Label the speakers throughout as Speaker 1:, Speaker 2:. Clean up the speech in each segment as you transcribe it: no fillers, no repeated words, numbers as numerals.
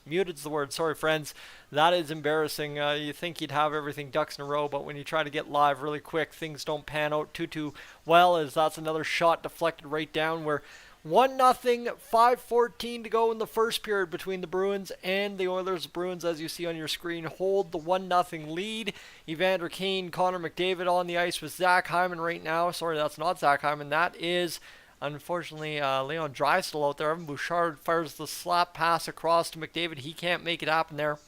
Speaker 1: Muted's the word. Sorry, friends. That is embarrassing. You think you'd have everything ducks in a row, but when you try to get live really quick, things don't pan out too well, as that's another shot deflected right down. We're 1-0, 5:14 to go in the first period between the Bruins and the Oilers. Bruins, as you see on your screen, hold the 1-0 lead. Evander Kane, Connor McDavid on the ice with Zach Hyman right now. Sorry, that's not Zach Hyman. That is, unfortunately, Leon Draisaitl out there. Evan Bouchard fires the slap pass across to McDavid. He can't make it happen there.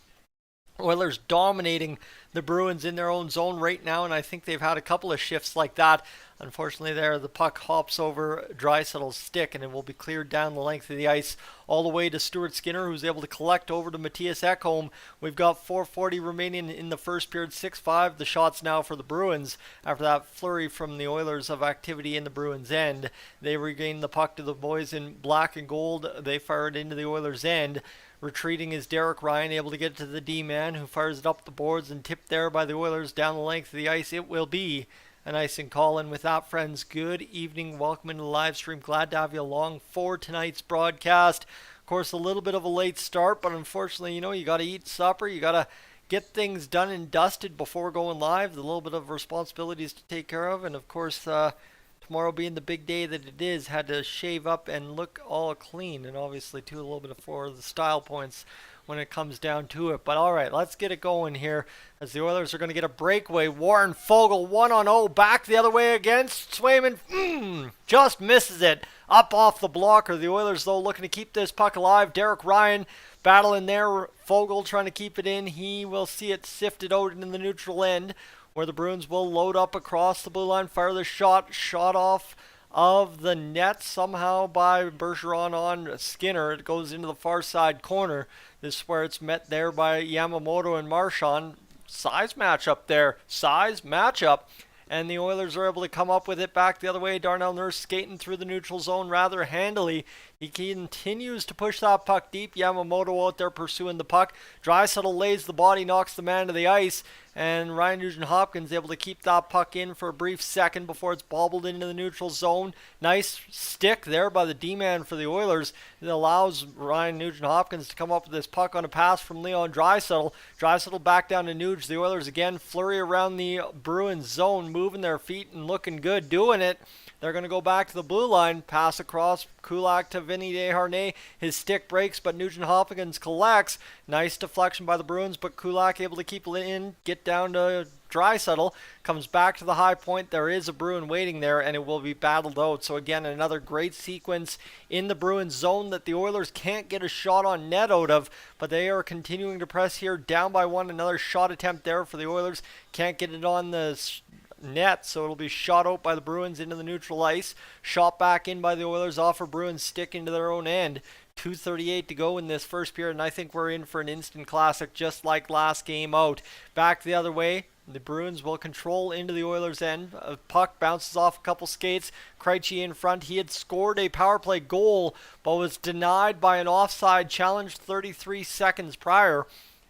Speaker 1: Oilers dominating the Bruins in their own zone right now, and I think they've had a couple of shifts like that. Unfortunately, there the puck hops over Draisaitl's stick, and it will be cleared down the length of the ice all the way to Stuart Skinner, who's able to collect over to Matthias Ekholm. We've got 4:40 remaining in the first period, 6-5. The shots now for the Bruins after that flurry from the Oilers of activity in the Bruins' end. They regain the puck to the boys in black and gold. They fire it into the Oilers' end. Retreating is Derek Ryan, able to get it to the D-man, who fires it up the boards and tipped there by the Oilers down the length of the ice. It will be an icing call. And with that, friends, good evening. Welcome into the live stream. Glad to have you along for tonight's broadcast. Of course, a little bit of a late start, but unfortunately, you got to eat supper. You got to get things done and dusted before going live. A little bit of responsibilities to take care of. And of course, tomorrow being the big day that it is, had to shave up and look all clean, and obviously too a little bit for the style points when it comes down to it. But all right, let's get it going here as the Oilers are going to get a breakaway. Warren Foegele 1-0, back the other way against Swayman. Just misses it up off the blocker. The Oilers, though, looking to keep this puck alive. Derek Ryan battling there. Foegele trying to keep it in. He will see it sifted out into the neutral end, where the Bruins will load up across the blue line, fire the shot off of the net somehow by Bergeron on Skinner. It goes into the far side corner. This is where it's met there by Yamamoto and Marchand. Size matchup there. Size matchup. And the Oilers are able to come up with it back the other way. Darnell Nurse skating through the neutral zone rather handily. He continues to push that puck deep. Yamamoto out there pursuing the puck. Draisaitl lays the body, knocks the man to the ice. And Ryan Nugent-Hopkins able to keep that puck in for a brief second before it's bobbled into the neutral zone. Nice stick there by the D-man for the Oilers. It allows Ryan Nugent-Hopkins to come up with this puck on a pass from Leon Draisaitl. Draisaitl back down to Nuge. The Oilers again flurry around the Bruins zone, moving their feet and looking good doing it. They're going to go back to the blue line, pass across Kulak to Vinny Desharnais. His stick breaks, but Nugent-Hopkins collects. Nice deflection by the Bruins, but Kulak able to keep it in, get down to Draisaitl, comes back to the high point. There is a Bruin waiting there, and it will be battled out. So again, another great sequence in the Bruins zone that the Oilers can't get a shot on net out of, but they are continuing to press here, down by one. Another shot attempt there for the Oilers. Can't get it on the net, so it'll be shot out by the Bruins into the neutral ice. Shot back in by the Oilers off a Bruins stick into their own end. 2:38 to go in this first period, and I think we're in for an instant classic just like last game out. Back the other way. The Bruins will control into the Oilers' end. A puck bounces off a couple skates. Krejci in front. He had scored a power play goal, but was denied by an offside challenge 33 seconds prior.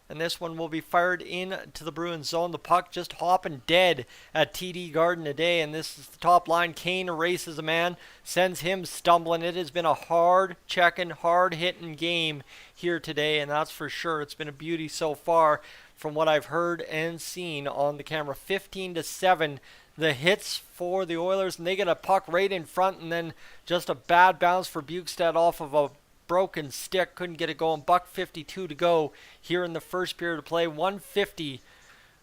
Speaker 1: And this one will be fired in to the Bruins zone. The puck just hopping dead at TD Garden today. And this is the top line. Kane erases a man, sends him stumbling. It has been a hard-checking, hard-hitting game here today, and that's for sure. It's been a beauty so far from what I've heard and seen on the camera. 15-7, the hits for the Oilers, and they get a puck right in front, and then just a bad bounce for Bukestad off of a broken stick. Couldn't get it going. $1:52 to go here in the first period of play. 1:50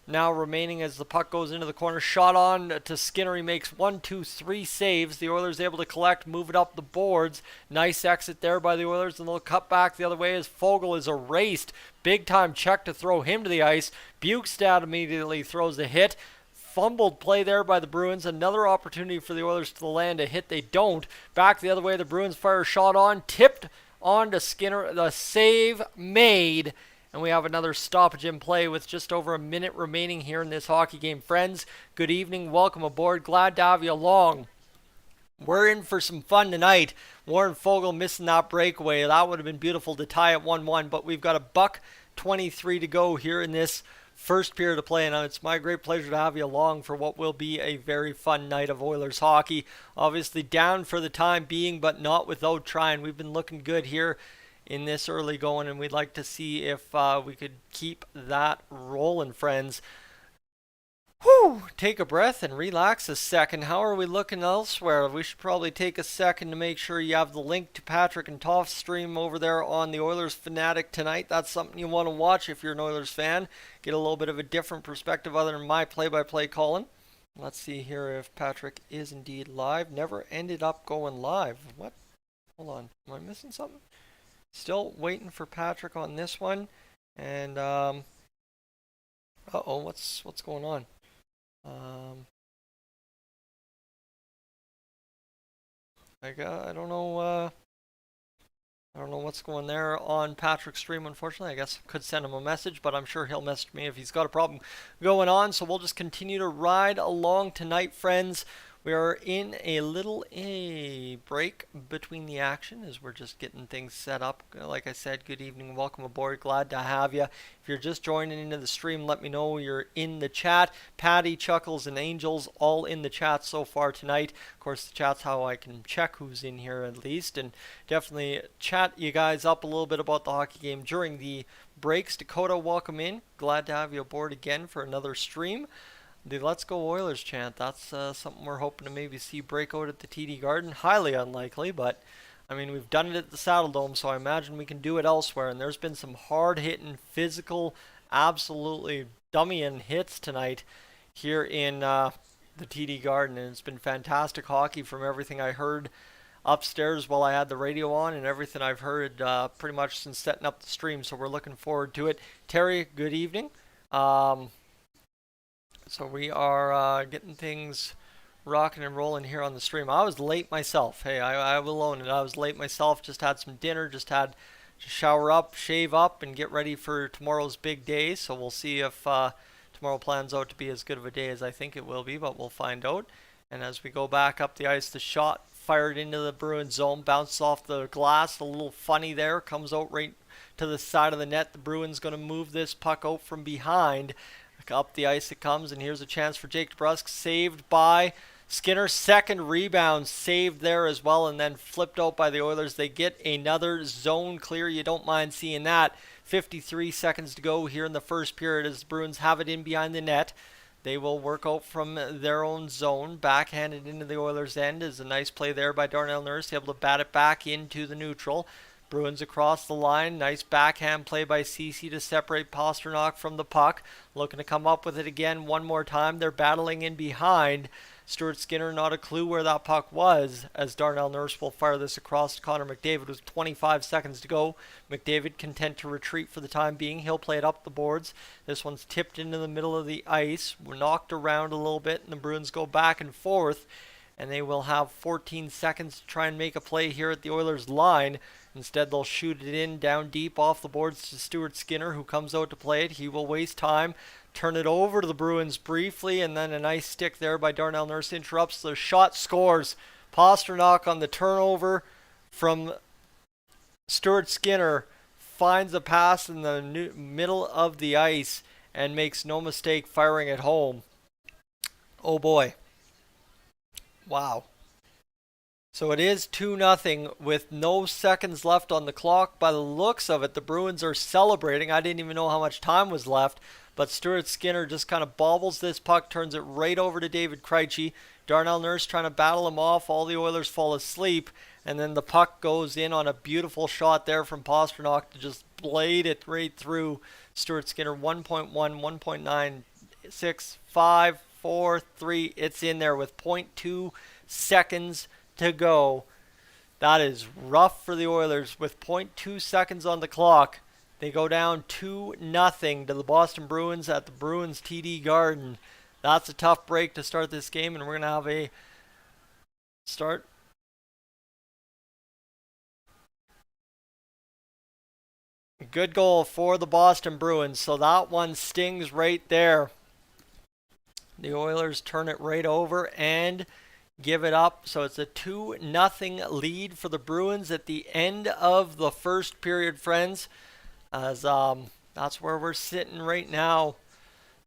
Speaker 1: now remaining as the puck goes into the corner. Shot on to Skinner. He makes 1, 2, 3 saves. The Oilers able to collect, move it up the boards. Nice exit there by the Oilers, and they'll cut back the other way as Foegele is erased. Big time check to throw him to the ice. Bukestad immediately throws a hit. Fumbled play there by the Bruins. Another opportunity for the Oilers to land a hit. They don't. Back the other way. The Bruins fire a shot on. Tipped on to Skinner. The save made. And we have another stoppage in play with just over a minute remaining here in this hockey game. Friends, good evening. Welcome aboard. Glad to have you along. We're in for some fun tonight. Warren Foegele missing that breakaway. That would have been beautiful to tie at 1-1. But we've got a $1:23 to go here in this first period of play, and it's my great pleasure to have you along for what will be a very fun night of Oilers hockey. Obviously down for the time being, but not without trying. We've been looking good here in this early going, and we'd like to see if we could keep that rolling, friends. Whew, take a breath and relax a second. How are we looking elsewhere? We should probably take a second to make sure you have the link to Patrick and Toph's stream over there on the Oilers Fanatic tonight. That's something you want to watch if you're an Oilers fan. Get a little bit of a different perspective other than my play-by-play calling. Let's see here if Patrick is indeed live. Never ended up going live. What? Hold on. Am I missing something? Still waiting for Patrick on this one. And, uh-oh, what's going on? I don't know. I don't know what's going there on Patrick's stream. Unfortunately, I guess I could send him a message, but I'm sure he'll message me if he's got a problem going on. So we'll just continue to ride along tonight, friends. We are in a little break between the action as we're just getting things set up. Like I said, good evening, welcome aboard, glad to have you. If you're just joining into the stream, let me know you're in the chat. Patty, Chuckles, and Angels all in the chat so far tonight. Of course, the chat's how I can check who's in here at least, and definitely chat you guys up a little bit about the hockey game during the breaks. Dakota, welcome in. Glad to have you aboard again for another stream. The Let's Go Oilers chant, that's something we're hoping to maybe see break out at the TD Garden. Highly unlikely, but I mean, we've done it at the Saddle Dome, so I imagine we can do it elsewhere. And there's been some hard-hitting, physical, absolutely dummying hits tonight here in the TD Garden. And it's been fantastic hockey from everything I heard upstairs while I had the radio on and everything I've heard pretty much since setting up the stream. So we're looking forward to it. Terry, good evening. So we are getting things rocking and rolling here on the stream. I was late myself. Hey, I will own it. I was late myself. Just had some dinner. Just had to shower up, shave up, and get ready for tomorrow's big day. So we'll see if tomorrow plans out to be as good of a day as I think it will be, but we'll find out. And as we go back up the ice, the shot fired into the Bruins zone, bounced off the glass. A little funny there. Comes out right to the side of the net. The Bruins going to move this puck out from behind. Up the ice it comes, and here's a chance for Jake DeBrusk, saved by Skinner. Second rebound saved there as well, and then flipped out by the Oilers. They get another zone clear. You don't mind seeing that. 53 seconds to go here in the first period as the Bruins have it in behind the net. They will work out from their own zone. Backhanded into the Oilers' end is a nice play there by Darnell Nurse, able to bat it back into the neutral. Bruins across the line. Nice backhand play by Ceci to separate Pasternak from the puck. Looking to come up with it again one more time. They're battling in behind. Stuart Skinner not a clue where that puck was as Darnell Nurse will fire this across to Connor McDavid with 25 seconds to go. McDavid content to retreat for the time being. He'll play it up the boards. This one's tipped into the middle of the ice. We're knocked around a little bit and the Bruins go back and forth. And they will have 14 seconds to try and make a play here at the Oilers line. Instead, they'll shoot it in down deep off the boards to Stuart Skinner, who comes out to play it. He will waste time, turn it over to the Bruins briefly, and then a nice stick there by Darnell Nurse interrupts the shot, scores. Pasternak on the turnover from Stuart Skinner finds a pass in the middle of the ice and makes no mistake firing it home. Oh boy. Wow. So it is 2-0 with no seconds left on the clock. By the looks of it, the Bruins are celebrating. I didn't even know how much time was left, but Stuart Skinner just kind of bobbles this puck, turns it right over to David Krejci. Darnell Nurse trying to battle him off. All the Oilers fall asleep, and then the puck goes in on a beautiful shot there from Pasternak to just blade it right through Stuart Skinner. 1.1, 1.9, 6, 5, 4, 3. It's in there with 0.2 seconds to go. That is rough for the Oilers with 0.2 seconds on the clock. They go down 2-0 to the Boston Bruins at the Bruins TD Garden. That's a tough break to start this game, and we're going to have a start. Good goal for the Boston Bruins, so that one stings right there. The Oilers turn it right over and give it up. So it's a 2-0 lead for the Bruins at the end of the first period, friends. As that's where we're sitting right now.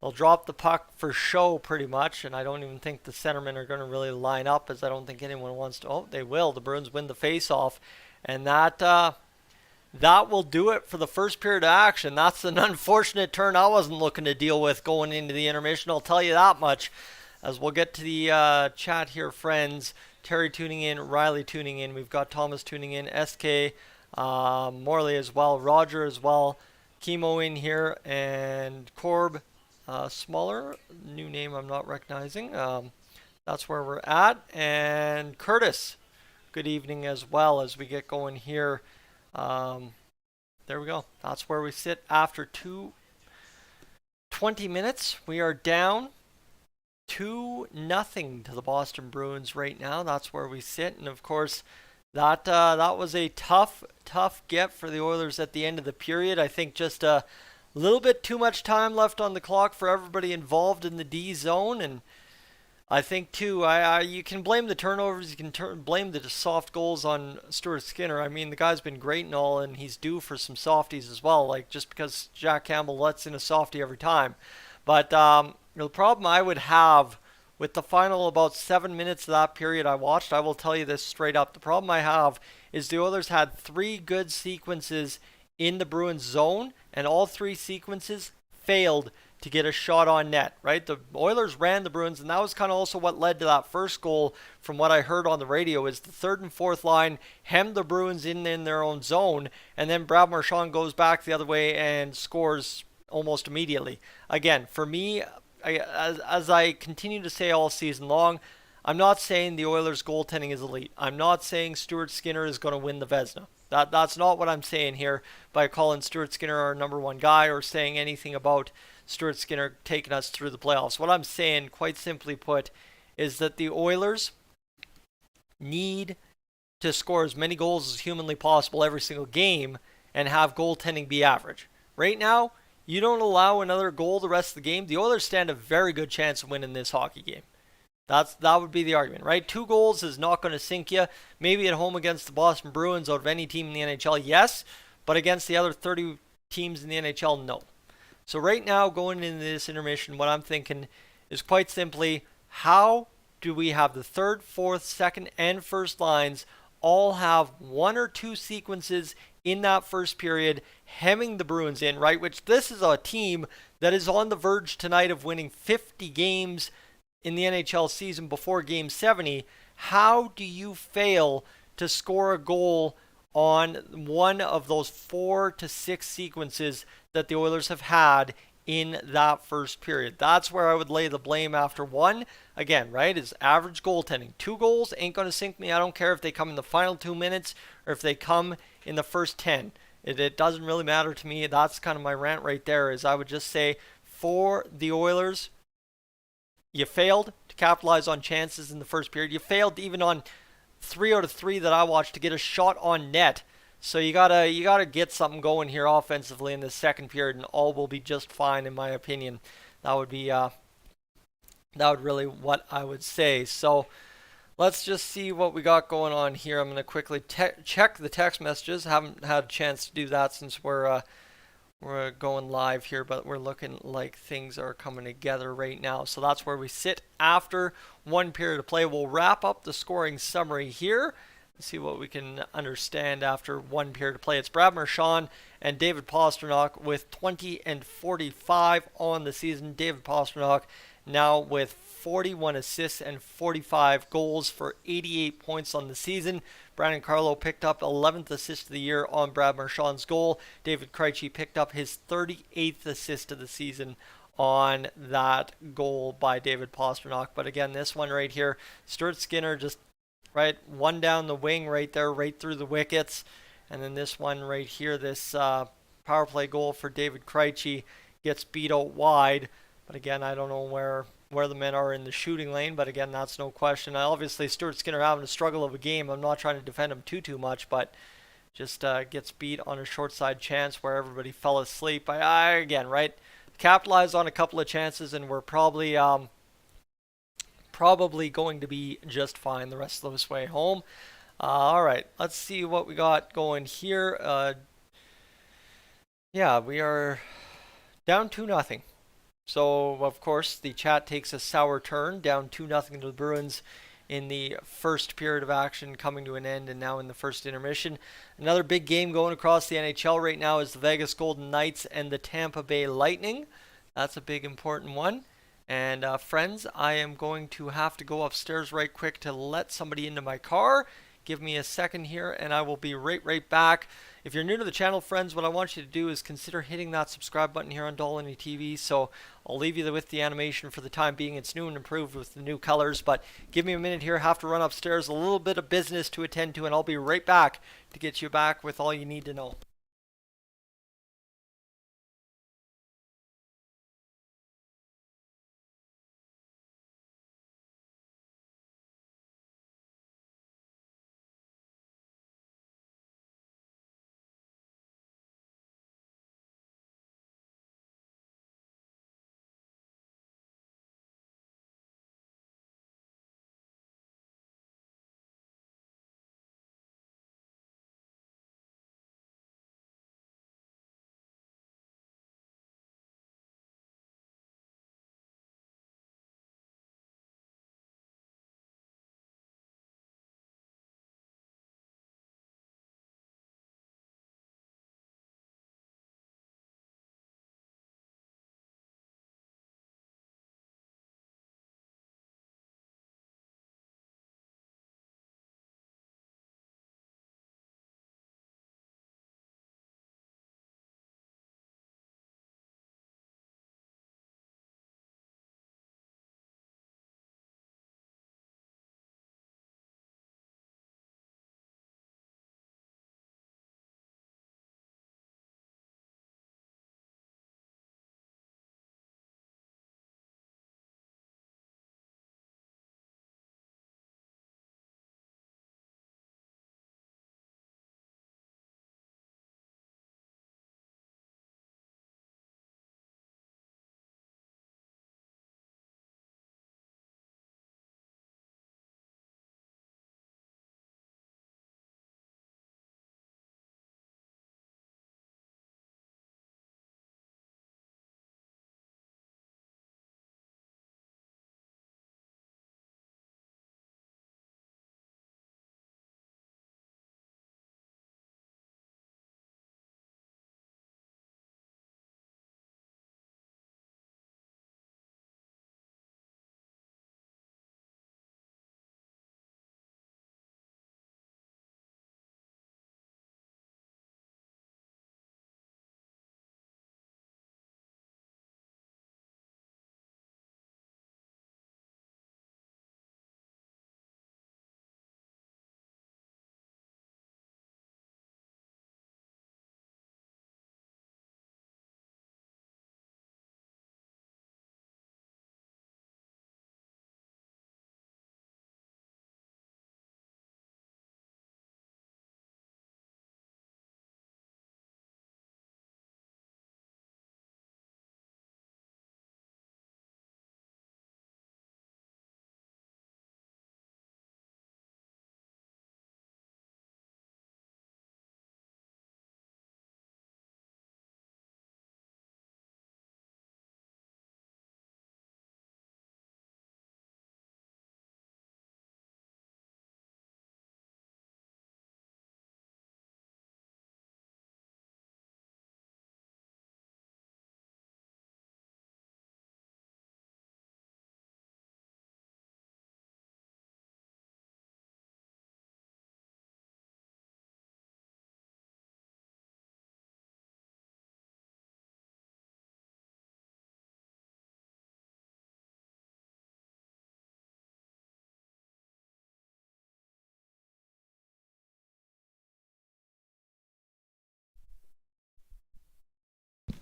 Speaker 1: They'll drop the puck for show pretty much, and I don't even think the centermen are going to really line up, as I don't think anyone wants to. Oh, they will. The Bruins win the face-off, and that that will do it for the first period of action. That's an unfortunate turn I wasn't looking to deal with going into the intermission, I'll tell you that much. As we'll get to the chat here, friends. Terry tuning in, Riley tuning in, we've got Thomas tuning in, SK, Morley as well, Roger as well, Chemo in here, and Corb, smaller, new name I'm not recognizing. That's where we're at. And Curtis, good evening as well as we get going here. There we go. That's where we sit after 20 minutes. We are down 2-0 to the Boston Bruins right now. That's where we sit. And of course, that was a tough get for the Oilers at the end of the period. I think just a little bit too much time left on the clock for everybody involved in the D zone. And I think too, you can blame the turnovers, you can blame the soft goals on Stuart Skinner. I mean, the guy's been great and all, and he's due for some softies as well. Like just because Jack Campbell lets in a softie every time, but the problem I would have with the final about 7 minutes of that period I watched, I will tell you this straight up. The problem I have is the Oilers had 3 good sequences in the Bruins zone, and all 3 sequences failed to get a shot on net, right? The Oilers ran the Bruins, and that was kind of also what led to that first goal from what I heard on the radio, is the third and fourth line hemmed the Bruins in their own zone, and then Brad Marchand goes back the other way and scores almost immediately. Again, for me, as I continue to say all season long, I'm not saying the Oilers' goaltending is elite. I'm not saying Stuart Skinner is going to win the Vezina. That's not what I'm saying here by calling Stuart Skinner our number one guy or saying anything about Stuart Skinner taking us through the playoffs. What I'm saying, quite simply put, is that the Oilers need to score as many goals as humanly possible every single game and have goaltending be average. Right now, you don't allow another goal the rest of the game, the Oilers stand a very good chance of winning this hockey game. That would be the argument, right? 2 goals is not going to sink you. Maybe at home against the Boston Bruins out of any team in the NHL, yes. But against the other 30 teams in the NHL, no. So right now, going into this intermission, what I'm thinking is quite simply, how do we have the third, fourth, second, and first lines all have 1 or 2 sequences in that first period hemming the Bruins in, right? Which this is a team that is on the verge tonight of winning 50 games in the NHL season before Game 70. How do you fail to score a goal on one of those 4 to 6 sequences that the Oilers have had in that first period? That's where I would lay the blame after one. Again, right, is average goaltending. 2 goals ain't going to sink me. I don't care if they come in the final 2 minutes or if they come in the first 10. It doesn't really matter to me. That's kind of my rant right there, is I would just say for the Oilers, you failed to capitalize on chances in the first period. You failed even on 3 out of 3 that I watched to get a shot on net. So you gotta get something going here offensively in the second period, and all will be just fine in my opinion. That would really what I would say. So let's just see what we got going on here. I'm gonna quickly check the text messages. Haven't had a chance to do that since we're going live here, but we're looking like things are coming together right now. So that's where we sit after 1 period of play. We'll wrap up the scoring summary here and see what we can understand after 1 period of play. It's Brad Marchand and David Pastrnak with 20 and 45 on the season. David Pastrnak now with 41 assists and 45 goals for 88 points on the season. Brandon Carlo picked up 11th assist of the year on Brad Marchand's goal. David Krejci picked up his 38th assist of the season on that goal by David Pastrnak. But again, this one right here, Stuart Skinner just right one down the wing right there, right through the wickets. And then this one right here, this power play goal for David Krejci gets beat out wide. But again, I don't know where the men are in the shooting lane, but again, that's no question. Obviously, Stuart Skinner having a struggle of a game. I'm not trying to defend him too much, but just gets beat on a short side chance where everybody fell asleep. Again, right, capitalized on a couple of chances, and we're probably going to be just fine the rest of this way home. All right, let's see what we got going here. Yeah, we are down 2-0. So, of course, the chat takes a sour turn, down 2-0 to the Bruins in the first period of action coming to an end and now in the first intermission. Another big game going across the NHL right now is the Vegas Golden Knights and the Tampa Bay Lightning. That's a big important one. And friends, I am going to have to go upstairs right quick to let somebody into my car. Give me a second here and I will be right back. If you're new to the channel, friends, what I want you to do is consider hitting that subscribe button here on Dolynny TV. So I'll leave you with the animation for the time being. It's new and improved with the new colors, but give me a minute here. Have to run upstairs, a little bit of business to attend to, and I'll be right back to get you back with all you need to know.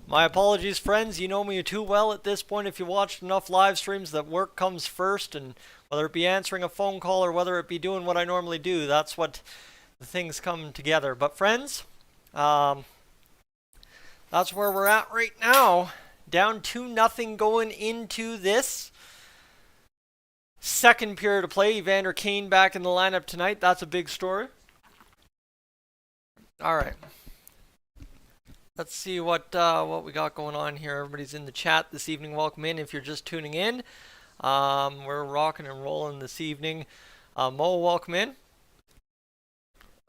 Speaker 1: My apologies, friends. You know me too well at this point. If you watched enough live streams, that work comes first, and whether it be answering a phone call or whether it be doing what I normally do, that's what the things come together. But friends, um, that's where we're at right now. Down 2-0 going into this second period of play. Evander Kane back in the lineup tonight. That's a big story. All right. Let's see what we got going on here. Everybody's in the chat this evening. Welcome in if you're just tuning in. We're rocking and rolling this evening. Mo, welcome in.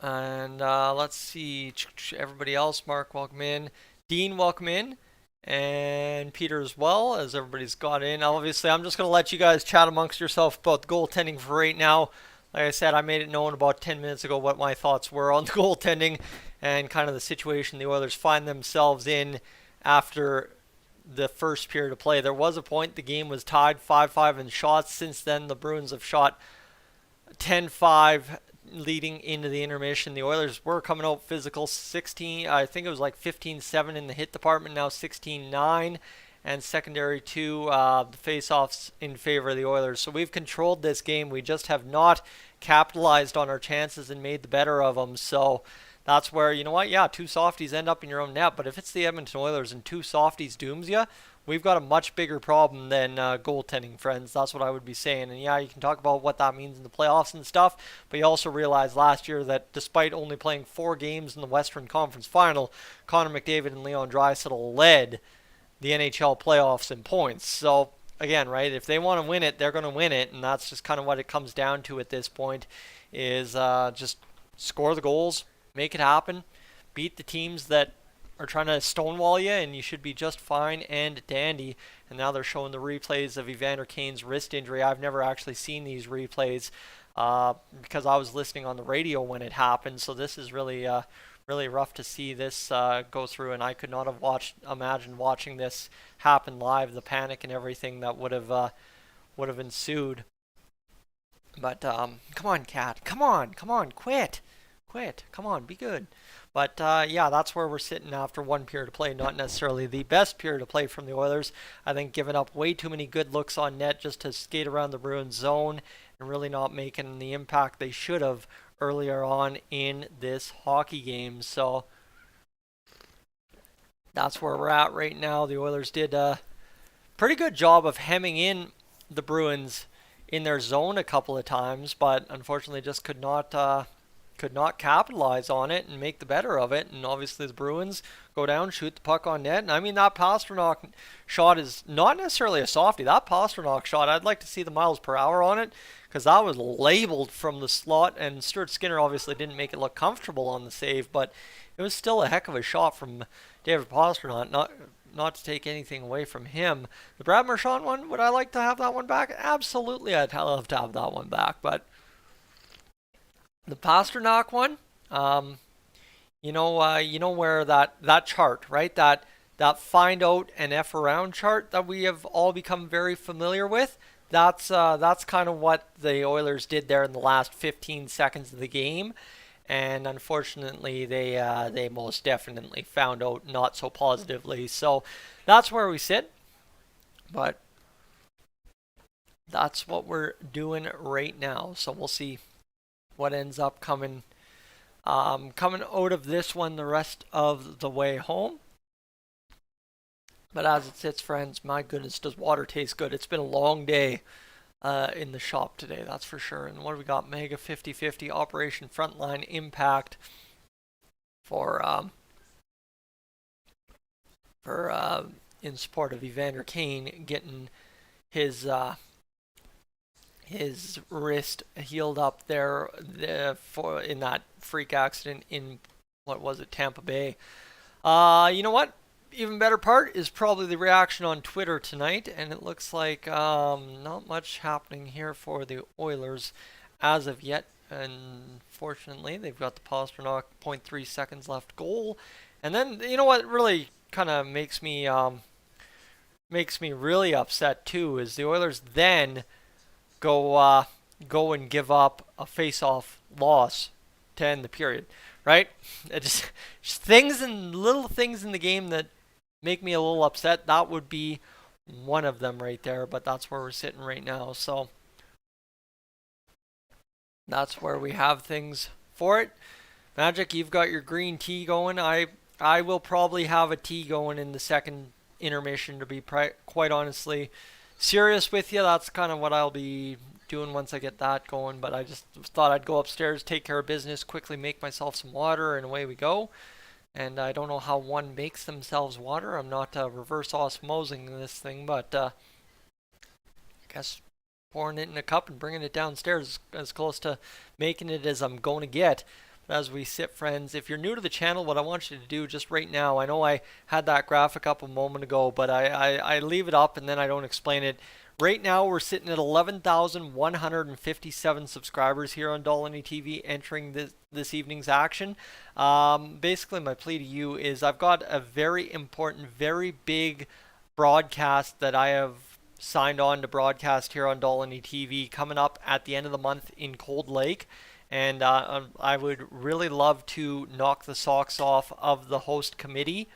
Speaker 1: And let's see, everybody else. Mark, welcome in. Dean, welcome in. And Peter as well, as everybody's got in. Obviously, I'm just going to let you guys chat amongst yourself about the goaltending for right now. Like I said, I made it known about 10 minutes ago what my thoughts were on the goaltending and kind of the situation the Oilers find themselves in after the first period of play. There was a point the game was tied 5-5 in shots. Since then, the Bruins have shot 10-5 leading into the intermission. The Oilers were coming out physical 16, I think it was like 15-7 in the hit department, now 16-9. And secondary to the face-offs in favor of the Oilers. So we've controlled this game. We just have not capitalized on our chances and made the better of them. So that's where, you know what, yeah, two softies end up in your own net. But if it's the Edmonton Oilers and two softies dooms you, we've got a much bigger problem than goaltending, friends. That's what I would be saying. And yeah, you can talk about what that means in the playoffs and stuff, but you also realize last year that despite only playing 4 games in the Western Conference Final, Connor McDavid and Leon Draisaitl led the NHL playoffs in points. So again, right, if they want to win it, they're going to win it, and that's just kind of what it comes down to at this point is just score the goals, make it happen, beat the teams that are trying to stonewall you, and you should be just fine and dandy. And now they're showing the replays of Evander Kane's wrist injury. I've never actually seen these replays because I was listening on the radio when it happened, so this is really really rough to see this go through, and I could not have imagined watching this happen live, the panic and everything that would have ensued. But come on, Cat, come on, quit, come on, be good. But yeah, that's where we're sitting after one period of play. Not necessarily the best period of play from the Oilers. I think giving up way too many good looks on net just to skate around the Bruins zone and really not making the impact they should have earlier on in this hockey game. So that's where we're at right now. The Oilers did a pretty good job of hemming in the Bruins in their zone a couple of times, but unfortunately just could not capitalize on it and make the better of it. And obviously the Bruins go down, shoot the puck on net. And I mean, that Pastrnak shot is not necessarily a softie. That Pastrnak shot, I'd like to see the miles per hour on it, because that was labeled from the slot, and Stuart Skinner obviously didn't make it look comfortable on the save, but it was still a heck of a shot from David Pastrnak, not to take anything away from him. The Brad Marchand one, would I like to have that one back? Absolutely, I'd love to have that one back, but the Pastrnak one, you know where that chart, right? That find out and F around chart that we have all become very familiar with. That's kind of what the Oilers did there in the last 15 seconds of the game, and unfortunately they most definitely found out not so positively. So that's where we sit, but that's what we're doing right now. So we'll see what ends up coming out of this one the rest of the way home. But as it sits, friends, my goodness, does water taste good. It's been a long day in the shop today, that's for sure. And what do we got? Mega 50-50 Operation Frontline Impact for in support of Evander Kane getting his wrist healed up there for in that freak accident in, what was it, Tampa Bay. You know what? Even better part is probably the reaction on Twitter tonight, and it looks like not much happening here for the Oilers as of yet. And fortunately, they've got the Pastrnak 0.3 seconds left goal. And then, you know what really kind of makes me really upset too is the Oilers then go and give up a face-off loss to end the period, right? It just little things in the game that make me a little upset. That would be one of them right there, but that's where we're sitting right now. So that's where we have things for it. Magic, you've got your green tea going. I will probably have a tea going in the second intermission, to be quite honestly serious with you. That's kind of what I'll be doing once I get that going, but I just thought I'd go upstairs, take care of business, quickly make myself some water, and away we go. And I don't know how one makes themselves water. I'm not reverse osmosing this thing, but I guess pouring it in a cup and bringing it downstairs, as close to making it as I'm going to get. As we sit, friends, if you're new to the channel, what I want you to do just right now, I know I had that graphic up a moment ago, but I leave it up and then I don't explain it. Right now, we're sitting at 11,157 subscribers here on Dolynny TV entering this evening's action. Basically, my plea to you is I've got a very important, very big broadcast that I have signed on to broadcast here on Dolynny TV coming up at the end of the month in Cold Lake. And I would really love to knock the socks off of the host committee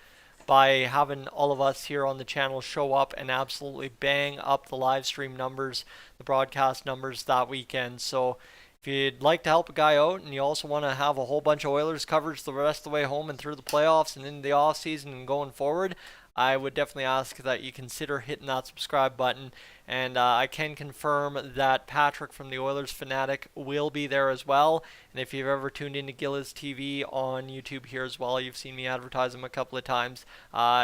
Speaker 1: by having all of us here on the channel show up and absolutely bang up the live stream numbers, the broadcast numbers that weekend. So if you'd like to help a guy out and you also want to have a whole bunch of Oilers coverage the rest of the way home and through the playoffs and into the off season and going forward, I would definitely ask that you consider hitting that subscribe button. And I can confirm that Patrick from the Oilers Fanatic will be there as well. And if you've ever tuned into Gillis TV on YouTube here as well, you've seen me advertise him a couple of times.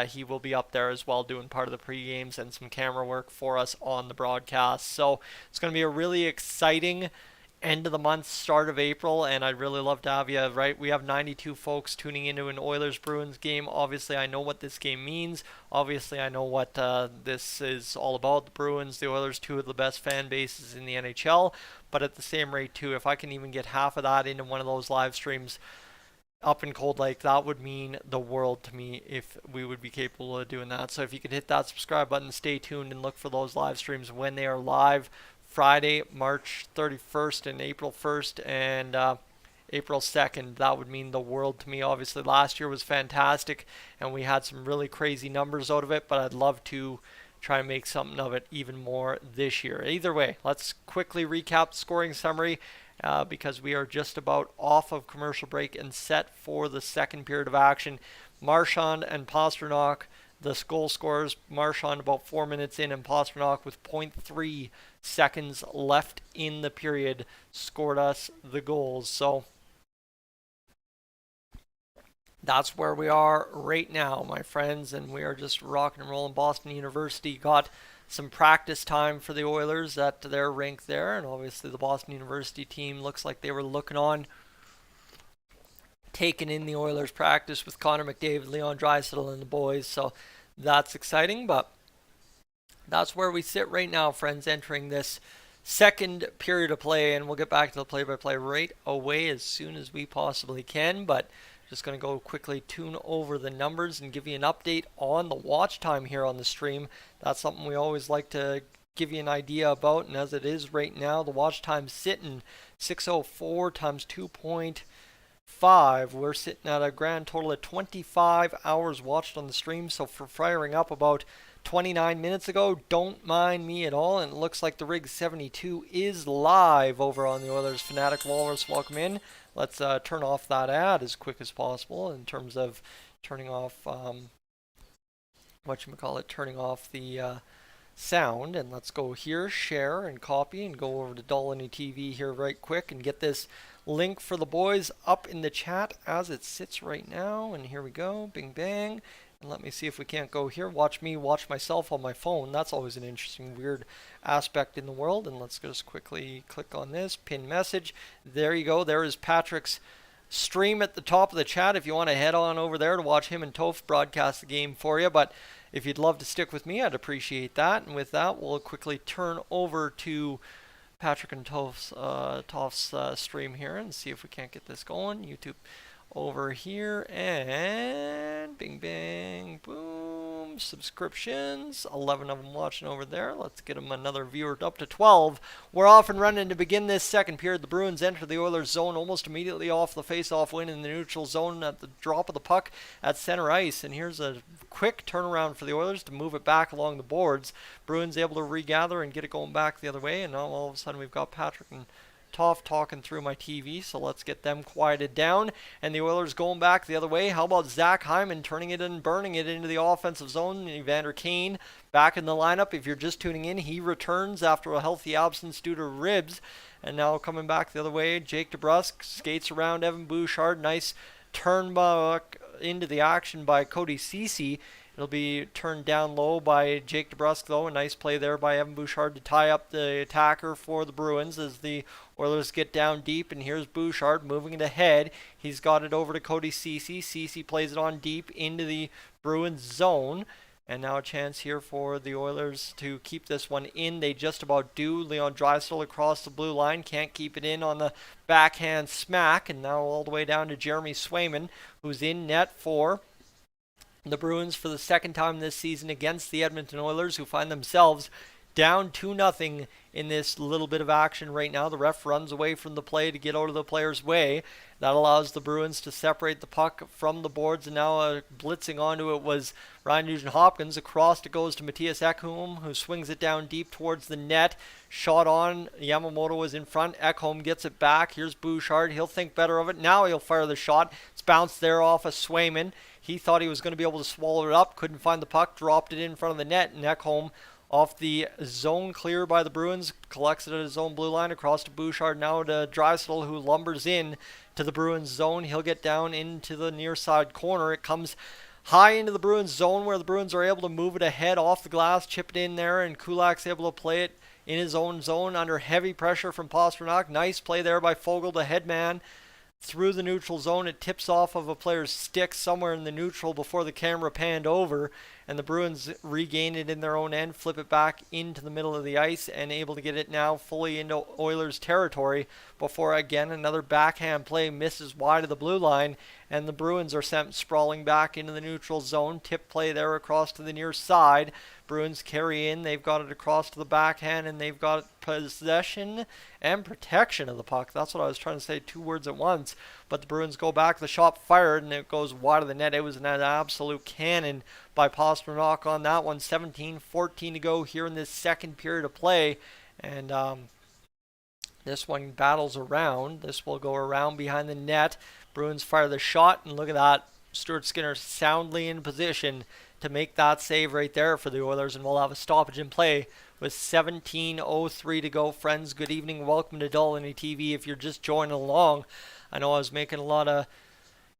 Speaker 1: He will be up there as well doing part of the pre-games and some camera work for us on the broadcast. So it's going to be a really exciting end of the month, start of April, and I'd really love to have you, right? We have 92 folks tuning into an Oilers-Bruins game. Obviously, I know what this game means. Obviously, I know what this is all about. The Bruins, the Oilers, two of the best fan bases in the NHL. But at the same rate, too, if I can even get half of that into one of those live streams up in Cold Lake, that would mean the world to me if we would be capable of doing that. So if you could hit that subscribe button, stay tuned, and look for those live streams when they are live. Friday, March 31st and April 1st and April 2nd. That would mean the world to me. Obviously, last year was fantastic and we had some really crazy numbers out of it, but I'd love to try and make something of it even more this year. Either way, let's quickly recap the scoring summary because we are just about off of commercial break and set for the second period of action. Marchand and Pastrnak, the goal scorers. Marchand about 4 minutes in and Pastrnak with 0.3 seconds left in the period scored us the goals. So that's where we are right now, my friends, and we are just rocking and rolling. Boston University got some practice time for the Oilers at their rink there, and obviously the Boston University team looks like they were looking on, taking in the Oilers practice with Connor McDavid, Leon Draisaitl, and the boys. So that's exciting, but that's where we sit right now, friends, entering this second period of play, and we'll get back to the play-by-play right away as soon as we possibly can. But just going to go quickly tune over the numbers and give you an update on the watch time here on the stream. That's something we always like to give you an idea about, and as it is right now, the watch time sitting 604 times 2.5. We're sitting at a grand total of 25 hours watched on the stream. So for firing up about 29 minutes ago, don't mind me at all, and it looks like the Rig 72 is live over on the Oilers Fanatic. Walrus, welcome in. Let's turn off that ad as quick as possible in terms of turning off turning off the sound. And let's go here, share and copy, and go over to Dolynny TV here right quick and get this link for the boys up in the chat as it sits right now. And here we go, bing bang. And let me see if we can't go here. Watch me watch myself on my phone. That's always an interesting, weird aspect in the world. And let's just quickly click on this, pin message. There you go. There is Patrick's stream at the top of the chat if you want to head on over there to watch him and Toph broadcast the game for you. But if you'd love to stick with me, I'd appreciate that. And with that, we'll quickly turn over to Patrick and Toph's stream here and see if we can't get this going. YouTube over here, and bing bang boom, subscriptions, 11 of them watching over there. Let's get them another viewer up to 12. We're off and running to begin this second period. The Bruins enter the Oilers zone almost immediately off the face-off win in the neutral zone at the drop of the puck at center ice. And here's a quick turnaround for the Oilers to move it back along the boards. Bruins able to regather and get it going back the other way, and now all of a sudden we've got Patrick and Toph talking through my TV, so let's get them quieted down. And the Oilers going back the other way. How about Zach Hyman turning it and burning it into the offensive zone? Evander Kane back in the lineup. If you're just tuning in, he returns after a healthy absence due to ribs. And now coming back the other way, Jake DeBrusk skates around Evan Bouchard. Nice turn back into the action by Cody Ceci. It'll be turned down low by Jake DeBrusk, though. A nice play there by Evan Bouchard to tie up the attacker for the Bruins as the Oilers get down deep. And here's Bouchard moving it ahead. He's got it over to Cody Ceci. Ceci plays it on deep into the Bruins zone. And now a chance here for the Oilers to keep this one in. They just about do. Leon Draisaitl across the blue line. Can't keep it in on the backhand smack. And now all the way down to Jeremy Swayman, who's in net for the Bruins for the second time this season against the Edmonton Oilers, who find themselves down 2-0 in this little bit of action right now. The ref runs away from the play to get out of the player's way. That allows the Bruins to separate the puck from the boards, and now blitzing onto it was Ryan Nugent-Hopkins. Across it goes to Matthias Ekholm, who swings it down deep towards the net. Shot on. Yamamoto is in front. Ekholm gets it back. Here's Bouchard. He'll think better of it. Now he'll fire the shot. It's bounced there off of Swayman. He thought he was going to be able to swallow it up. Couldn't find the puck. Dropped it in front of the net. And Ekholm, off the zone clear by the Bruins, collects it at his own blue line across to Bouchard. Now to Draisaitl, who lumbers in to the Bruins zone. He'll get down into the near side corner. It comes high into the Bruins zone where the Bruins are able to move it ahead off the glass, chip it in there, and Kulak's able to play it in his own zone under heavy pressure from Pastrnak. Nice play there by Foegele, the headman, through the neutral zone. It tips off of a player's stick somewhere in the neutral before the camera panned over, and the Bruins regain it in their own end, flip it back into the middle of the ice, and able to get it now fully into Oilers territory before again another backhand play misses wide of the blue line, and the Bruins are sent sprawling back into the neutral zone. Tip play there across to the near side. Bruins carry in. They've got it across to the backhand, and they've got possession and protection of the puck. That's what I was trying to say, two words at once. But the Bruins go back. The shot fired, and it goes wide of the net. It was an absolute cannon by Pastrnak on that one. 17-14 to go here in this second period of play. And this one battles around. This will go around behind the net. Bruins fire the shot, and look at that. Stuart Skinner soundly in position to make that save right there for the Oilers, and we'll have a stoppage in play with 17:03 to go. Friends, good evening. Welcome to Dolynny TV. If you're just joining along, I know I was making a lot of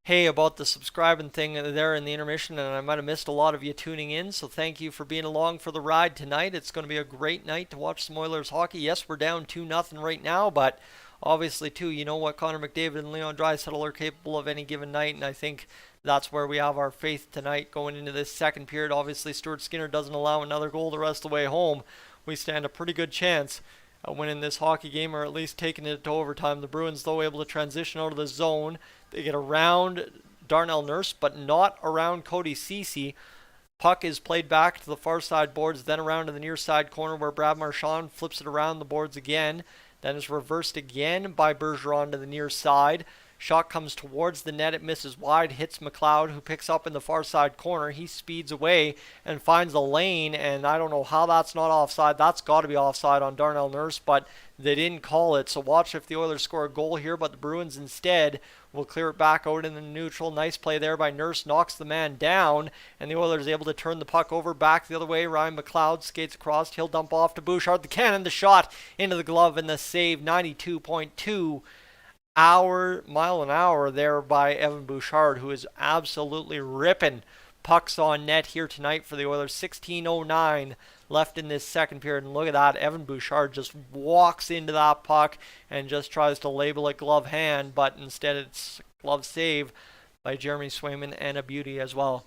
Speaker 1: hay about the subscribing thing there in the intermission, and I might have missed a lot of you tuning in, so thank you for being along for the ride tonight. It's going to be a great night to watch some Oilers hockey. Yes, we're down 2-0 right now, but obviously, too, you know what Connor McDavid and Leon Draisaitl are capable of any given night, and I think that's where we have our faith tonight going into this second period. Obviously, Stuart Skinner doesn't allow another goal the rest of the way home. We stand a pretty good chance of winning this hockey game, or at least taking it to overtime. The Bruins, though, able to transition out of the zone. They get around Darnell Nurse, but not around Cody Ceci. Puck is played back to the far side boards, then around to the near side corner where Brad Marchand flips it around the boards again. Then is reversed again by Bergeron to the near side. Shot comes towards the net. It misses wide, hits McLeod, who picks up in the far side corner. He speeds away and finds a lane, and I don't know how that's not offside. That's got to be offside on Darnell Nurse, but they didn't call it. So watch if the Oilers score a goal here, but the Bruins instead will clear it back out in the neutral. Nice play there by Nurse, knocks the man down, and the Oilers able to turn the puck over back the other way. Ryan McLeod skates across. He'll dump off to Bouchard. The cannon, the shot into the glove, and the save. 92.2 mile an hour there by Evan Bouchard, who is absolutely ripping pucks on net here tonight for the Oilers. 16:09 left in this second period, and look at that. Evan Bouchard just walks into that puck and just tries to label it glove hand, but instead it's glove save by Jeremy Swayman, and a beauty as well.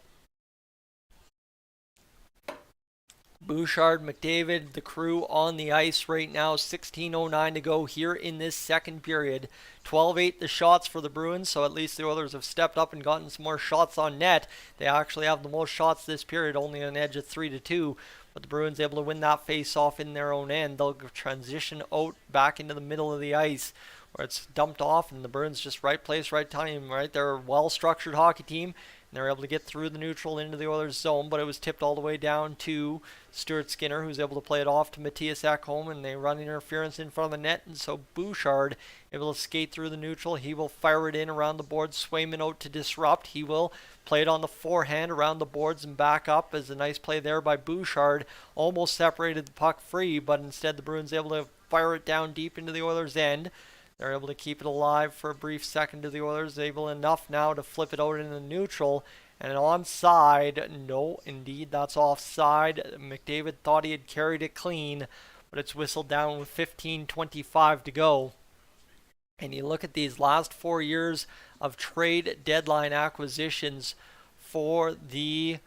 Speaker 1: Bouchard, McDavid, the crew on the ice right now. 16:09 to go here in this second period. 12-8 the shots for the Bruins, so at least the Oilers have stepped up and gotten some more shots on net. They actually have the most shots this period, only an edge of 3-2. But the Bruins able to win that face-off in their own end. They'll transition out back into the middle of the ice where it's dumped off, and the Bruins just right place, right time, right? They're a well-structured hockey team. And they were able to get through the neutral into the Oilers zone, but it was tipped all the way down to Stuart Skinner, who's able to play it off to Matthias Ekholm, and they run interference in front of the net, and so Bouchard able to skate through the neutral. He will fire it in around the boards. Swayman out to disrupt. He will play it on the forehand around the boards and back up, as a nice play there by Bouchard. Almost separated the puck free, but instead the Bruins able to fire it down deep into the Oilers' end. They're able to keep it alive for a brief second to the Oilers. Able enough now to flip it out in the neutral. And onside, no, indeed, that's offside. McDavid thought he had carried it clean, but it's whistled down with 15:25 to go. And you look at these last 4 years of trade deadline acquisitions for the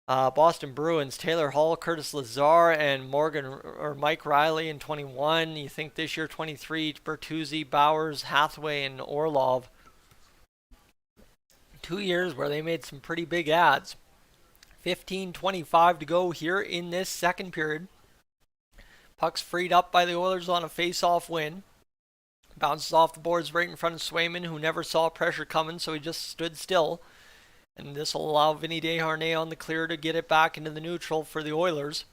Speaker 1: Boston Bruins: Taylor Hall, Curtis Lazar, and Mike Riley in 21. You think this year 23, Bertuzzi, Bowers, Hathaway, and Orlov. 2 years where they made some pretty big ads. 15:25 to go here in this second period. Puck's freed up by the Oilers on a face-off win. Bounces off the boards right in front of Swayman, who never saw pressure coming, so he just stood still. And this will allow Vinny Desharnais on the clear to get it back into the neutral for the Oilers.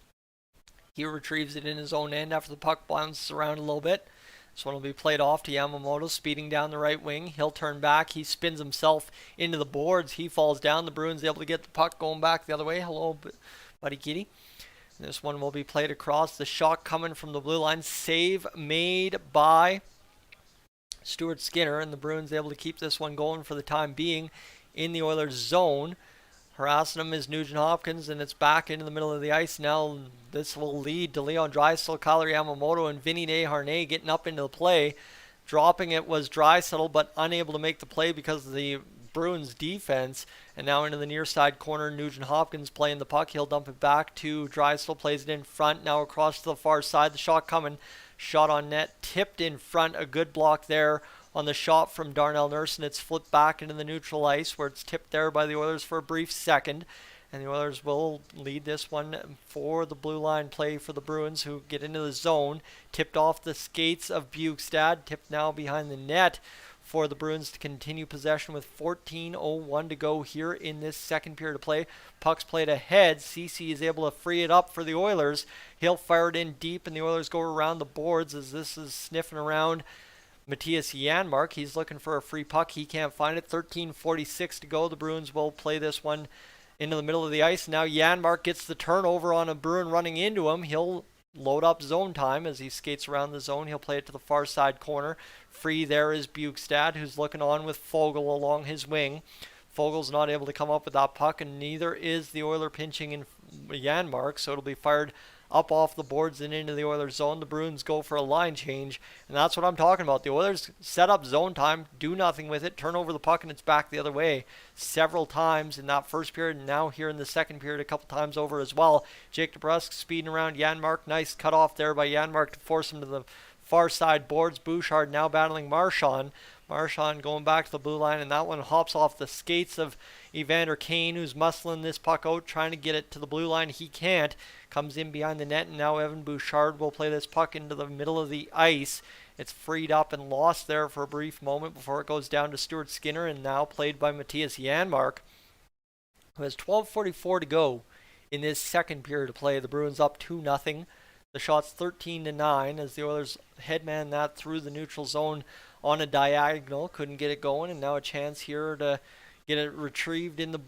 Speaker 1: He retrieves it in his own end after the puck bounces around a little bit. This one will be played off to Yamamoto, speeding down the right wing. He'll turn back. He spins himself into the boards. He falls down. The Bruins able to get the puck going back the other way. Hello, buddy Kitty. This one will be played across. The shot coming from the blue line. Save made by Stuart Skinner, and the Bruins able to keep this one going for the time being in the Oilers zone. Harassing him is Nugent Hopkins, and it's back into the middle of the ice now. This will lead to Leon Draisaitl, Kailer Yamamoto, and Vinny Desharnais getting up into the play. Dropping it was Draisaitl, but unable to make the play because of the Bruins defense. And now into the near side corner, Nugent Hopkins playing the puck. He'll dump it back to Draisaitl, plays it in front. Now across to the far side, the shot coming. Shot on net, tipped in front. A good block there on the shot from Darnell Nurse, and it's flipped back into the neutral ice where it's tipped there by the Oilers for a brief second. And the Oilers will lead this one for the blue line play for the Bruins, who get into the zone. Tipped off the skates of Bukestad, tipped now behind the net for the Bruins to continue possession with 14:01 to go here in this second period of play. Puck's played ahead. Ceci is able to free it up for the Oilers. He'll fire it in deep, and the Oilers go around the boards as this is sniffing around Matthias Janmark. He's looking for a free puck. He can't find it. 13:46 to go. The Bruins will play this one into the middle of the ice. Now Janmark gets the turnover on a Bruin running into him. He'll load up zone time as he skates around the zone. He'll play it to the far side corner. Free there is Bukestad, who's looking on with Fogle along his wing. Fogel's not able to come up with that puck, and neither is the Oiler pinching in Janmark, so it'll be fired up off the boards and into the Oilers zone. The Bruins go for a line change, and that's what I'm talking about. The Oilers set up zone time, do nothing with it, turn over the puck, and it's back the other way several times in that first period, and now here in the second period a couple times over as well. Jake DeBrusk speeding around Janmark. Nice cut off there by Janmark to force him to the far side boards. Bouchard now battling Marchand. Marchand going back to the blue line, and that one hops off the skates of Evander Kane, who's muscling this puck out, trying to get it to the blue line. He can't. Comes in behind the net, and now Evan Bouchard will play this puck into the middle of the ice. It's freed up and lost there for a brief moment before it goes down to Stuart Skinner, and now played by Matthias Janmark, who has 12:44 to go in this second period of play. The Bruins up 2-0. The shot's 13-9 as the Oilers headman that through the neutral zone on a diagonal. Couldn't get it going, and now a chance here to get it retrieved in the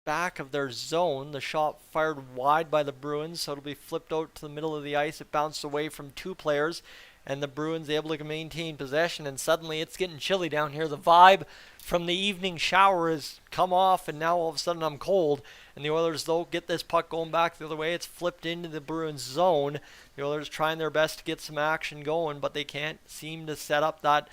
Speaker 1: back of their zone. The shot fired wide by the Bruins, so it'll be flipped out to the middle of the ice. It bounced away from two players, and the Bruins able to maintain possession, and suddenly it's getting chilly down here. The vibe from the evening shower has come off, and now all of a sudden I'm cold. And the Oilers, though, get this puck going back the other way. It's flipped into the Bruins zone. The Oilers trying their best to get some action going, but they can't seem to set up that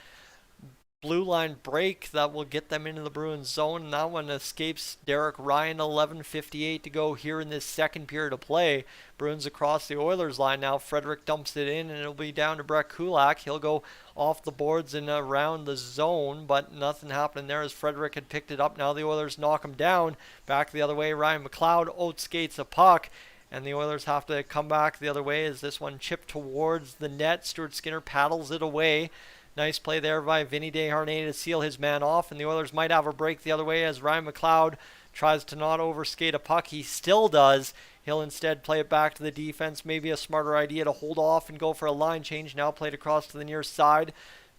Speaker 1: blue line break that will get them into the Bruins zone. And that one escapes Derek Ryan. 11:58 to go here in this second period of play. Bruins across the Oilers line now. Frederick dumps it in, and it'll be down to Brett Kulak. He'll go off the boards and around the zone, but nothing happening there as Frederick had picked it up. Now the Oilers knock him down. Back the other way, Ryan McLeod out-skates a puck, and the Oilers have to come back the other way as this one chipped towards the net. Stuart Skinner paddles it away. Nice play there by Vinny Desharnais to seal his man off, and the Oilers might have a break the other way as Ryan McLeod tries to not overskate a puck. He still does. He'll instead play it back to the defense. Maybe a smarter idea to hold off and go for a line change. Now played across to the near side.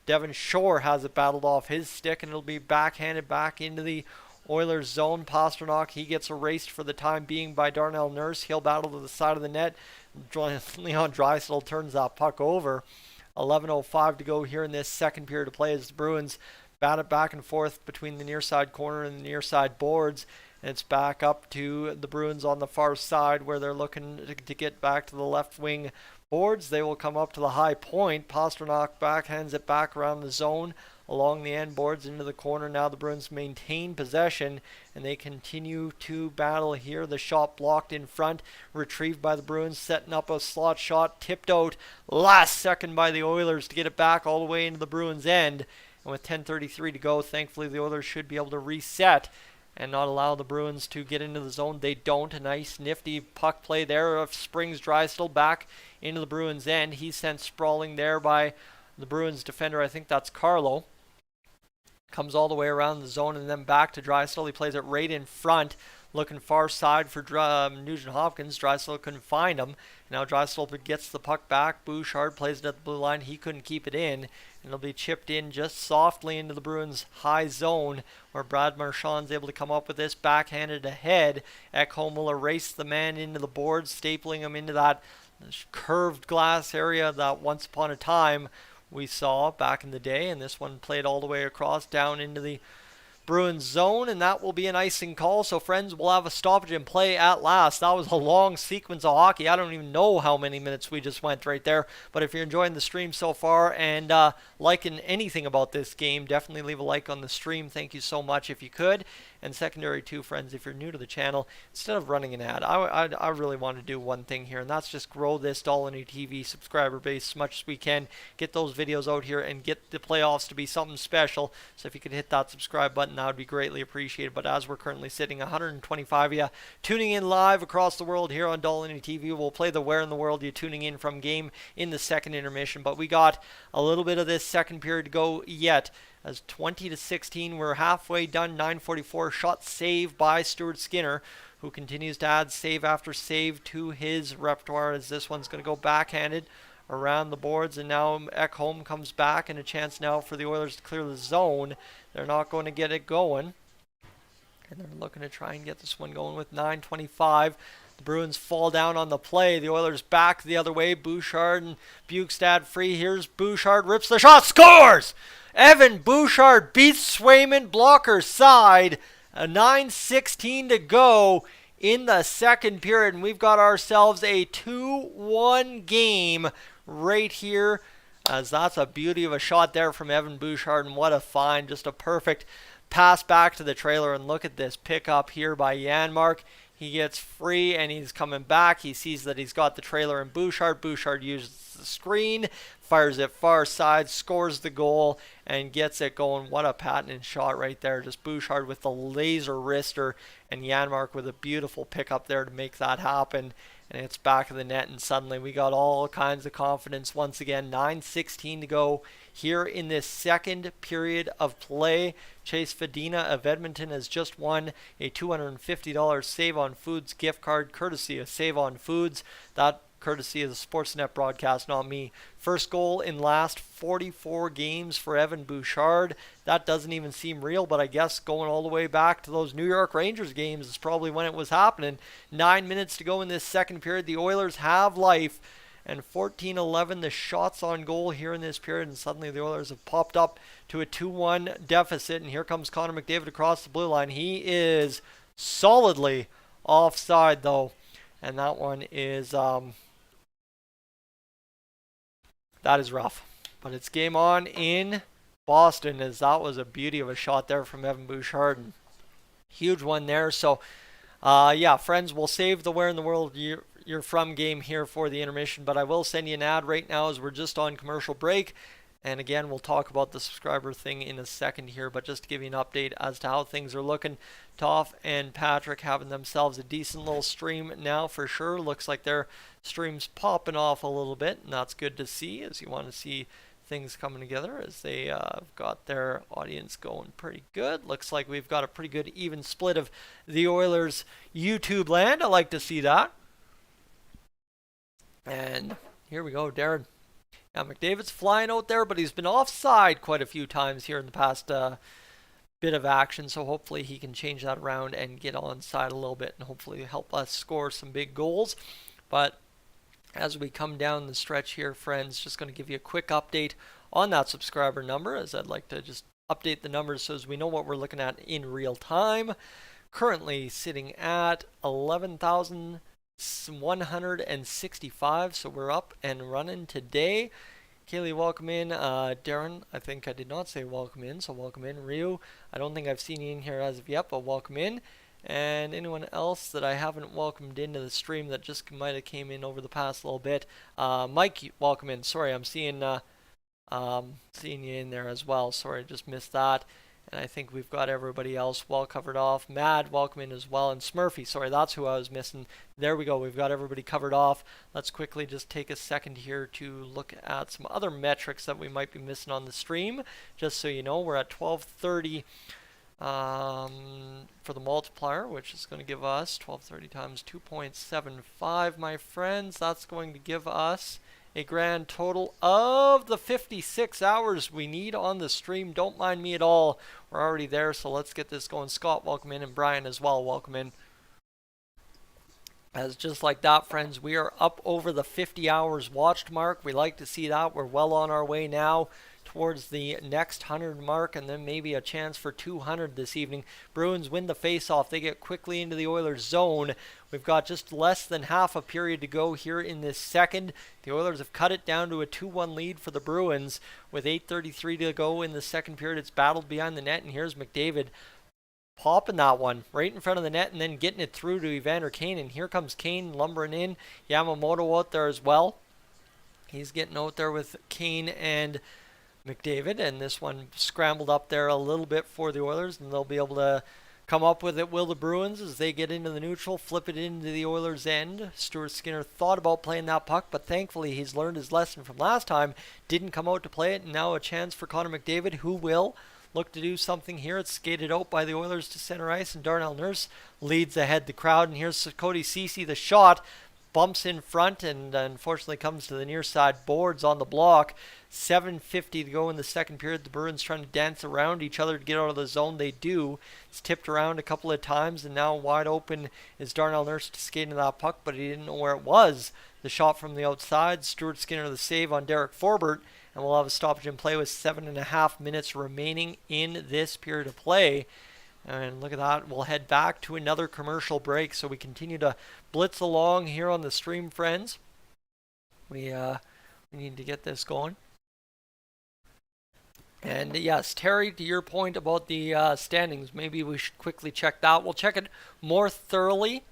Speaker 1: Devon Shore has it battled off his stick, and it'll be backhanded back into the Oilers zone. Pasternak, he gets erased for the time being by Darnell Nurse. He'll battle to the side of the net. Leon Draisaitl turns that puck over. 11:05 to go here in this second period of play as the Bruins bat it back and forth between the near side corner and the near side boards. And it's back up to the Bruins on the far side where they're looking to get back to the left wing boards. They will come up to the high point. Pastrnak backhands it back around the zone along the end boards into the corner. Now the Bruins maintain possession and they continue to battle here. The shot blocked in front, retrieved by the Bruins, setting up a slot shot, tipped out last second by the Oilers to get it back all the way into the Bruins end. And with 10:33 to go, thankfully the Oilers should be able to reset and not allow the Bruins to get into the zone. They don't. A nice nifty puck play there of Springs Drysdale back into the Bruins end. He's sent sprawling there by the Bruins defender. I think that's Carlo. Comes all the way around the zone and then back to Drysdale. He plays it right in front, looking far side for Nugent Hopkins. Drysdale couldn't find him. Now Drysdale gets the puck back. Bouchard plays it at the blue line. He couldn't keep it in. And it'll be chipped in just softly into the Bruins' high zone where Brad Marchand's able to come up with this backhanded ahead. Ekholm will erase the man into the boards, stapling him into that curved glass area that once upon a time we saw back in the day. And this one played all the way across down into the Bruins zone, and that will be an icing call. So friends, we'll have a stoppage in play at last. That was a long sequence of hockey. I don't even know how many minutes we just went right there, but if you're enjoying the stream so far and liking anything about this game, definitely leave a like on the stream. Thank you so much if you could. And secondary too, friends, if you're new to the channel, instead of running an ad, I really want to do one thing here, and that's just grow this Dolynny TV subscriber base as much as we can, get those videos out here and get the playoffs to be something special. So if you could hit that subscribe button, that would be greatly appreciated. But as we're currently sitting 125 of you tuning in live across the world here on Dolynny TV, we'll play the Where in the World You Tuning In From game in the second intermission. But we got a little bit of this second period to go yet. As 20-16, we're halfway done. 9:44 shot save by Stuart Skinner, who continues to add save after save to his repertoire, as this one's going to go backhanded around the boards. And now Ekholm comes back, and a chance now for the Oilers to clear the zone. They're not going to get it going, and they're looking to try and get this one going with 9:25. The Bruins fall down on the play. The Oilers back the other way. Bouchard and Bukestad free. Here's Bouchard, rips the shot, scores! Evan Bouchard beats Swayman, blocker side. A 9:16 to go in the second period, and we've got ourselves a 2-1 game right here, as that's a beauty of a shot there from Evan Bouchard, and what a find. Just a perfect pass back to the trailer, and look at this pickup here by Janmark. He gets free and he's coming back. He sees that he's got the trailer in Bouchard. Bouchard uses the screen, fires it far side, scores the goal, and gets it going. What a patented shot right there. Just Bouchard with the laser wrister, and Janmark with a beautiful pickup there to make that happen. And it's back of the net, and suddenly we got all kinds of confidence once again. 9:16 to go here in this second period of play. Chase Fedina of Edmonton has just won a $250 Save on Foods gift card, courtesy of Save on Foods. That courtesy of the Sportsnet broadcast, not me. First goal in last 44 games for Evan Bouchard. That doesn't even seem real, but I guess going all the way back to those New York Rangers games is probably when it was happening. 9 minutes to go in this second period. The Oilers have life, and 14-11 the shots on goal here in this period, and suddenly the Oilers have popped up to a 2-1 deficit. And here comes Connor McDavid across the blue line. He is solidly offside though, and that one is that is rough. But it's game on in Boston, as that was a beauty of a shot there from Evan Bouchard. And huge one there. So, yeah, friends, we'll save the Where in the World You're From game here for the intermission. But I will send you an ad right now as we're just on commercial break. And again, we'll talk about the subscriber thing in a second here. But just to give you an update as to how things are looking, Toff and Patrick having themselves a decent little stream now for sure. Looks like their stream's popping off a little bit, and that's good to see, as you want to see things coming together as they got their audience going pretty good. Looks like we've got a pretty good even split of the Oilers YouTube land. I like to see that. And here we go, Darren. Now McDavid's flying out there, but he's been offside quite a few times here in the past bit of action, so hopefully he can change that around and get onside a little bit and hopefully help us score some big goals. But as we come down the stretch here, friends, just going to give you a quick update on that subscriber number, as I'd like to just update the numbers so as we know what we're looking at in real time. Currently sitting at 11,165, so we're up and running today. Kaylee, welcome in. Darren, I think I did not say welcome in, so welcome in. Ryu, I don't think I've seen you in here as of yet, but welcome in. And anyone else that I haven't welcomed into the stream that just might have came in over the past little bit. Mike, welcome in. Sorry, I'm seeing you in there as well. Sorry, I just missed that. And I think we've got everybody else well covered off. Mad, welcome in as well. And Smurfy, sorry, that's who I was missing. There we go. We've got everybody covered off. Let's quickly just take a second here to look at some other metrics that we might be missing on the stream. Just so you know, we're at 1230 for the multiplier, which is going to give us 1230 times 2.75, my friends. That's going to give us a grand total of the 56 hours we need on the stream. Don't mind me at all. We're already there, so let's get this going. Scott, welcome in, and Brian as well, welcome in. As just like that, friends, we are up over the 50 hours watched mark. We like to see that. We're well on our way now towards the next 100 mark, and then maybe a chance for 200 this evening. Bruins win the face-off. They get quickly into the Oilers' zone. We've got just less than half a period to go here in this second. The Oilers have cut it down to a 2-1 lead for the Bruins with 8:33 to go in the second period. It's battled behind the net, and here's McDavid popping that one right in front of the net and then getting it through to Evander Kane. And here comes Kane lumbering in. Yamamoto out there as well. He's getting out there with Kane and McDavid, and this one scrambled up there a little bit for the Oilers, and they'll be able to come up with it, will the Bruins, as they get into the neutral, flip it into the Oilers' end. Stuart Skinner thought about playing that puck, but thankfully he's learned his lesson from last time, didn't come out to play it, and now a chance for Connor McDavid, who will look to do something here. It's skated out by the Oilers to center ice, and Darnell Nurse leads ahead the crowd, and here's Cody Ceci, the shot, bumps in front and unfortunately comes to the near side boards on the block. 7:50 to go in the second period. The Bruins trying to dance around each other to get out of the zone. They do. It's tipped around a couple of times, and now wide open is Darnell Nurse to skate into that puck, but he didn't know where it was. The shot from the outside. Stuart Skinner the save on Derek Forbert, and we'll have a stoppage in play with 7.5 minutes remaining in this period of play. And look at that. We'll head back to another commercial break, so we continue to blitz along here on the stream, friends. We need to get this going. And yes, Terry, to your point about the standings, maybe we should quickly check that. We'll check it more thoroughly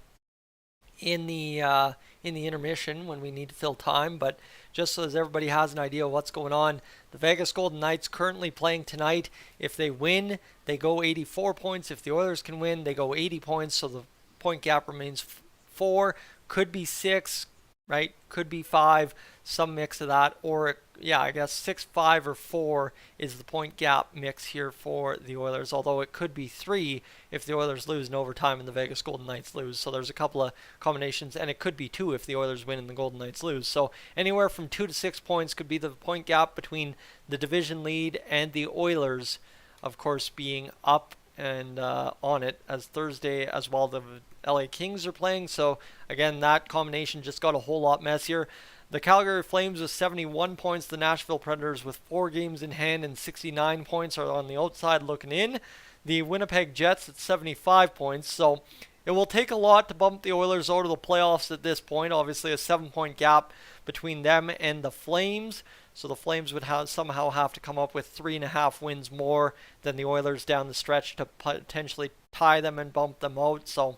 Speaker 1: in the intermission when we need to fill time, but just so as everybody has an idea of what's going on, the Vegas Golden Knights currently playing tonight. If they win, they go 84 points. If the Oilers can win, they go 80 points, so the point gap remains 4, could be 6, right? Could be 5, some mix of that, or I guess 6, 5, or 4 is the point gap mix here for the Oilers, although it could be 3 if the Oilers lose in overtime and the Vegas Golden Knights lose. So there's a couple of combinations, and it could be 2 if the Oilers win and the Golden Knights lose. So anywhere from 2 to 6 points could be the point gap between the division lead and the Oilers, of course, being up and on it, as Thursday as well the LA Kings are playing. So again, that combination just got a whole lot messier. The Calgary Flames with 71 points. The Nashville Predators with 4 games in hand and 69 points are on the outside looking in. The Winnipeg Jets at 75 points. So it will take a lot to bump the Oilers out of the playoffs at this point. Obviously a 7-point gap between them and the Flames. So the Flames would somehow have to come up with 3.5 wins more than the Oilers down the stretch to potentially tie them and bump them out. So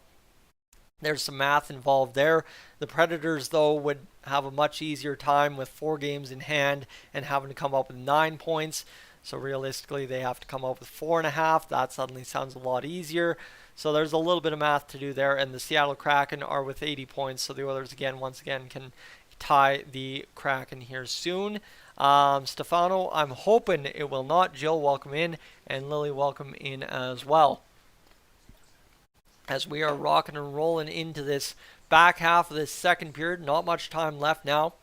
Speaker 1: there's some math involved there. The Predators, though, would have a much easier time with 4 games in hand and having to come up with 9 points. So realistically, they have to come up with 4.5. That suddenly sounds a lot easier. So there's a little bit of math to do there. And the Seattle Kraken are with 80 points. So the Oilers, once again, can tie the Kraken here soon. Stefano, I'm hoping it will not. Jill, welcome in. And Lily, welcome in as well. As we are rocking and rolling into this back half of this second period. Not much time left now.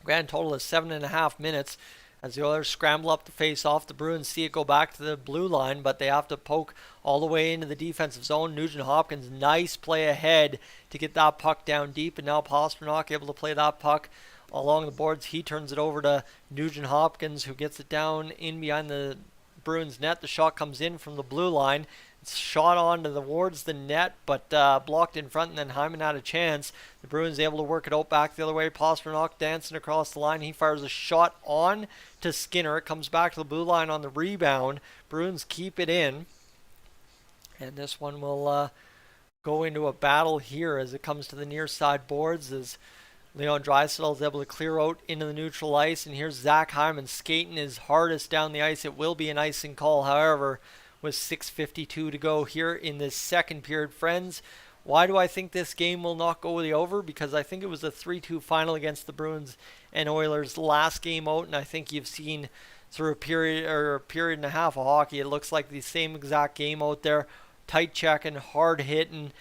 Speaker 1: Grand total is 7.5 minutes as the Oilers scramble up the face-off. The Bruins see it go back to the blue line, but they have to poke all the way into the defensive zone. Nugent Hopkins, nice play ahead to get that puck down deep, and now Pasternak able to play that puck along the boards. He turns it over to Nugent Hopkins, who gets it down in behind the Bruins net. The shot comes in from the blue line. It's shot on towards the net, but blocked in front, and then Hyman had a chance. The Bruins able to work it out back the other way. Pasternak dancing across the line. He fires a shot on to Skinner. It comes back to the blue line on the rebound. Bruins keep it in. And this one will go into a battle here as it comes to the near side boards as Leon Draisaitl is able to clear out into the neutral ice. And here's Zach Hyman skating his hardest down the ice. It will be an icing call, however, with 6:52 to go here in this second period. Friends, why do I think this game will not go the over? Because I think it was a 3-2 final against the Bruins and Oilers last game out, and I think you've seen through a period and a half of hockey, it looks like the same exact game out there. Tight checking, hard hitting,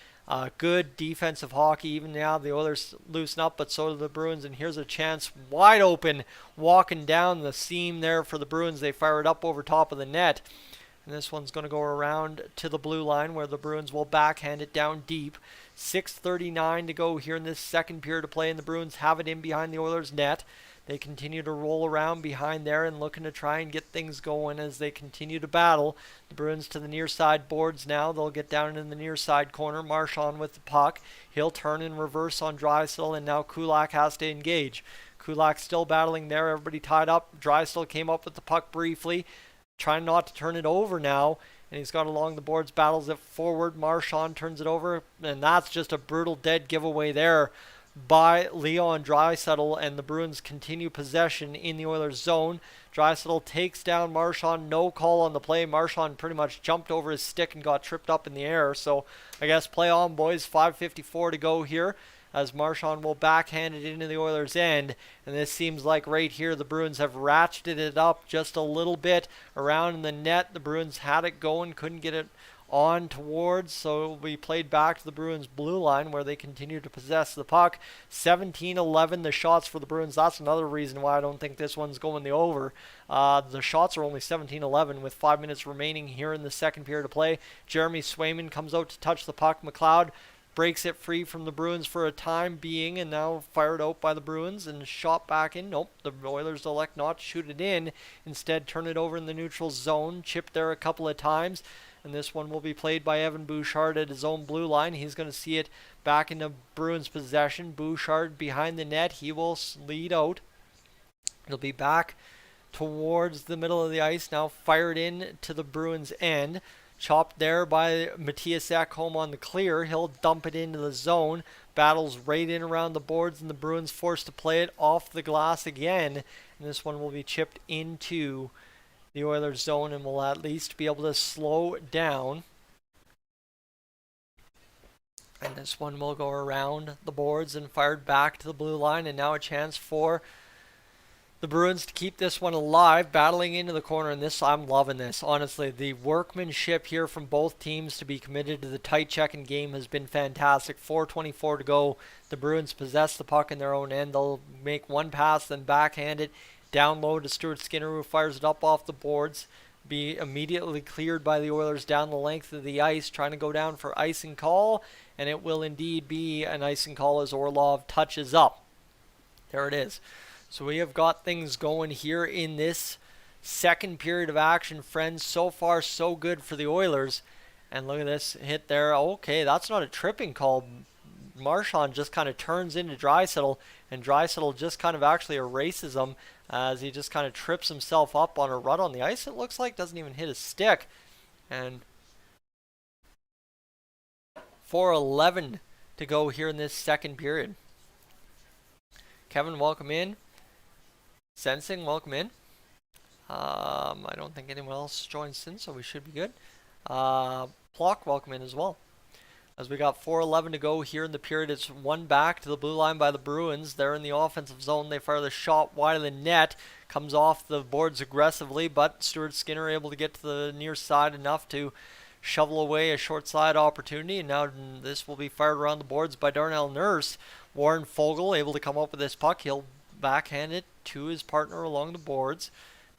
Speaker 1: good defensive hockey. Even now the Oilers loosen up, but so do the Bruins. And here's a chance wide open, walking down the seam there for the Bruins. They fire it up over top of the net. And this one's going to go around to the blue line where the Bruins will backhand it down deep. 6:39 to go here in this second period to play, and the Bruins have it in behind the Oilers' net. They continue to roll around behind there and looking to try and get things going as they continue to battle. The Bruins to the near side boards now. They'll get down in the near side corner. Marchand with the puck. He'll turn in reverse on Draisaitl, and now Kulak has to engage. Kulak still battling there. Everybody tied up. Draisaitl came up with the puck briefly, trying not to turn it over now. And he's got along the boards, battles it forward. Marchand turns it over, and that's just a brutal dead giveaway there by Leon Draisaitl, and the Bruins continue possession in the Oilers zone. Draisaitl takes down Marchand, no call on the play. Marchand pretty much jumped over his stick and got tripped up in the air. So I guess play on, boys. 5:54 to go here as Marchand will backhand it into the Oilers' end. And this seems like right here the Bruins have ratcheted it up just a little bit around in the net. The Bruins had it going, couldn't get it on towards, so it will be played back to the Bruins blue line where they continue to possess the puck. 17-11 the shots for the Bruins. That's another reason why I don't think this one's going the over. The shots are only 17-11 with 5 minutes remaining here in the second period of play. Jeremy Swayman comes out to touch the puck. McLeod breaks it free from the Bruins for a time being, and now fired out by the Bruins and shot back in. Nope, the Oilers elect not to shoot it in. Instead, turn it over in the neutral zone. Chipped there a couple of times. And this one will be played by Evan Bouchard at his own blue line. He's going to see it back into Bruins possession. Bouchard behind the net. He will lead out. It'll be back towards the middle of the ice. Now fired in to the Bruins end. Chopped there by Matthias Ekholm on the clear. He'll dump it into the zone. Battles right in around the boards, and the Bruins forced to play it off the glass again. And this one will be chipped into the Oilers zone and will at least be able to slow down. And this one will go around the boards and fired back to the blue line. And now a chance for the Bruins to keep this one alive, battling into the corner. And this, I'm loving this. Honestly, the workmanship here from both teams to be committed to the tight checking game has been fantastic. 4:24 to go. The Bruins possess the puck in their own end. They'll make one pass, then backhand it down low to Stuart Skinner, who fires it up off the boards. Be immediately cleared by the Oilers down the length of the ice, trying to go down for icing call. And it will indeed be an icing call as Orlov touches up. There it is. So we have got things going here in this second period of action, friends. So far, so good for the Oilers. And look at this hit there. Okay, that's not a tripping call. Marchand just kind of turns into Draisaitl, and Draisaitl just kind of actually erases him as he just kind of trips himself up on a run on the ice. It looks like doesn't even hit his stick. And 4:11 to go here in this second period. Kevin, welcome in. Sensing, welcome in. I don't think anyone else joins in, so we should be good. Plock, welcome in as well. As we got 4:11 to go here in the period, it's one back to the blue line by the Bruins. They're in the offensive zone. They fire the shot wide of the net. Comes off the boards aggressively, but Stuart Skinner able to get to the near side enough to shovel away a short side opportunity. And now this will be fired around the boards by Darnell Nurse. Warren Fogle able to come up with this puck. He'll backhand it to his partner along the boards.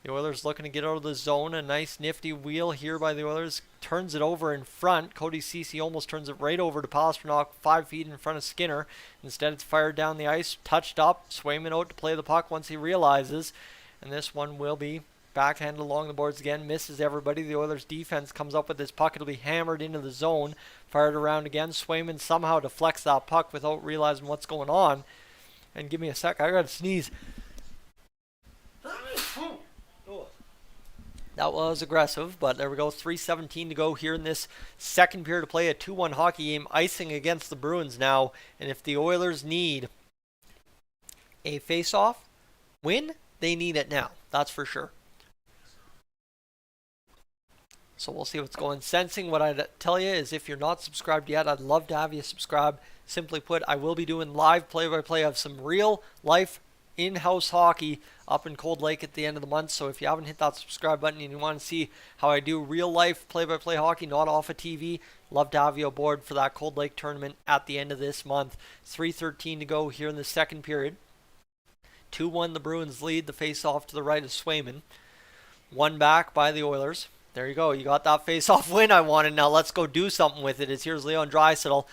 Speaker 1: The Oilers looking to get out of the zone. A nice nifty wheel here by the Oilers. Turns it over in front. Cody Ceci almost turns it right over to Pasternak, 5 feet in front of Skinner. Instead, it's fired down the ice, touched up. Swayman out to play the puck once he realizes. And this one will be Backhand along the boards again, misses everybody. The Oilers defense comes up with this puck. It'll be hammered into the zone, fired around again. Swayman somehow deflects that puck without realizing what's going on. And give me a sec, I gotta sneeze. That was aggressive, but there we go. 3:17 to go here in this second period to play. A 2-1 hockey game, icing against the Bruins now. And if the Oilers need a face-off win, they need it now. That's for sure. So we'll see what's going. Sensing, what I'd tell you is if you're not subscribed yet, I'd love to have you subscribe. Simply put, I will be doing live play-by-play of some real-life in-house hockey up in Cold Lake at the end of the month. So if you haven't hit that subscribe button and you want to see how I do real-life play-by-play hockey, not off of TV, love to have you aboard for that Cold Lake tournament at the end of this month. 3:13 to go here in the second period. 2-1 the Bruins lead. The face-off to the right of Swayman. One back by the Oilers. There you go. You got that face-off win I wanted. Now let's go do something with it. Here's Leon Draisaitl.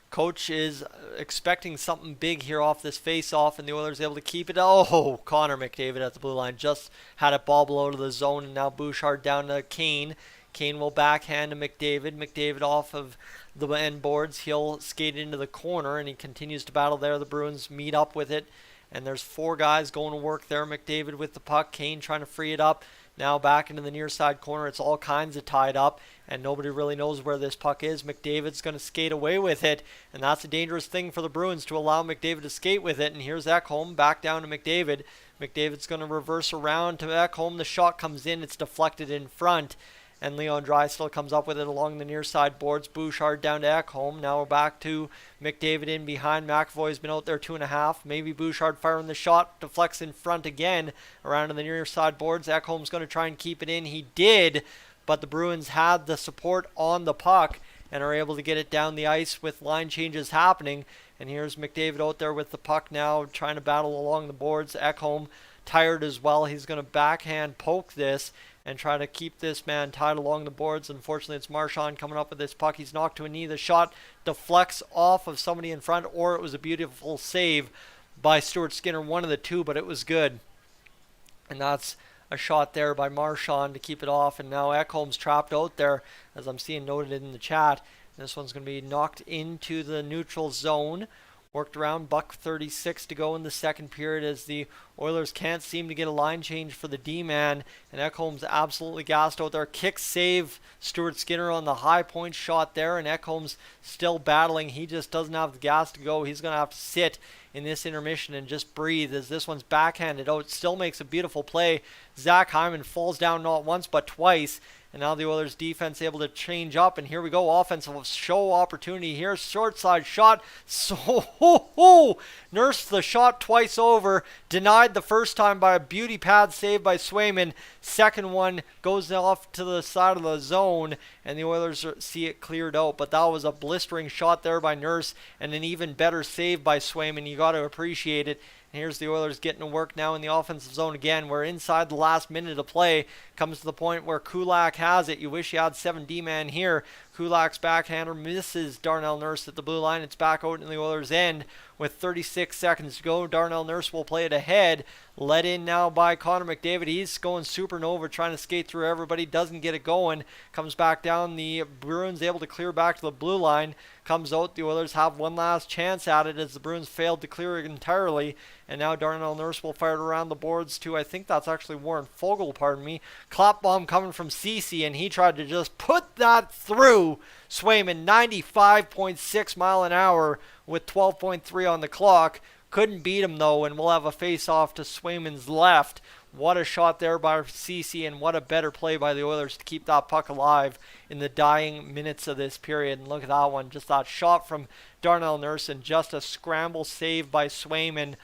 Speaker 1: Coach is expecting something big here off this face-off, and the Oilers able to keep it. Oh, Connor McDavid at the blue line just had it bobble out of the zone, and now Bouchard down to Kane. Kane will backhand to McDavid. McDavid off of the end boards. He'll skate into the corner, and he continues to battle there. The Bruins meet up with it, and there's four guys going to work there. McDavid with the puck. Kane trying to free it up. Now back into the near side corner. It's all kinds of tied up, and nobody really knows where this puck is. McDavid's going to skate away with it, and that's a dangerous thing for the Bruins to allow McDavid to skate with it. And here's Ekholm back down to McDavid. McDavid's going to reverse around to Ekholm. The shot comes in. It's deflected in front, and Leon Draisaitl comes up with it along the near side boards. Bouchard down to Ekholm. Now we're back to McDavid in behind. McAvoy's been out there 2.5. Maybe Bouchard firing the shot. Deflects in front again around to the near side boards. Ekholm's going to try and keep it in. He did, but the Bruins had the support on the puck and are able to get it down the ice with line changes happening. And here's McDavid out there with the puck now trying to battle along the boards. Ekholm tired as well. He's going to backhand poke this and try to keep this man tied along the boards. Unfortunately, it's Marchand coming up with this puck. He's knocked to a knee. The shot deflects off of somebody in front, or it was a beautiful save by Stuart Skinner. One of the two, but it was good. And that's a shot there by Marchand to keep it off. And now Ekholm's trapped out there, as I'm seeing noted in the chat. This one's going to be knocked into the neutral zone. Worked around, $1:36 to go in the second period as the Oilers can't seem to get a line change for the D-man. And Ekholm's absolutely gassed out there. Kick save Stuart Skinner on the high point shot there. And Ekholm's still battling. He just doesn't have the gas to go. He's going to have to sit in this intermission and just breathe as this one's backhanded out. Still makes a beautiful play. Zach Hyman falls down not once but twice. And now the Oilers defense able to change up. And here we go. Offensive show opportunity here. Short side shot. So, nursed the shot twice over. Denied the first time by a beauty pad save by Swayman. Second one goes off to the side of the zone. And the Oilers see it cleared out. But that was a blistering shot there by Nurse. And an even better save by Swayman. You got to appreciate it. And here's the Oilers getting to work now in the offensive zone again. We're inside the last minute of play. Comes to the point where Kulak has it. You wish you had 7 D-man here. Kulak's backhander misses Darnell Nurse at the blue line. It's back out in the Oilers' end with 36 seconds to go. Darnell Nurse will play it ahead. Let in now by Connor McDavid. He's going supernova, trying to skate through everybody. Doesn't get it going. Comes back down. The Bruins able to clear back to the blue line. Comes out. The Oilers have one last chance at it as the Bruins failed to clear it entirely. And now Darnell Nurse will fire it around the boards to, I think that's actually Warren Fogle, pardon me. Clap bomb coming from Ceci, and he tried to just put that through Swayman. 95.6 mile an hour with 12.3 on the clock. Couldn't beat him though, and we'll have a face-off to Swayman's left. What a shot there by Ceci, and what a better play by the Oilers to keep that puck alive in the dying minutes of this period. And look at that one, just that shot from Darnell Nurse, and just a scramble save by Swayman.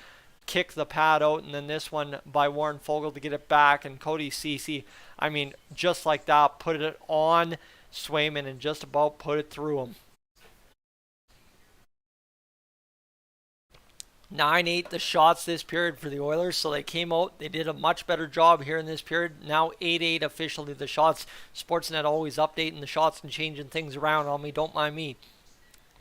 Speaker 1: Kick the pad out, and then this one by Warren Fogle to get it back, and Cody Ceci, I mean, just like that, put it on Swayman and just about put it through him. 9-8 the shots this period for the Oilers, so they came out, they did a much better job here in this period. Now 8-8 officially the shots. Sportsnet always updating the shots and changing things around on me, don't mind me.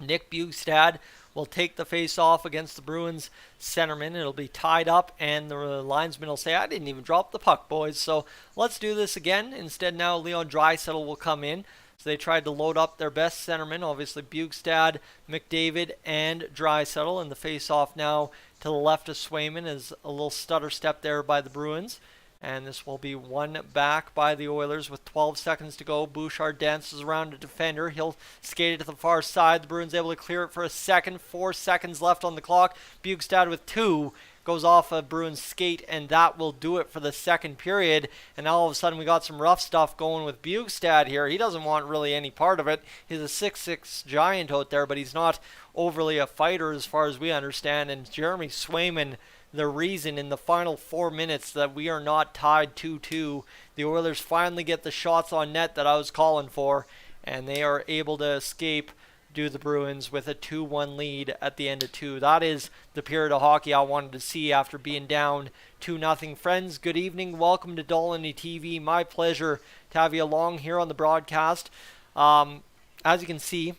Speaker 1: Nick Bugstad will take the face-off against the Bruins centerman. It'll be tied up, and the linesman will say, I didn't even drop the puck, boys. So let's do this again. Instead, now Leon Draisaitl will come in. So they tried to load up their best centermen, obviously Bjugstad, McDavid, and Draisaitl. And the face-off now to the left of Swayman is a little stutter step there by the Bruins. And this will be won back by the Oilers with 12 seconds to go. Bouchard dances around a defender. He'll skate it to the far side. The Bruins able to clear it for a second. 4 seconds left on the clock. Bjugstad with 2 goes off a Bruins skate, and that will do it for the second period. And now all of a sudden we got some rough stuff going with Bjugstad here. He doesn't want really any part of it. He's a 6'6" giant out there, but he's not overly a fighter as far as we understand. And Jeremy Swayman, the reason in the final 4 minutes that we are not tied 2-2. The Oilers finally get the shots on net that I was calling for, and they are able to escape do the Bruins with a 2-1 lead at the end of 2. That is the period of hockey I wanted to see after being down 2-0. Friends, good evening. Welcome to Dolynny TV. My pleasure to have you along here on the broadcast. As you can see,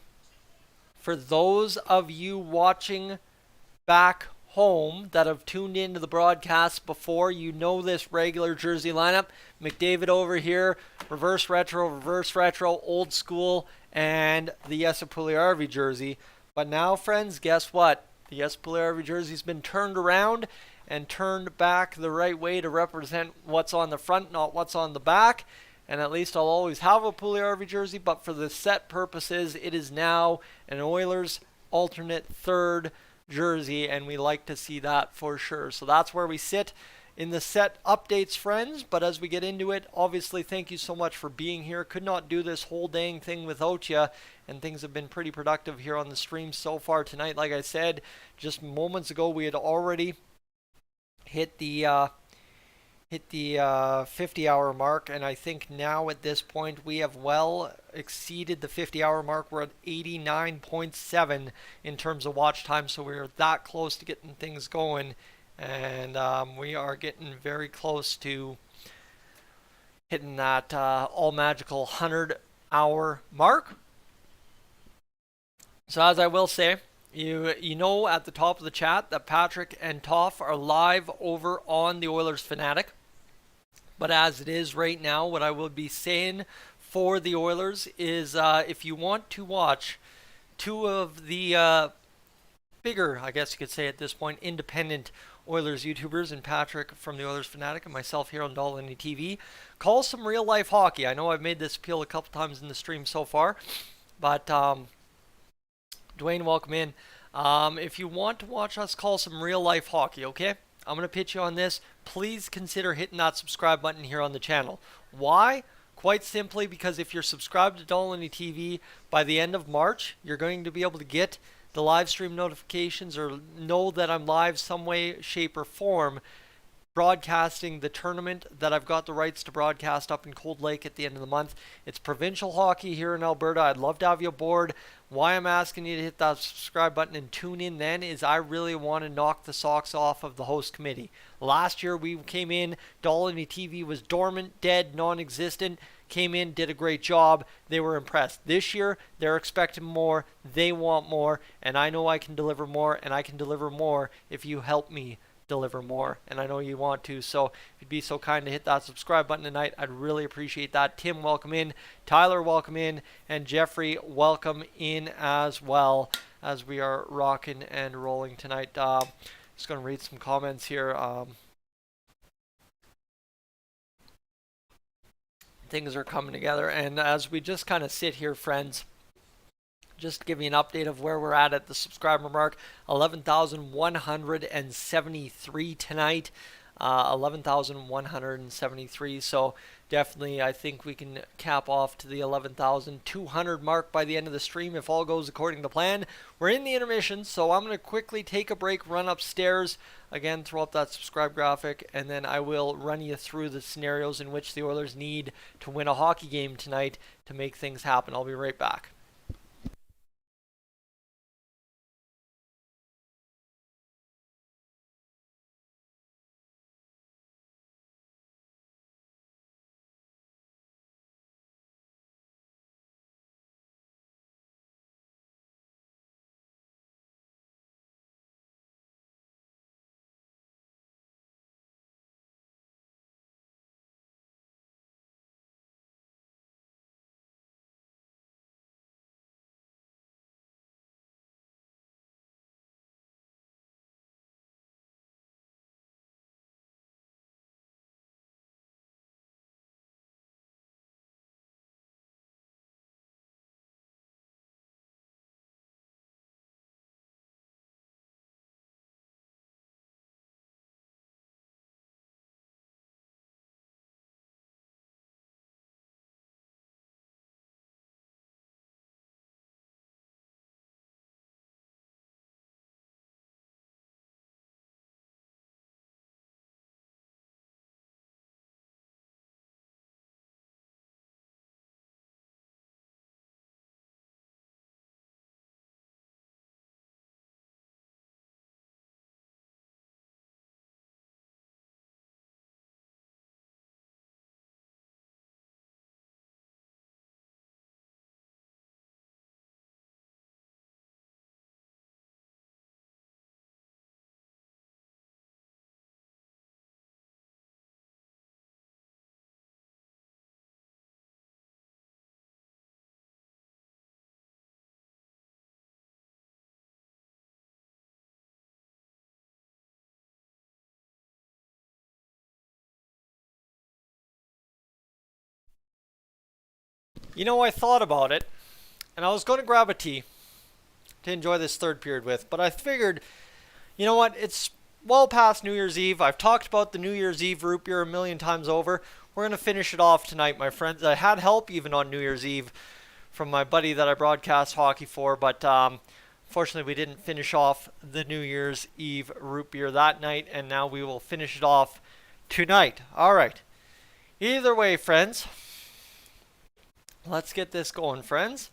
Speaker 1: for those of you watching back home that have tuned into the broadcast before, you know this regular jersey lineup. McDavid over here, reverse retro, old school, and the Jesse Puljujarvi jersey. But now, friends, guess what? The Jesse Puljujarvi jersey's been turned around and turned back the right way to represent what's on the front, not what's on the back. And at least I'll always have a Puljujarvi jersey, but for the set purposes, it is now an Oilers alternate third jersey, and we like to see that for sure. So that's where we sit in the set updates, friends. But as we get into it, obviously thank you so much for being here. Could not do this whole dang thing without you, and things have been pretty productive here on the stream so far tonight. Like I said just moments ago, we had already hit the 50-hour mark, and I think now at this point we have well exceeded the 50-hour mark. We're at 89.7 in terms of watch time, so we're that close to getting things going, and we are getting very close to hitting that all magical 100-hour mark. So as I will say, you know at the top of the chat that Patrick and Toff are live over on the Oilers Fanatic. But as it is right now, what I will be saying for the Oilers is if you want to watch two of the bigger, I guess you could say at this point, independent Oilers YouTubers, and Patrick from the Oilers Fanatic and myself here on Dolynny TV, call some real life hockey. I know I've made this appeal a couple times in the stream so far, but Dwayne, welcome in. If you want to watch us call some real life hockey, okay? I'm going to pitch you on this. Please consider hitting that subscribe button here on the channel. Why? Quite simply because if you're subscribed to Dolynny TV, by the end of March, you're going to be able to get the live stream notifications or know that I'm live some way, shape, or form broadcasting the tournament that I've got the rights to broadcast up in Cold Lake at the end of the month. It's provincial hockey here in Alberta. I'd love to have you aboard. Why I'm asking you to hit that subscribe button and tune in then is I really want to knock the socks off of the host committee. Last year we came in, Dolynny TV was dormant, dead, non-existent, came in, did a great job, they were impressed. This year they're expecting more, they want more, and I know I can deliver more, and I can deliver more if you help me deliver more, and I know you want to. So if you'd be so kind to hit that subscribe button tonight, I'd really appreciate that. Tim, welcome in. Tyler, welcome in. And Jeffrey, welcome in as well, as we are rocking and rolling tonight. Just going to read some comments here. Things are coming together, and as we just kind of sit here, friends, just to give you an update of where we're at the subscriber mark, 11,173 tonight, 11,173. So definitely I think we can cap off to the 11,200 mark by the end of the stream if all goes according to plan. We're in the intermission, so I'm going to quickly take a break, run upstairs, again throw up that subscribe graphic, and then I will run you through the scenarios in which the Oilers need to win a hockey game tonight to make things happen. I'll be right back. I thought about it, and I was going to grab a tea to enjoy this third period with, but I figured, you know what, it's well past New Year's Eve. I've talked about the New Year's Eve root beer a million times over. We're going to finish it off tonight, my friends. I had help even on New Year's Eve from my buddy that I broadcast hockey for, but fortunately we didn't finish off the New Year's Eve root beer that night, and now we will finish it off tonight. All right. Either way, friends, let's get this going, friends.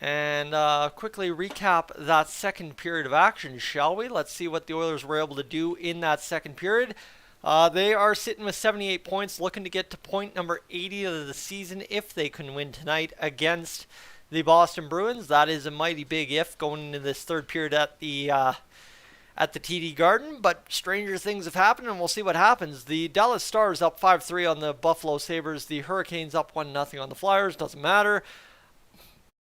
Speaker 1: And quickly recap that second period of action, shall we? Let's see what the Oilers were able to do in that second period. They are sitting with 78 points, looking to get to point number 80 of the season if they can win tonight against the Boston Bruins. That is a mighty big if going into this third period at the TD Garden, but stranger things have happened, and we'll see what happens. The Dallas Stars up 5-3 on the Buffalo Sabres. The Hurricanes up 1-0 on the Flyers. Doesn't matter.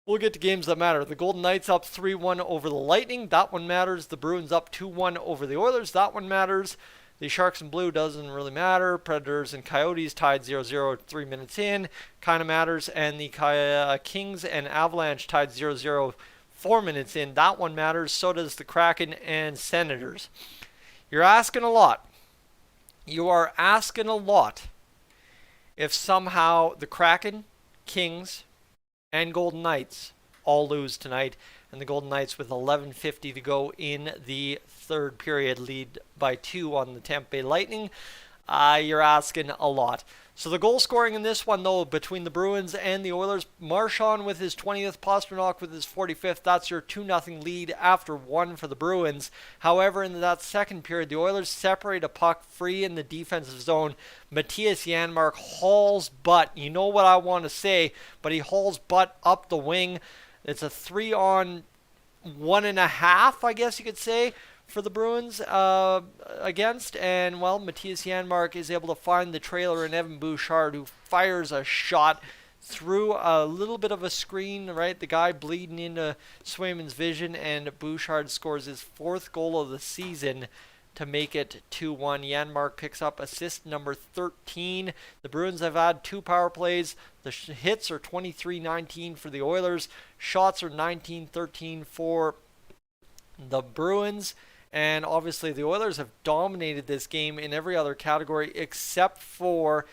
Speaker 1: We'll get to games that matter. The Golden Knights up 3-1 over the Lightning. That one matters. The Bruins up 2-1 over the Oilers. That one matters. The Sharks and Blue doesn't really matter. Predators and Coyotes tied 0-0 3 minutes in. Kind of matters. And the Kings and Avalanche tied 0-0 4 minutes in. That one matters. So does the Kraken and Senators. You're asking a lot. You are asking a lot if somehow the Kraken, Kings, and Golden Knights all lose tonight, and the Golden Knights with 11:50 to go in the third period lead by 2 on the Tampa Bay Lightning. You're asking a lot. So the goal scoring in this one, though, between the Bruins and the Oilers, Marchand with his 20th, Pastrnak with his 45th. That's your 2-0 lead after 1 for the Bruins. However, in that second period, the Oilers separate a puck free in the defensive zone. Matthias Janmark hauls butt. You know what I want to say, but he hauls butt up the wing. It's a 3-on-1.5, I guess you could say, for the Bruins against, and well, Matthias Janmark is able to find the trailer in Evan Bouchard, who fires a shot through a little bit of a screen, right? The guy bleeding into Swayman's vision, and Bouchard scores his 4th goal of the season to make it 2-1. Janmark picks up assist number 13. The Bruins have had 2 power plays. The hits are 23-19 for the Oilers. Shots are 19-13 for the Bruins. And obviously the Oilers have dominated this game in every other category except for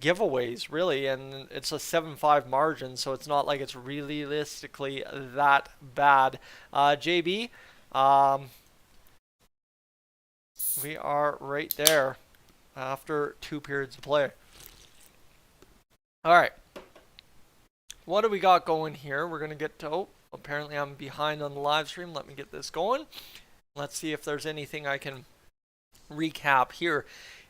Speaker 1: giveaways, really. And it's a 7-5 margin, so it's not like it's realistically that bad. JB, we are right there after 2 periods of play. All right. What do we got going here? We're going to get to... apparently I'm behind on the live stream. Let me get this going. Let's see if there's anything I can recap here.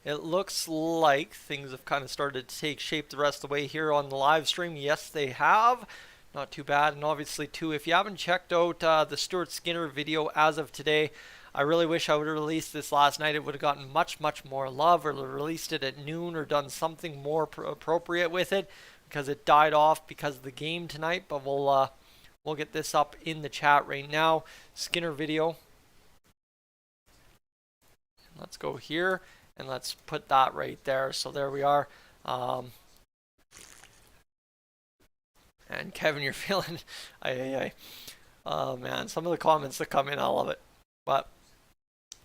Speaker 1: It looks like things have kind of started to take shape the rest of the way here on the live stream. Yes, they have. Not too bad. And obviously, too, if you haven't checked out the Stuart Skinner video as of today, I really wish I would have released this last night. It would have gotten much, much more love, or released it at noon, or done something more appropriate with it, because it died off because of the game tonight. But we'll get this up in the chat right now. Skinner video. Let's go here, and let's put that right there. So there we are. And Kevin, you're feeling... Oh, man. Some of the comments that come in, I love it. But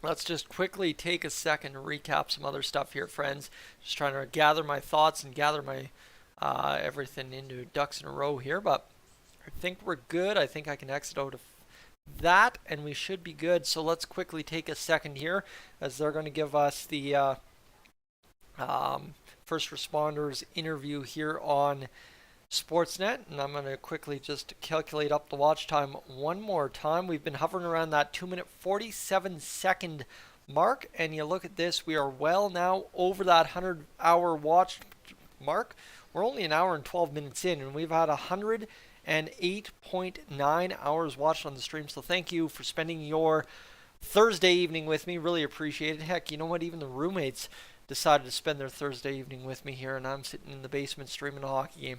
Speaker 1: let's just quickly take a second to recap some other stuff here, friends. Just trying to gather my thoughts and gather my everything into ducks in a row here. But I think we're good. I think I can exit out of that, and we should be good. So let's quickly take a second here, as they're going to give us the first responders interview here on Sportsnet, and I'm going to quickly just calculate up the watch time one more time. We've been hovering around that 2-minute 47-second mark, and you look at this, we are well now over that 100-hour watch mark. We're only an hour and 12 minutes in, and we've had 108.9 hours watched on the stream. So thank you for spending your Thursday evening with me. Really appreciate it. Heck, you know what? Even the roommates decided to spend their Thursday evening with me here, and I'm sitting in the basement streaming a hockey game.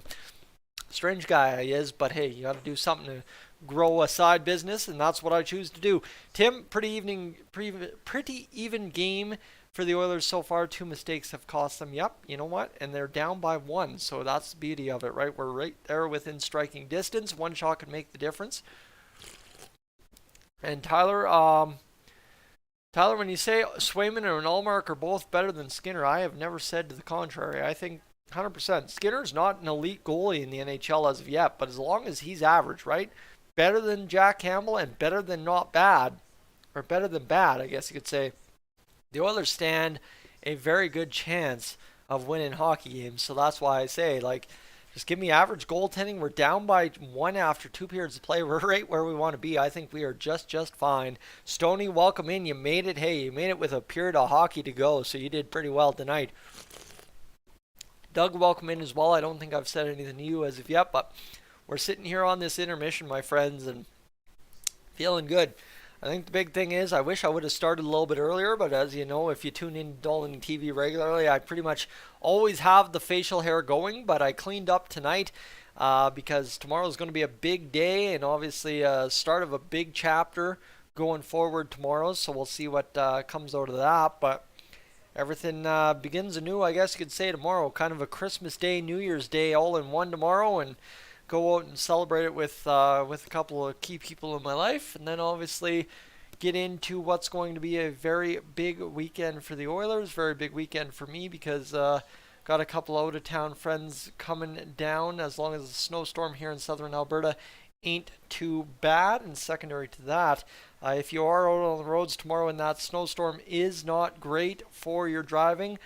Speaker 1: Strange guy he is, but hey, you got to do something to grow a side business, and that's what I choose to do. Tim, pretty even game for the Oilers so far. 2 mistakes have cost them. Yep, you know what? And they're down by 1, so that's the beauty of it, right? We're right there within striking distance. One shot could make the difference. And Tyler, when you say Swayman and Ullmark are both better than Skinner, I have never said to the contrary. I think 100%. Skinner's not an elite goalie in the NHL as of yet, but as long as he's average, right? Better than Jack Campbell and better than not bad, or better than bad, I guess you could say, the Oilers stand a very good chance of winning hockey games. So that's why I say, like, just give me average goaltending. We're down by 1 after 2 periods of play. We're right where we want to be. I think we are just fine. Stoney, welcome in. You made it. Hey, you made it with a period of hockey to go, so you did pretty well tonight. Doug, welcome in as well. I don't think I've said anything to you as of yet, but we're sitting here on this intermission, my friends, and feeling good. I think the big thing is I wish I would have started a little bit earlier, but as you know, if you tune in Dolynny TV regularly, I pretty much always have the facial hair going, but I cleaned up tonight because tomorrow is going to be a big day and obviously a start of a big chapter going forward tomorrow, so we'll see what comes out of that, but everything begins anew, I guess you could say, tomorrow. Kind of a Christmas Day, New Year's Day all in one tomorrow, and go out and celebrate it with a couple of key people in my life, and then obviously get into what's going to be a very big weekend for the Oilers, very big weekend for me because got a couple out-of-town friends coming down as long as the snowstorm here in southern Alberta ain't too bad. And secondary to that, if you are out on the roads tomorrow and that snowstorm is not great for your driving,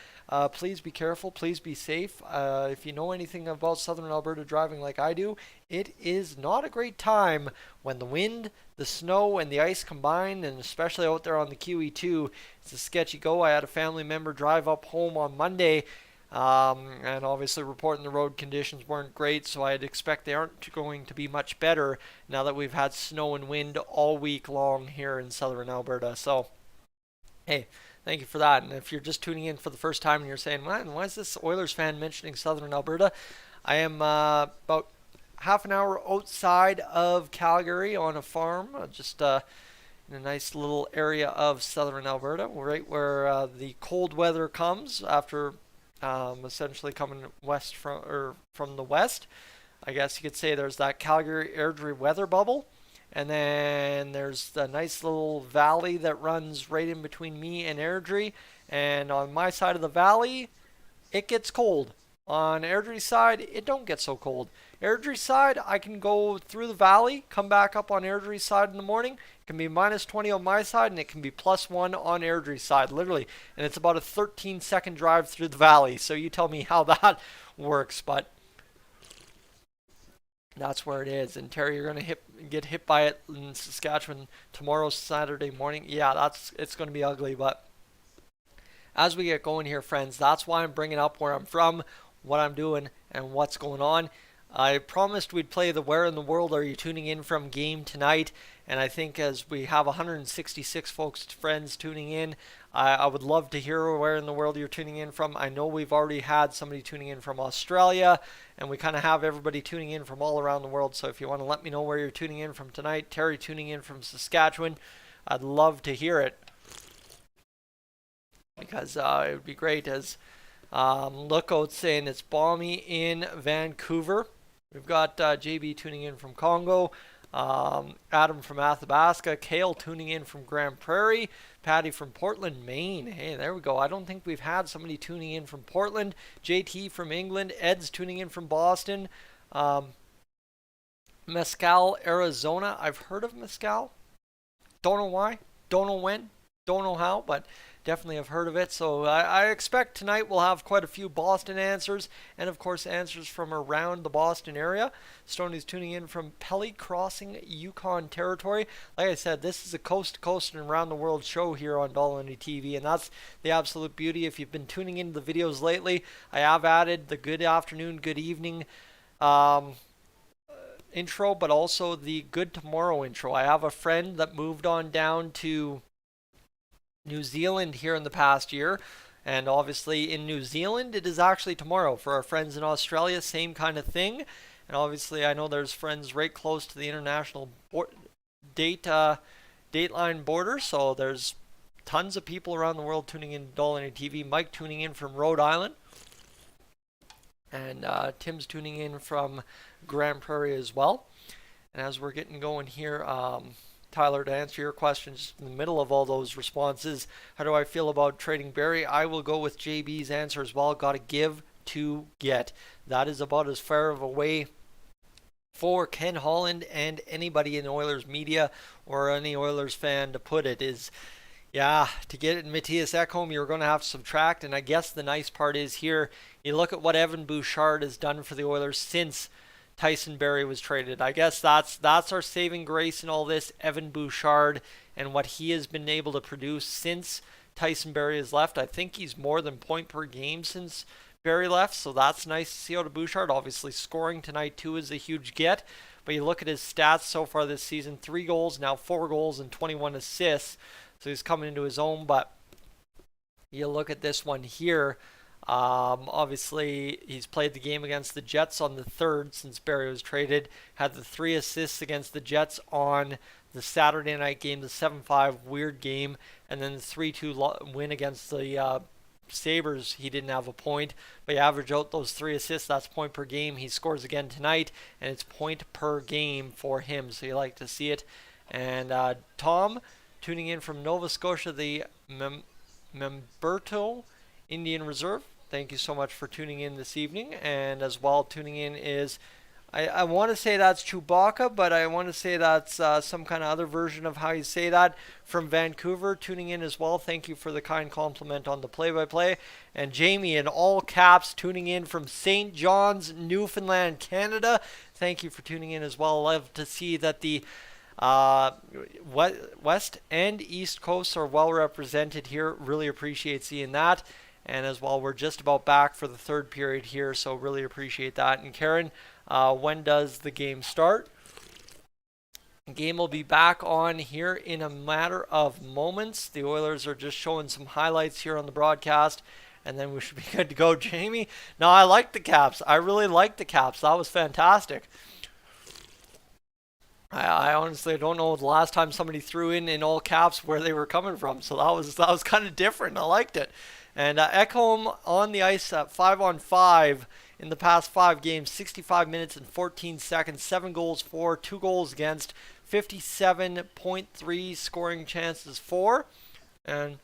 Speaker 1: please be careful, please be safe. If you know anything about southern Alberta driving like I do, it is not a great time when the wind, the snow, and the ice combine, and especially out there on the QE2. It's a sketchy go. I had a family member drive up home on Monday, and obviously reporting the road conditions weren't great, so I'd expect they aren't going to be much better now that we've had snow and wind all week long here in southern Alberta. So, hey, thank you for that. And if you're just tuning in for the first time and you're saying, man, why is this Oilers fan mentioning southern Alberta? I am about half an hour outside of Calgary on a farm, just in a nice little area of southern Alberta, right where the cold weather comes after essentially coming west from the west. I guess you could say there's that Calgary Airdrie weather bubble, and then there's the nice little valley that runs right in between me and Airdrie, and on my side of the valley it gets cold. On Airdrie's side it don't get so cold. Airdrie's side, I can go through the valley, come back up on Airdrie's side in the morning. It can be minus 20 on my side, and it can be plus 1 on Airdrie's side, literally. And it's about a 13-second drive through the valley. So you tell me how that works, but that's where it is. And Terry, you're going to get hit by it in Saskatchewan tomorrow, Saturday morning. Yeah, it's going to be ugly, but as we get going here, friends, that's why I'm bringing up where I'm from, what I'm doing, and what's going on. I promised we'd play the Where in the World Are You Tuning In From game tonight, and I think as we have 166 friends tuning in, I would love to hear where in the world you're tuning in from. I know we've already had somebody tuning in from Australia, and we kind of have everybody tuning in from all around the world, so if you want to let me know where you're tuning in from tonight, Terry tuning in from Saskatchewan, I'd love to hear it, because it would be great. As Lookout saying it's balmy in Vancouver. We've got JB tuning in from Congo, Adam from Athabasca, Kale tuning in from Grand Prairie, Patty from Portland, Maine. Hey, there we go. I don't think we've had somebody tuning in from Portland. JT from England, Ed's tuning in from Boston, Mescal, Arizona. I've heard of Mescal. Don't know why, don't know when, don't know how, but definitely have heard of it. So I expect tonight we'll have quite a few Boston answers, and of course answers from around the Boston area. Stoney's tuning in from Pelly Crossing, Yukon Territory. Like I said, this is a coast-to-coast and around the world show here on Dolynny TV, and that's the absolute beauty. If you've been tuning into the videos lately, I have added the good afternoon, good evening intro, but also the good tomorrow intro. I have a friend that moved on down to New Zealand here in the past year, and obviously in New Zealand it is actually tomorrow. For our friends in Australia, same kind of thing, and obviously I know there's friends right close to the international dateline border, so there's tons of people around the world tuning in to Dolynny TV. Mike tuning in from Rhode Island. And Tim's tuning in from Grand Prairie as well. And as we're getting going here, Tyler, to answer your questions in the middle of all those responses, how do I feel about trading Barrie? I will go with JB's answer as well. Got to give to get. That is about as fair of a way for Ken Holland and anybody in Oilers media or any Oilers fan to put it. Is, yeah, to get Matthias Ekholm, you're going to have to subtract. And I guess the nice part is here, you look at what Evan Bouchard has done for the Oilers since Tyson Barrie was traded. I guess that's our saving grace in all this, Evan Bouchard, and what he has been able to produce since Tyson Barrie has left. I think he's more than point per game since Barrie left, so that's nice to see out of Bouchard. Obviously, scoring tonight too is a huge get, but you look at his stats so far this season, 3 goals, now 4 goals and 21 assists, so he's coming into his own. But you look at this one here, obviously he's played the game against the Jets on the 3rd since Barrie was traded, had the 3 assists against the Jets on the Saturday night game, the 7-5 weird game, and then the 3-2 win against the Sabres. He didn't have a point, but you average out those 3 assists, that's point per game. He scores again tonight, and it's point per game for him, so you like to see it. And Tom, tuning in from Nova Scotia, the Memberto Indian Reserve, thank you so much for tuning in this evening. And as well, tuning in is, I want to say that's Chewbacca, but I want to say that's some kind of other version of how you say that, from Vancouver, tuning in as well. Thank you for the kind compliment on the play-by-play. And Jamie, in all caps, tuning in from St. John's, Newfoundland, Canada. Thank you for tuning in as well. Love to see that the West and East Coasts are well represented here. Really appreciate seeing that. And as well, we're just about back for the 3rd period here, so really appreciate that. And Karen, when does the game start? The game will be back on here in a matter of moments. The Oilers are just showing some highlights here on the broadcast, and then we should be good to go. Jamie, no, I like the Caps. I really like the Caps. That was fantastic. I honestly don't know the last time somebody threw in all caps where they were coming from, so that was kind of different. I liked it. And Ekholm on the ice at 5-on-5 in the past 5 games, 65 minutes and 14 seconds, 7 goals for, 2 goals against, 57.3 scoring chances for. And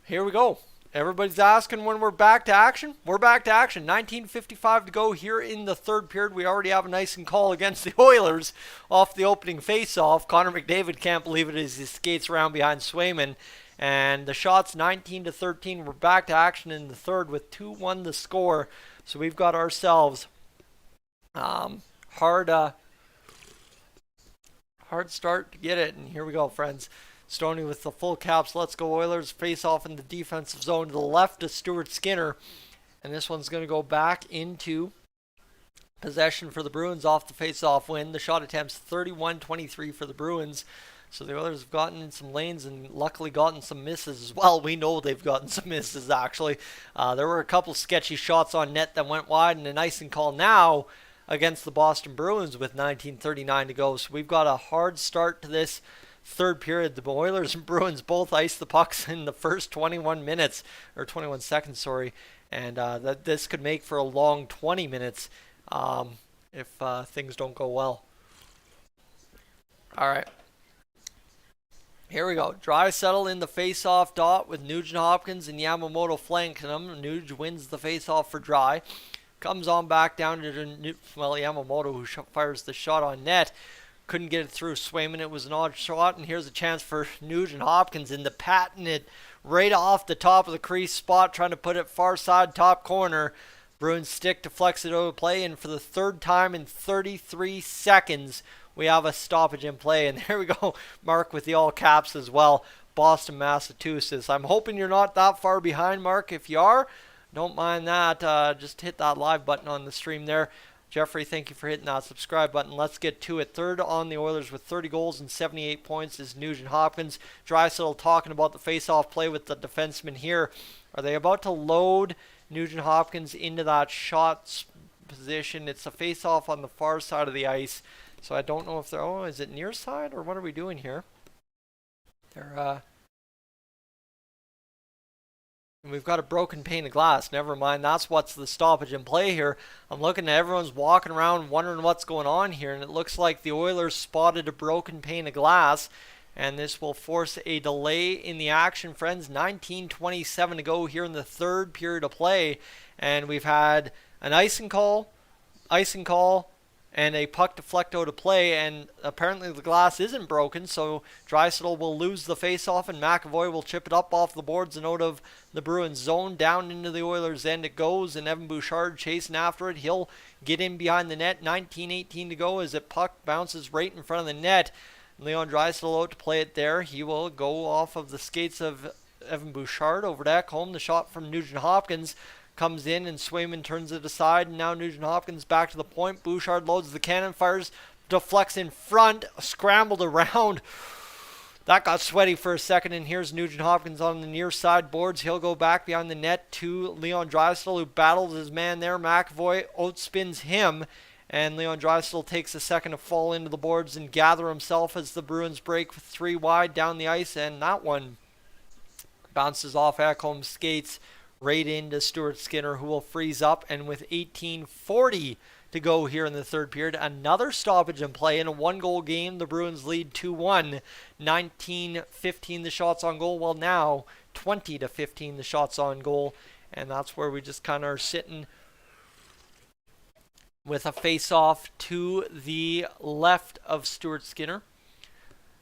Speaker 1: here we go. Everybody's asking when we're back to action. We're back to action. 19:55 to go here in the 3rd period. We already have a nice and call against the Oilers off the opening face-off. Connor McDavid can't believe it as he skates around behind Swayman. And the shots 19-13. We're back to action in the 3rd with 2-1 the score. So we've got ourselves hard start to get it. And here we go, friends. Stoney with the full caps. Let's go Oilers. Face off in the defensive zone to the left of Stuart Skinner. And this one's going to go back into possession for the Bruins off the face-off win. The shot attempts 31-23 for the Bruins. So the Oilers have gotten some lanes and luckily gotten some misses as well. We know they've gotten some misses, actually. There were a couple sketchy shots on net that went wide, and an icing call now against the Boston Bruins with 19:39 to go. So we've got a hard start to this 3rd period. The Oilers and Bruins both iced the pucks in the first 21 minutes, or 21 seconds, sorry. And that this could make for a long 20 minutes if things don't go well. All right. Here we go. Draisaitl in the face-off dot with Nugent-Hopkins and Yamamoto flanking him. Nuge wins the face-off for Dry. Comes on back down to Yamamoto, who fires the shot on net. Couldn't get it through Swayman. It was an odd shot, and here's a chance for Nugent-Hopkins in the patented right off the top of the crease spot, trying to put it far side top corner. Bruins stick to flex it over play, and for the 3rd time in 33 seconds, we have a stoppage in play. And there we go, Mark with the all caps as well. Boston, Massachusetts. I'm hoping you're not that far behind, Mark. If you are, don't mind that. Just hit that live button on the stream there. Jeffrey, thank you for hitting that subscribe button. Let's get to it. 3rd on the Oilers with 30 goals and 78 points is Nugent-Hopkins. Draisaitl talking about the face-off play with the defenseman here. Are they about to load Nugent-Hopkins into that shot position? It's a face-off on the far side of the ice. So I don't know if they're, is it near side or what are we doing here? They're We've got a broken pane of glass. Never mind. That's what's the stoppage in play here. I'm looking at everyone's walking around wondering what's going on here, and it looks like the Oilers spotted a broken pane of glass, and this will force a delay in the action, friends. 19:27 to go here in the third period of play, and we've had an icing call, and a puck deflect out of play, and apparently the glass isn't broken, so Draisaitl will lose the face-off, and McAvoy will chip it up off the boards and out of the Bruins zone. Down into the Oilers' end it goes, and Evan Bouchard chasing after it. He'll get in behind the net. 19:18 to go as the puck bounces right in front of the net. Leon Draisaitl out to play it there. He will go off of the skates of Evan Bouchard over to Ekholm. The shot from Nugent Hopkins comes in, and Swayman turns it aside, and now Nugent Hopkins back to the point. Bouchard loads the cannon, fires, deflects in front, scrambled around. That got sweaty for a second, and here's Nugent Hopkins on the near side boards. He'll go back behind the net to Leon Draisaitl, who battles his man there. McAvoy outspins him, and Leon Draisaitl takes a second to fall into the boards and gather himself as the Bruins break 3 wide down the ice, and that one bounces off Ekholm's skates right into Stuart Skinner, who will freeze up. And with 18:40 to go here in the third period, another stoppage in play. In a 1-goal game, the Bruins lead 2-1. 19-15 the shots on goal. Well, now 20-15 the shots on goal. And that's where we just kind of are sitting with a face-off to the left of Stuart Skinner.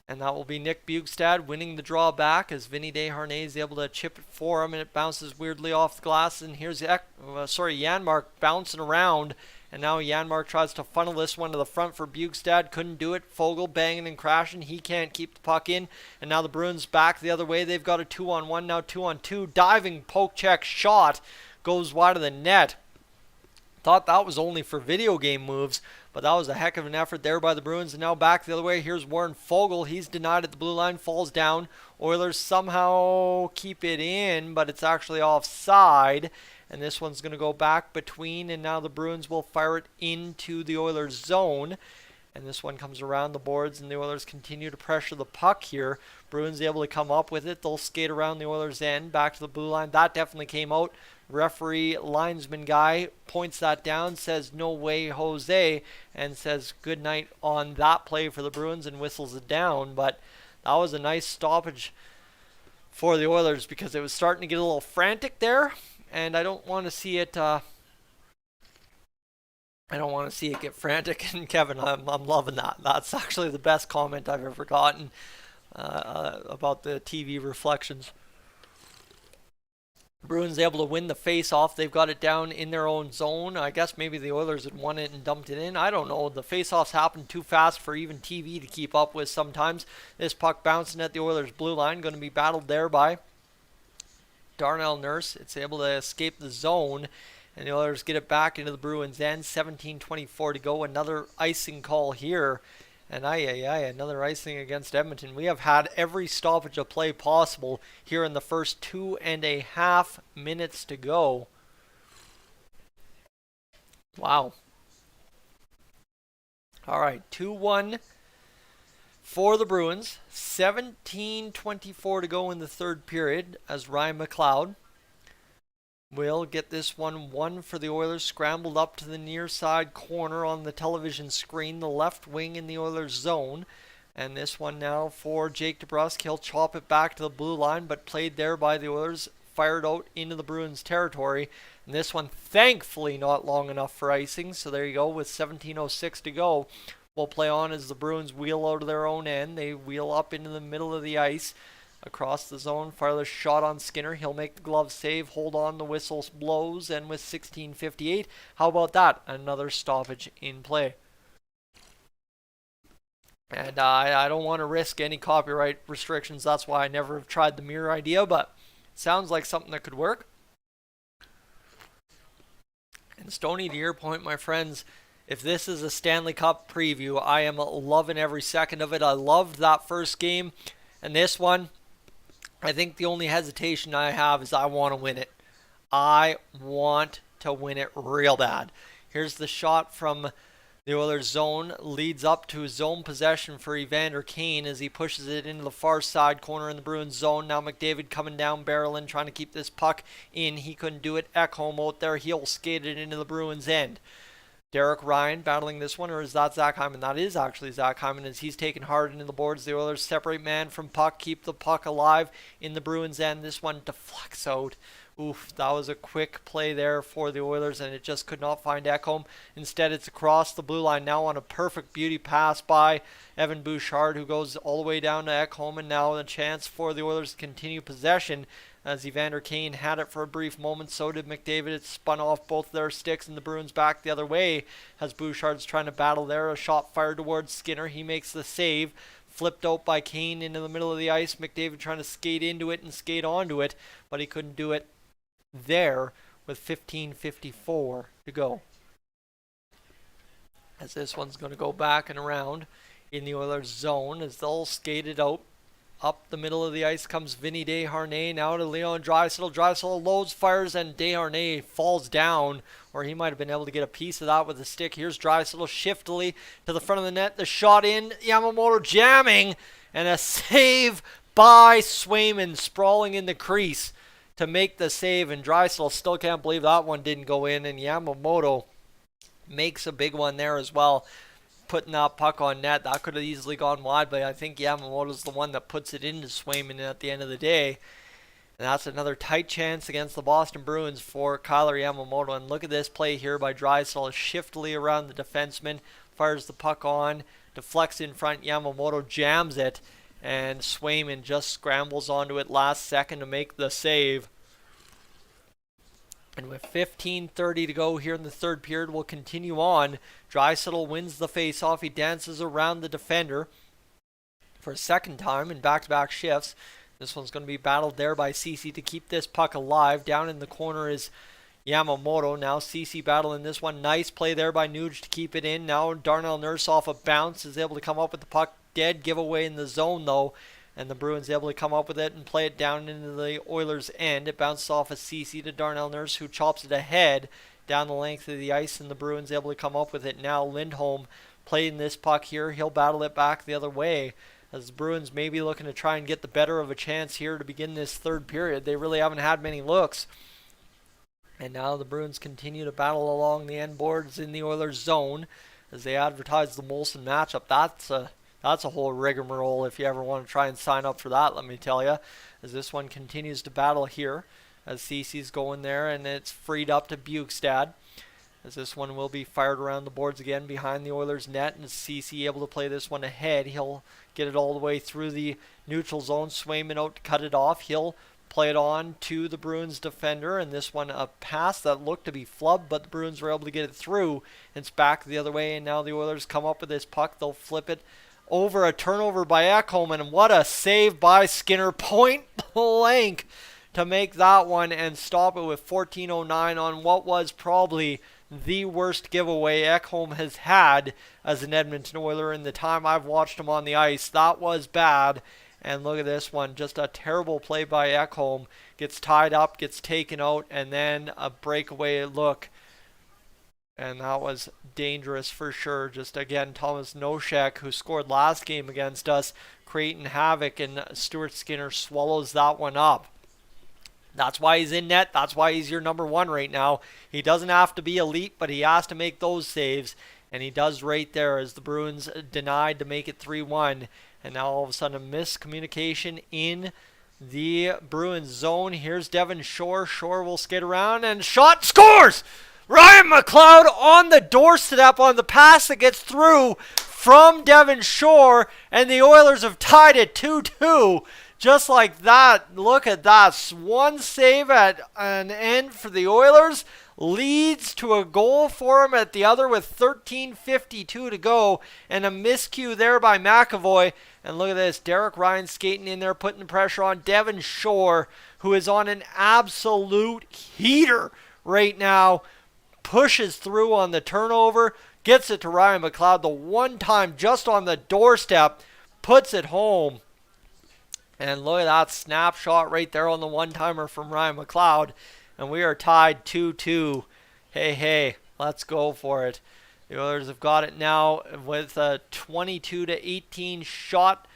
Speaker 1: And that will be Nick Bjugstad winning the draw back as Vinny Desharnais is able to chip it for him, and it bounces weirdly off the glass. And here's Janmark bouncing around, and now Janmark tries to funnel this one to the front for Bjugstad. Couldn't do it. Fogle banging and crashing. He can't keep the puck in, and now the Bruins back the other way. They've got a 2-on-1, now 2-on-2. Diving poke check shot goes wide of the net. Thought that was only for video game moves, but that was a heck of an effort there by the Bruins. And now back the other way. Here's Warren Fogle. He's denied at the blue line, falls down. Oilers somehow keep it in, but it's actually offside. And this one's going to go back between, and now the Bruins will fire it into the Oilers zone. And this one comes around the boards, and the Oilers continue to pressure the puck here. Bruins able to come up with it. They'll skate around the Oilers' end, back to the blue line. That definitely came out. Referee linesman guy points that down, says no way Jose, and says good night on that play for the Bruins and whistles it down. But that was a nice stoppage for the Oilers because it was starting to get a little frantic there, and I don't want to see it get frantic. And Kevin, I'm loving that. That's actually the best comment I've ever gotten about the TV reflections. Bruins able to win the face-off. They've got it down in their own zone. I guess maybe the Oilers had won it and dumped it in. I don't know. The face-offs happen too fast for even TV to keep up with sometimes. This puck bouncing at the Oilers' blue line. Going to be battled there by Darnell Nurse. It's able to escape the zone, and the Oilers get it back into the Bruins' end. 17:24 to go. Another icing call here. And another icing against Edmonton. We have had every stoppage of play possible here in the first 2.5 minutes to go. Wow. All right, 2-1 for the Bruins. 17:24 to go in the third period as Ryan McLeod will get this one for the Oilers, scrambled up to the near side corner on the television screen, the left wing in the Oilers zone. And this one now for Jake DeBrusk. He'll chop it back to the blue line, but played there by the Oilers, fired out into the Bruins territory. And this one thankfully not long enough for icing, so there you go. With 17:06 to go, we'll play on as the Bruins wheel out of their own end. They wheel up into the middle of the ice, across the zone, fire the shot on Skinner. He'll make the glove save, hold on, the whistle blows, and with 16:58, how about that? Another stoppage in play. And I don't want to risk any copyright restrictions. That's why I never have tried the mirror idea, but it sounds like something that could work. And Stoney, to your point, my friends, if this is a Stanley Cup preview, I am loving every second of it. I loved that first game, and this one, I think the only hesitation I have is I want to win it. I want to win it real bad. Here's the shot from The Oilers zone leads up to zone possession for Evander Kane as he pushes it into the far side corner in the Bruins zone. Now McDavid coming down, barreling, trying to keep this puck in. He couldn't do it. Ekholm out there. He'll skate it into the Bruins end. Derek Ryan battling this one, or is that Zach Hyman? That is actually Zach Hyman as he's taken hard into the boards. The Oilers separate man from puck, keep the puck alive in the Bruins end. This one deflects out. Oof, that was a quick play there for the Oilers, and it just could not find Ekholm. Instead, it's across the blue line now on a perfect beauty pass by Evan Bouchard, who goes all the way down to Ekholm, and now a chance for the Oilers to continue possession as Evander Kane had it for a brief moment. So did McDavid. It spun off both their sticks, and the Bruins back the other way as Bouchard's trying to battle there. A shot fired towards Skinner. He makes the save. Flipped out by Kane into the middle of the ice. McDavid trying to skate into it and skate onto it, but he couldn't do it there with 15:54 to go. As this one's going to go back and around in the Oilers zone as they'll skate it out. Up the middle of the ice comes Vinny Desharnais. Now to Leon Draisaitl. Draisaitl loads, fires, and Desharnais falls down, or he might have been able to get a piece of that with a stick. Here's Draisaitl shiftily to the front of the net. The shot in. Yamamoto jamming, and a save by Swayman sprawling in the crease to make the save, and Draisaitl still can't believe that one didn't go in, and Yamamoto makes a big one there as well, putting that puck on net. That could have easily gone wide, but I think Yamamoto's the one that puts it into Swayman at the end of the day. And that's another tight chance against the Boston Bruins for Kailer Yamamoto. And look at this play here by Draisaitl, shiftily around the defenseman, fires the puck on, deflects in front, Yamamoto jams it, and Swayman just scrambles onto it last second to make the save. And with 15:30 to go here in the third period, we'll continue on. Draisaitl wins the faceoff. He dances around the defender for a second time in back-to-back shifts. This one's going to be battled there by Ceci to keep this puck alive. Down in the corner is Yamamoto. Now Ceci battling this one. Nice play there by Nuge to keep it in. Now Darnell Nurse off a bounce is able to come up with the puck. Dead giveaway in the zone though, and the Bruins able to come up with it and play it down into the Oilers' end. It bounces off of Ceci to Darnell Nurse, who chops it ahead down the length of the ice, and the Bruins able to come up with it. Now Lindholm playing this puck here. He'll battle it back the other way as the Bruins may be looking to try and get the better of a chance here to begin this third period. They really haven't had many looks. And now the Bruins continue to battle along the end boards in the Oilers' zone as they advertise the Molson matchup. That's a whole rigmarole if you ever want to try and sign up for that, let me tell you. As this one continues to battle here, as Ceci's going there, and it's freed up to Bukestad. As this one will be fired around the boards again behind the Oilers' net, and Ceci able to play this one ahead. He'll get it all the way through the neutral zone. Swayman out to cut it off. He'll play it on to the Bruins defender, and this one a pass that looked to be flubbed, but the Bruins were able to get it through. It's back the other way, and now the Oilers come up with this puck. They'll flip it over, a turnover by Ekholm, and what a save by Skinner, point blank, to make that one and stop it with 14:09 on what was probably the worst giveaway Ekholm has had as an Edmonton Oiler in the time I've watched him on the ice. That was bad, and look at this one, just a terrible play by Ekholm. Gets tied up, gets taken out, and then a breakaway look. And that was dangerous for sure. Just again, Thomas Nosek, who scored last game against us, creating havoc, and Stuart Skinner swallows that one up. That's why he's in net. That's why he's your number one right now. He doesn't have to be elite, but he has to make those saves. And he does right there as the Bruins denied to make it 3-1. And now all of a sudden a miscommunication in the Bruins zone. Here's Devon Shore. Shore will skate around and shot, scores! Ryan McLeod on the doorstep on the pass that gets through from Devon Shore, and the Oilers have tied it 2-2. Just like that. Look at that. One save at an end for the Oilers leads to a goal for him at the other with 13:52 to go, and a miscue there by McAvoy. And look at this, Derek Ryan skating in there, putting the pressure on Devon Shore, who is on an absolute heater right now. Pushes through on the turnover, gets it to Ryan McLeod the one time just on the doorstep, puts it home. And look at that snapshot right there on the one-timer from Ryan McLeod. And we are tied 2-2. Hey, let's go for it. The Oilers have got it now with a 22-18 shot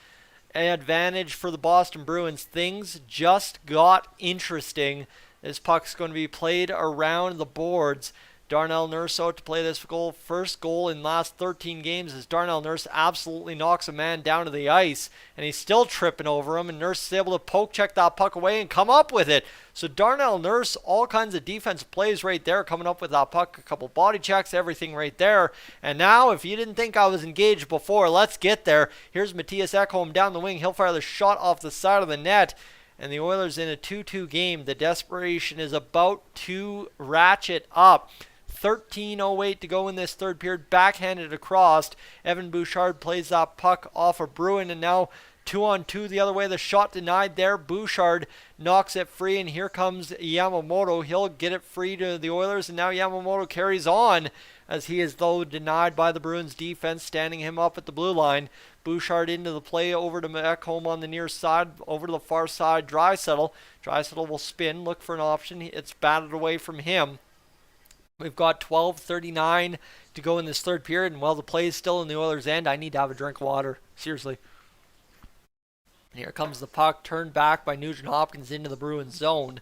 Speaker 1: advantage for the Boston Bruins. Things just got interesting. This puck's going to be played around the boards. Darnell Nurse out to play this goal. First goal in last 13 games as Darnell Nurse absolutely knocks a man down to the ice. And he's still tripping over him. And Nurse is able to poke check that puck away and come up with it. So Darnell Nurse, all kinds of defensive plays right there, coming up with that puck. A couple body checks, everything right there. And now, if you didn't think I was engaged before, let's get there. Here's Matthias Ekholm down the wing. He'll fire the shot off the side of the net. And the Oilers in a 2-2 game. The desperation is about to ratchet up. 13:08 to go in this third period. Backhanded across. Evan Bouchard plays that puck off of Bruin, and now 2-on-2 the other way. The shot denied there. Bouchard knocks it free, and here comes Yamamoto. He'll get it free to the Oilers, and now Yamamoto carries on as he is, though, denied by the Bruins defense, standing him up at the blue line. Bouchard into the play, over to Ekholm on the near side, over to the far side. Draisaitl will spin, look for an option. It's batted away from him. We've got 12:39 to go in this third period, and while the play is still in the Oilers' end, I need to have a drink of water. Seriously. Here comes the puck, turned back by Nugent Hopkins into the Bruins zone.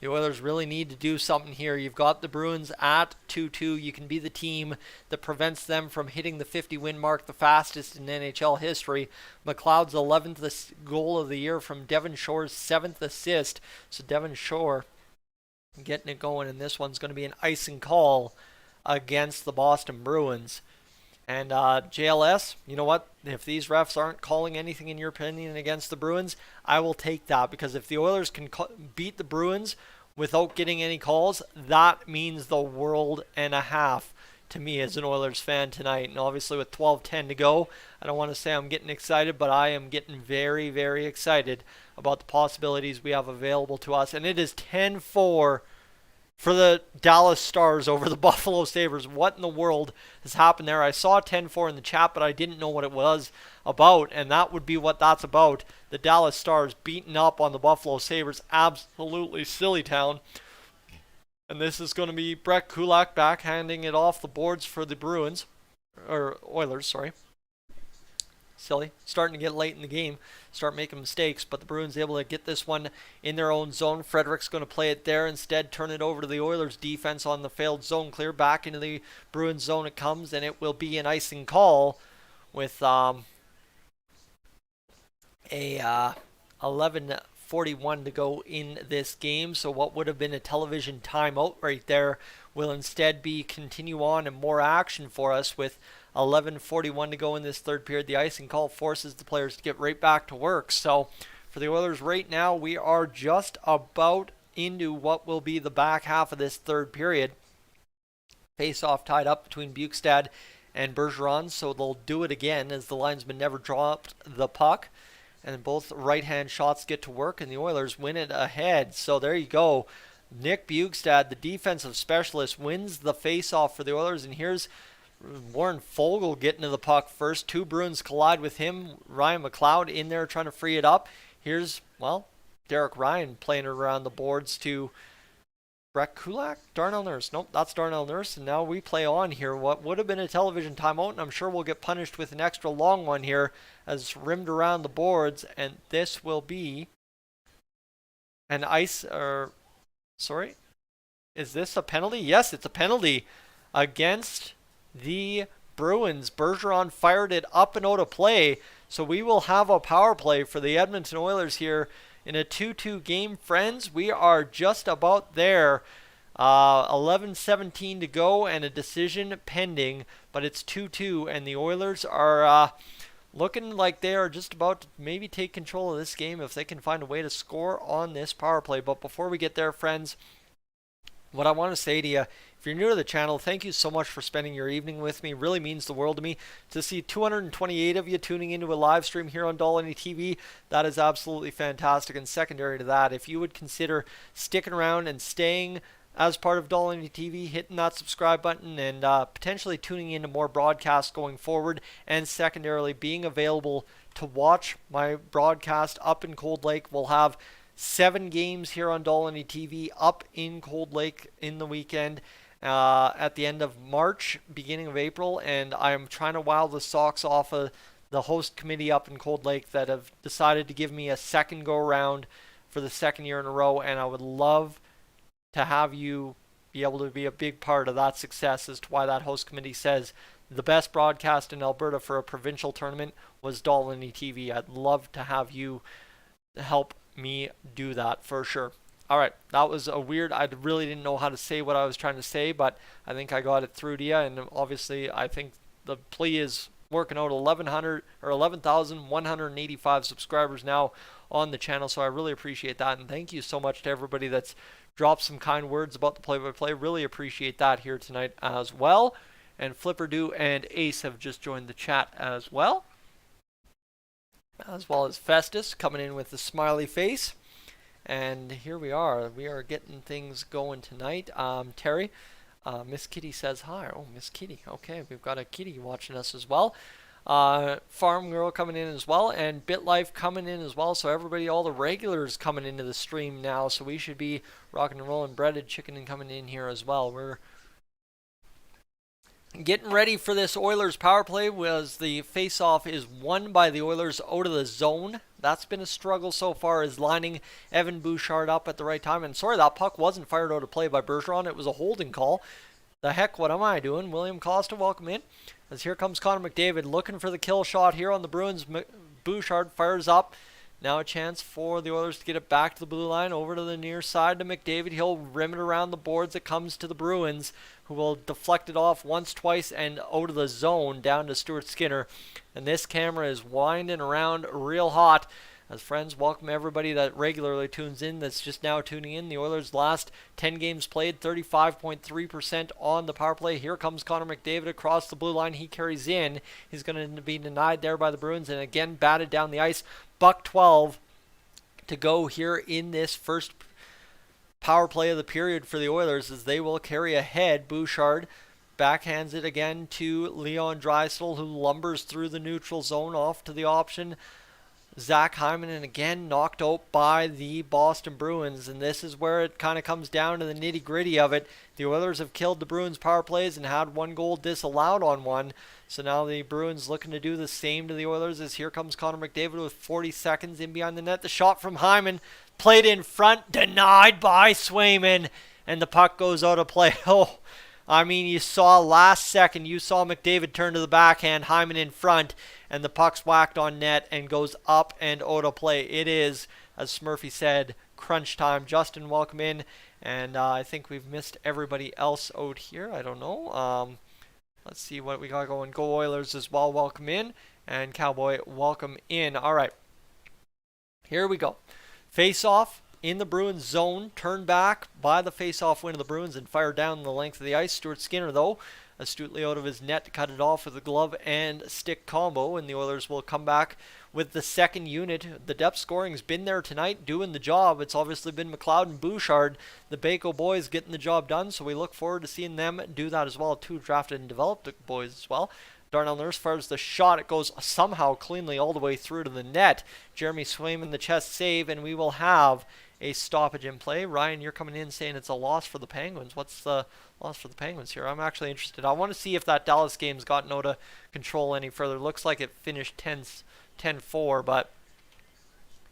Speaker 1: The Oilers really need to do something here. You've got the Bruins at 2-2. You can be the team that prevents them from hitting the 50-win mark the fastest in NHL history. McLeod's 11th goal of the year from Devon Shore's 7th assist. So Devon Shore getting it going, and this one's going to be an icing call against the Boston Bruins. And JLS, you know what? If these refs aren't calling anything in your opinion against the Bruins, I will take that, because if the Oilers can beat the Bruins without getting any calls, that means the world and a half to me as an Oilers fan tonight. And obviously with 12:10 to go, I don't want to say I'm getting excited, but I am getting very, very excited about the possibilities we have available to us. And it is 10-4 for the Dallas Stars over the Buffalo Sabres. What in the world has happened there? I saw 10-4 in the chat, but I didn't know what it was about, and that would be what that's about. The Dallas Stars beating up on the Buffalo Sabres. Absolutely silly town. And this is going to be Brett Kulak backhanding it off the boards for the Bruins. Or Oilers, sorry. Silly. Starting to get late in the game. Start making mistakes. But the Bruins able to get this one in their own zone. Frederick's going to play it there. Instead, turn it over to the Oilers defense on the failed zone clear. Back into the Bruins zone it comes. And it will be an icing call with a 11:41 to go in this game. So what would have been a television timeout right there will instead be continue on and more action for us with 11:41 to go in this third period. The icing call forces the players to get right back to work. So for the Oilers right now, we are just about into what will be the back half of this third period. Face-off tied up between Bukestad and Bergeron, so they'll do it again as the linesman never dropped the puck. And both right-hand shots get to work, and the Oilers win it ahead. So there you go. Nick Bukestad, the defensive specialist, wins the face-off for the Oilers. And here's Warren Foegele getting to the puck first. Two Bruins collide with him. Ryan McLeod in there trying to free it up. Here's, well, Derek Ryan playing it around the boards to Brett Kulak? Darnell Nurse. Nope, that's Darnell Nurse. And now we play on here. What would have been a television timeout, and I'm sure we'll get punished with an extra long one here as rimmed around the boards. And this will be an sorry. Is this a penalty? Yes, it's a penalty against the Bruins. Bergeron fired it up and out of play. So we will have a power play for the Edmonton Oilers here in a 2-2 game, friends. We are just about there. 11:17 to go and a decision pending, but it's 2-2, and the Oilers are looking like they are just about to maybe take control of this game if they can find a way to score on this power play. But before we get there, friends, what I want to say to you, if you're new to the channel, thank you so much for spending your evening with me. It really means the world to me. To see 228 of you tuning into a live stream here on Dolynny TV, that is absolutely fantastic. And secondary to that, if you would consider sticking around and staying as part of Dolynny TV, hitting that subscribe button and potentially tuning into more broadcasts going forward, and secondarily being available to watch my broadcast up in Cold Lake. We'll have 7 games here on Dolynny TV up in Cold Lake in the weekend. at the end of March, beginning of April, and I'm trying to wow the socks off of the host committee up in Cold Lake that have decided to give me a second go around for the second year in a row, and I would love to have you be able to be a big part of that success as to why that host committee says the best broadcast in Alberta for a provincial tournament was Dolynny TV. I'd love to have you help me do that for sure. All right, that was a weird, I really didn't know how to say what I was trying to say, but I think I got it through to you, and obviously I think the plea is working out. 1,100 or 11,185 subscribers now on the channel, so I really appreciate that, and thank you so much to everybody that's dropped some kind words about the play-by-play. Really appreciate that here tonight as well. And Flipperdo and Ace have just joined the chat as well as Festus coming in with the smiley face. And here we are getting things going tonight. Terry, Miss Kitty says hi. Oh, Miss Kitty. Okay, we've got a kitty watching us as well. Farm Girl coming in as well, and BitLife coming in as well. So everybody, all the regulars coming into the stream now. So we should be rocking and rolling. Breaded chicken and coming in here as well. We're getting ready for this Oilers power play. Was the face-off is won by the Oilers out of the zone. That's been a struggle so far, is lining Evan Bouchard up at the right time. And sorry, that puck wasn't fired out of play by Bergeron. It was a holding call. The heck, what am I doing? William Costa, welcome in. As here comes Connor McDavid looking for the kill shot here on the Bruins. Bouchard fires up. Now a chance for the Oilers to get it back to the blue line, over to the near side to McDavid. He'll rim it around the boards. It comes to the Bruins, who will deflect it off once, twice, and out of the zone down to Stuart Skinner. And this camera is winding around real hot. As friends, welcome everybody that regularly tunes in that's just now tuning in. The Oilers' last 10 games played, 35.3% on the power play. Here comes Connor McDavid across the blue line. He carries in. He's going to be denied there by the Bruins, and again batted down the ice. $1:12 to go here in this first power play of the period for the Oilers, as they will carry ahead. Bouchard backhands it again to Leon Draisaitl, who lumbers through the neutral zone off to the option. Zach Hyman, and again knocked out by the Boston Bruins, and this is where it kind of comes down to the nitty-gritty of it. The Oilers have killed the Bruins power plays and had one goal disallowed on one, so now the Bruins looking to do the same to the Oilers, as here comes Connor McDavid with 40 seconds in behind the net. The shot from Hyman, played in front, denied by Swayman, and the puck goes out of play. Oh, I mean, you saw last second, you saw McDavid turn to the backhand, Hyman in front, and the puck's whacked on net and goes up and out of play. It is, as Smurfy said, crunch time. Justin, welcome in. And I think we've missed everybody else out here. I don't know. Let's see what we got going. Go Oilers as well. Welcome in. And Cowboy, welcome in. All right. Here we go. Face-off in the Bruins zone. Turned back by the face-off win of the Bruins and fired down the length of the ice. Stuart Skinner, though, astutely out of his net to cut it off with a glove and stick combo, and the Oilers will come back with the second unit. The depth scoring's been there tonight, doing the job. It's obviously been McLeod and Bouchard, the Baco boys, getting the job done, so we look forward to seeing them do that as well. Two drafted and developed boys as well. Darnell Nurse fires the shot. It goes somehow cleanly all the way through to the net. Jeremy Swayman the chest save, and we will have a stoppage in play. Ryan, you're coming in saying it's a loss for the Penguins. What's the loss for the Penguins here? I'm actually interested. I want to see if that Dallas game's gotten out of control any further. Looks like it finished 10-4, but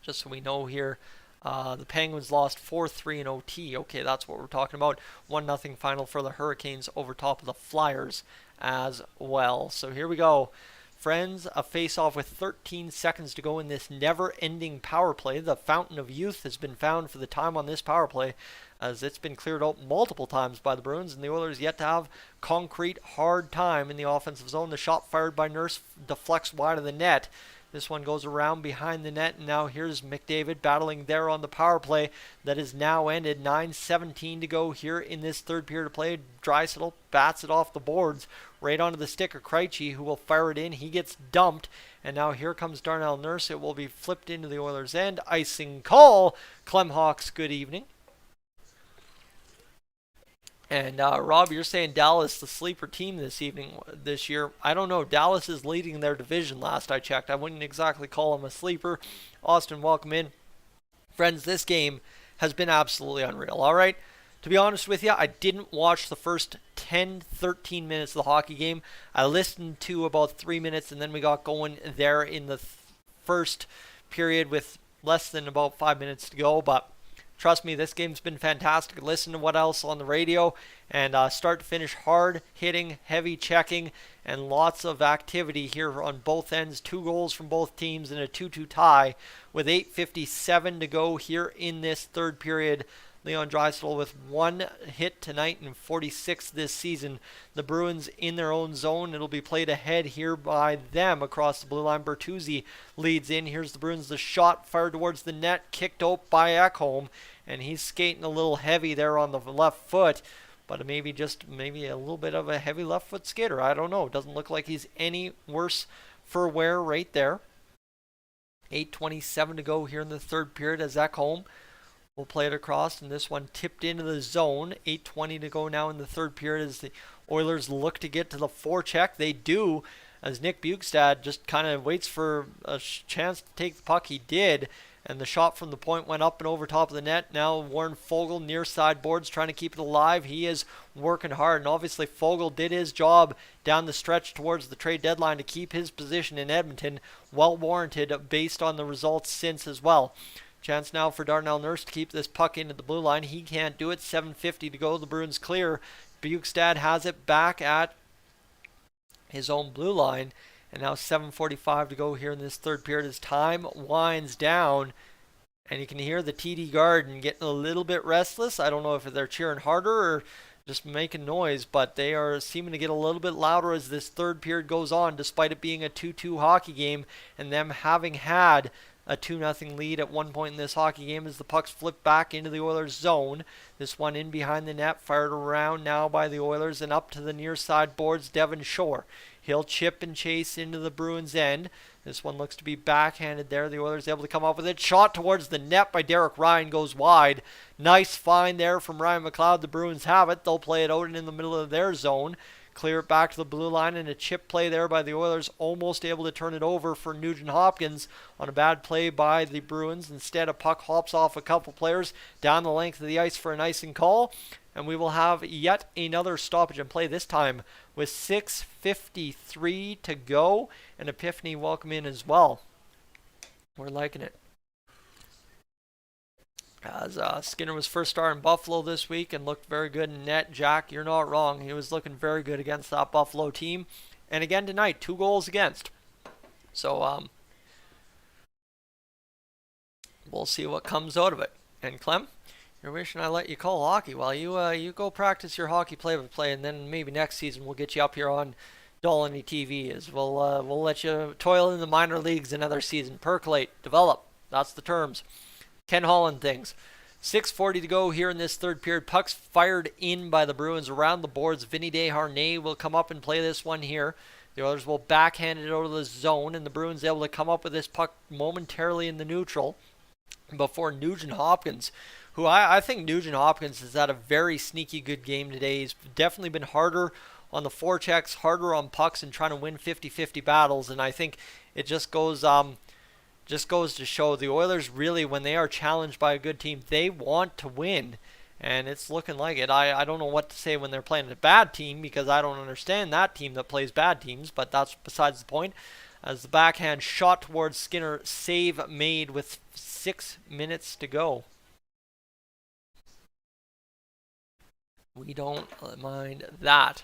Speaker 1: just so we know here, the Penguins lost 4-3 in OT. Okay, that's what we're talking about. 1-0 final for the Hurricanes over top of the Flyers as well. So here we go. Friends, a face-off with 13 seconds to go in this never-ending power play. The fountain of youth has been found for the time on this power play, as it's been cleared out multiple times by the Bruins, and the Oilers yet to have concrete hard time in the offensive zone. The shot fired by Nurse deflects wide of the net. This one goes around behind the net, and now here's McDavid battling there on the power play that is now ended. 9:17 to go here in this third period of play. Draisaitl bats it off the boards right onto the stick of Krejci, who will fire it in. He gets dumped, and now here comes Darnell Nurse. It will be flipped into the Oilers' end. Icing call. Clem Hawks, good evening. And Rob, you're saying Dallas, the sleeper team this year. I don't know. Dallas is leading their division last I checked. I wouldn't exactly call them a sleeper. Austin, welcome in. Friends, this game has been absolutely unreal. All right. To be honest with you, I didn't watch the first 10, 13 minutes of the hockey game. I listened to about 3 minutes, and then we got going there in the first period with less than about 5 minutes to go. But trust me, this game's been fantastic. Listen to what else on the radio, and start to finish hard hitting, heavy checking, and lots of activity here on both ends. 2 goals from both teams and a 2-2 tie with 8:57 to go here in this third period. Leon Draisaitl with 1 hit tonight and 46 this season. The Bruins in their own zone. It'll be played ahead here by them across the blue line. Bertuzzi leads in. Here's the Bruins. The shot fired towards the net, kicked out by Ekholm, and he's skating a little heavy there on the left foot. But maybe a little bit of a heavy left foot skater. I don't know. Doesn't look like he's any worse for wear right there. 8:27 to go here in the third period as Ekholm will play it across, and this one tipped into the zone. 8:20 to go now in the third period as the Oilers look to get to the forecheck. They do, as Nick Bjugstad just kind of waits for a chance to take the puck. He did, and the shot from the point went up and over top of the net. Now Warren Foegele near side boards trying to keep it alive. He is working hard, and obviously Foegele did his job down the stretch towards the trade deadline to keep his position in Edmonton. Well warranted based on the results since as well. Chance now for Darnell Nurse to keep this puck into the blue line. He can't do it. 7:50 to go. The Bruins clear. Bjugstad has it back at his own blue line. And now 7:45 to go here in this third period as time winds down. And you can hear the TD Garden getting a little bit restless. I don't know if they're cheering harder or just making noise, but they are seeming to get a little bit louder as this third period goes on, despite it being a 2-2 hockey game and them having had a 2-0 lead at one point in this hockey game as the pucks flip back into the Oilers zone. This one in behind the net, fired around now by the Oilers and up to the near side boards, Devon Shore. He'll chip and chase into the Bruins end. This one looks to be backhanded there. The Oilers able to come up with it. Shot towards the net by Derek Ryan goes wide. Nice find there from Ryan McLeod. The Bruins have it. They'll play it out in the middle of their zone. Clear it back to the blue line, and a chip play there by the Oilers, almost able to turn it over for Nugent Hopkins on a bad play by the Bruins. Instead, a puck hops off a couple players down the length of the ice for an icing call, and we will have yet another stoppage in play, this time with 6:53 to go, and Epiphany welcome in as well. We're liking it. As Skinner was first star in Buffalo this week and looked very good in net. Jack, you're not wrong. He was looking very good against that Buffalo team. And again tonight, 2 goals against. So we'll see what comes out of it. And Clem, you're wishing I let you call hockey. Well, you go practice your hockey play-by-play, and then maybe next season we'll get you up here on Dolynny TV. As we'll let you toil in the minor leagues another season. Percolate, develop. That's the terms. Ken Holland things. 6:40 to go here in this third period. Pucks fired in by the Bruins around the boards. Vinny Desharnais will come up and play this one here. The Oilers will backhand it out of the zone, and the Bruins able to come up with this puck momentarily in the neutral before Nugent Hopkins, who I think Nugent Hopkins has had a very sneaky good game today. He's definitely been harder on the forechecks, harder on pucks, and trying to win 50-50 battles, and I think it just goes to show the Oilers really, when they are challenged by a good team, they want to win, and it's looking like it. I don't know what to say when they're playing a bad team, because I don't understand that team that plays bad teams, but that's besides the point. As the backhand shot towards Skinner, save made with 6 minutes to go. We don't mind that.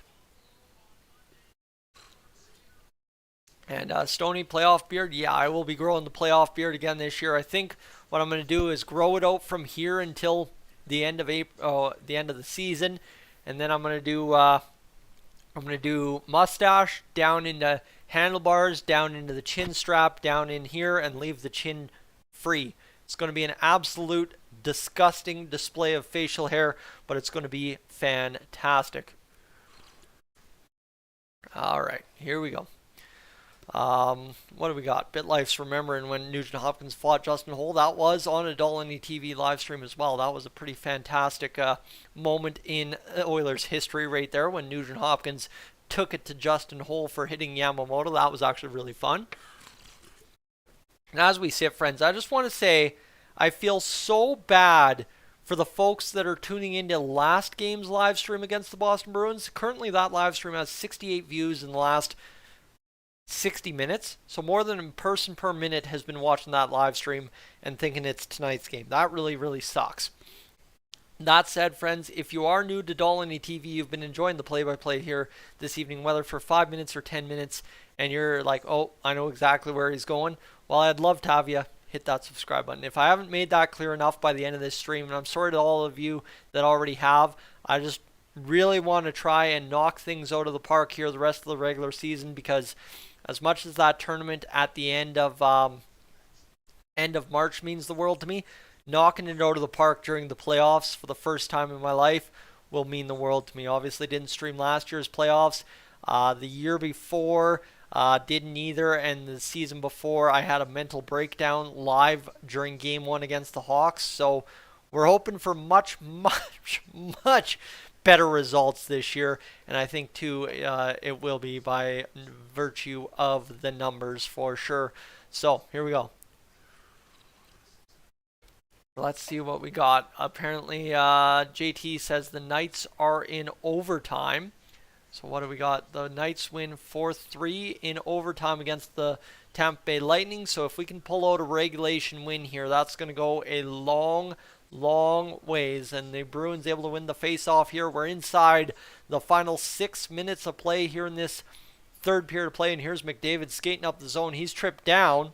Speaker 1: And Stoney, playoff beard. Yeah, I will be growing the playoff beard again this year. I think what I'm going to do is grow it out from here until the end of April, the end of the season, and then I'm going to do mustache down into handlebars, down into the chin strap, down in here, and leave the chin free. It's going to be an absolute disgusting display of facial hair, but it's going to be fantastic. All right, here we go. What do we got? BitLife's remembering when Nugent Hopkins fought Justin Holl. That was on a Dolynny TV live stream as well. That was a pretty fantastic moment in Oilers history right there when Nugent Hopkins took it to Justin Holl for hitting Yamamoto. That was actually really fun. And as we sit, friends, I just want to say I feel so bad For the folks that are tuning into last game's live stream against the Boston Bruins, currently that live stream has 68 views in the last 60 minutes. So more than a person per minute has been watching that live stream and thinking it's tonight's game. That really, really sucks. That said, friends, if you are new to Dolynny TV, you've been enjoying the play-by-play here this evening, whether for 5 minutes or 10 minutes, and you're like, oh, I know exactly where he's going, well, I'd love to have you hit that subscribe button. If I haven't made that clear enough by the end of this stream, and I'm sorry to all of you that already have, I just really want to try and knock things out of the park here the rest of the regular season, because as much as that tournament at the end of March means the world to me, knocking it out of the park during the playoffs for the first time in my life will mean the world to me. Obviously didn't stream last year's playoffs. The year before didn't either, and the season before I had a mental breakdown live during game 1 against the Hawks. So we're hoping for much better results this year, and I think too it will be by virtue of the numbers for sure. So here we go. Let's see what we got. Apparently, JT says the Knights are in overtime. So what do we got? The Knights win 4-3 in overtime against the Tampa Bay Lightning. So if we can pull out a regulation win here, that's going to go a long ways. And the Bruins able to win the face-off here. We're inside the final 6 minutes of play here in this third period of play. And here's McDavid skating up the zone. He's tripped down.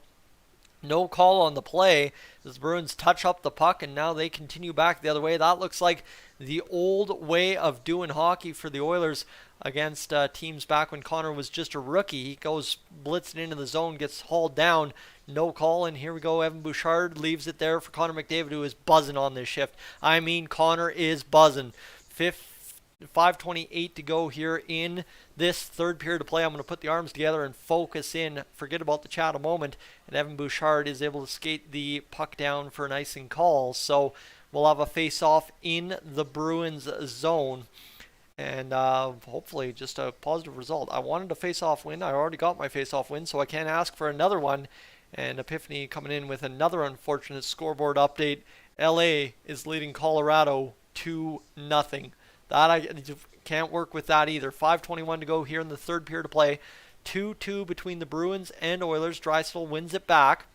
Speaker 1: No call on the play as the Bruins touch up the puck, and now they continue back the other way. That looks like the old way of doing hockey for the Oilers against teams back when Connor was just a rookie. He goes blitzing into the zone, gets hauled down. No call, and here we go. Evan Bouchard leaves it there for Connor McDavid, who is buzzing on this shift. I mean, Connor is buzzing. 5:28 to go here in this third period of play. I'm going to put the arms together and focus in. Forget about the chat a moment. And Evan Bouchard is able to skate the puck down for an icing call. So we'll have a face-off in the Bruins zone. And hopefully just a positive result. I wanted a face-off win. I already got my face-off win, so I can't ask for another one. And Epiphany coming in with another unfortunate scoreboard update. LA is leading Colorado 2-0. That I can't work with that either. 5:21 to go here in the third period of play. 2-2 between the Bruins and Oilers. Draisaitl wins it back.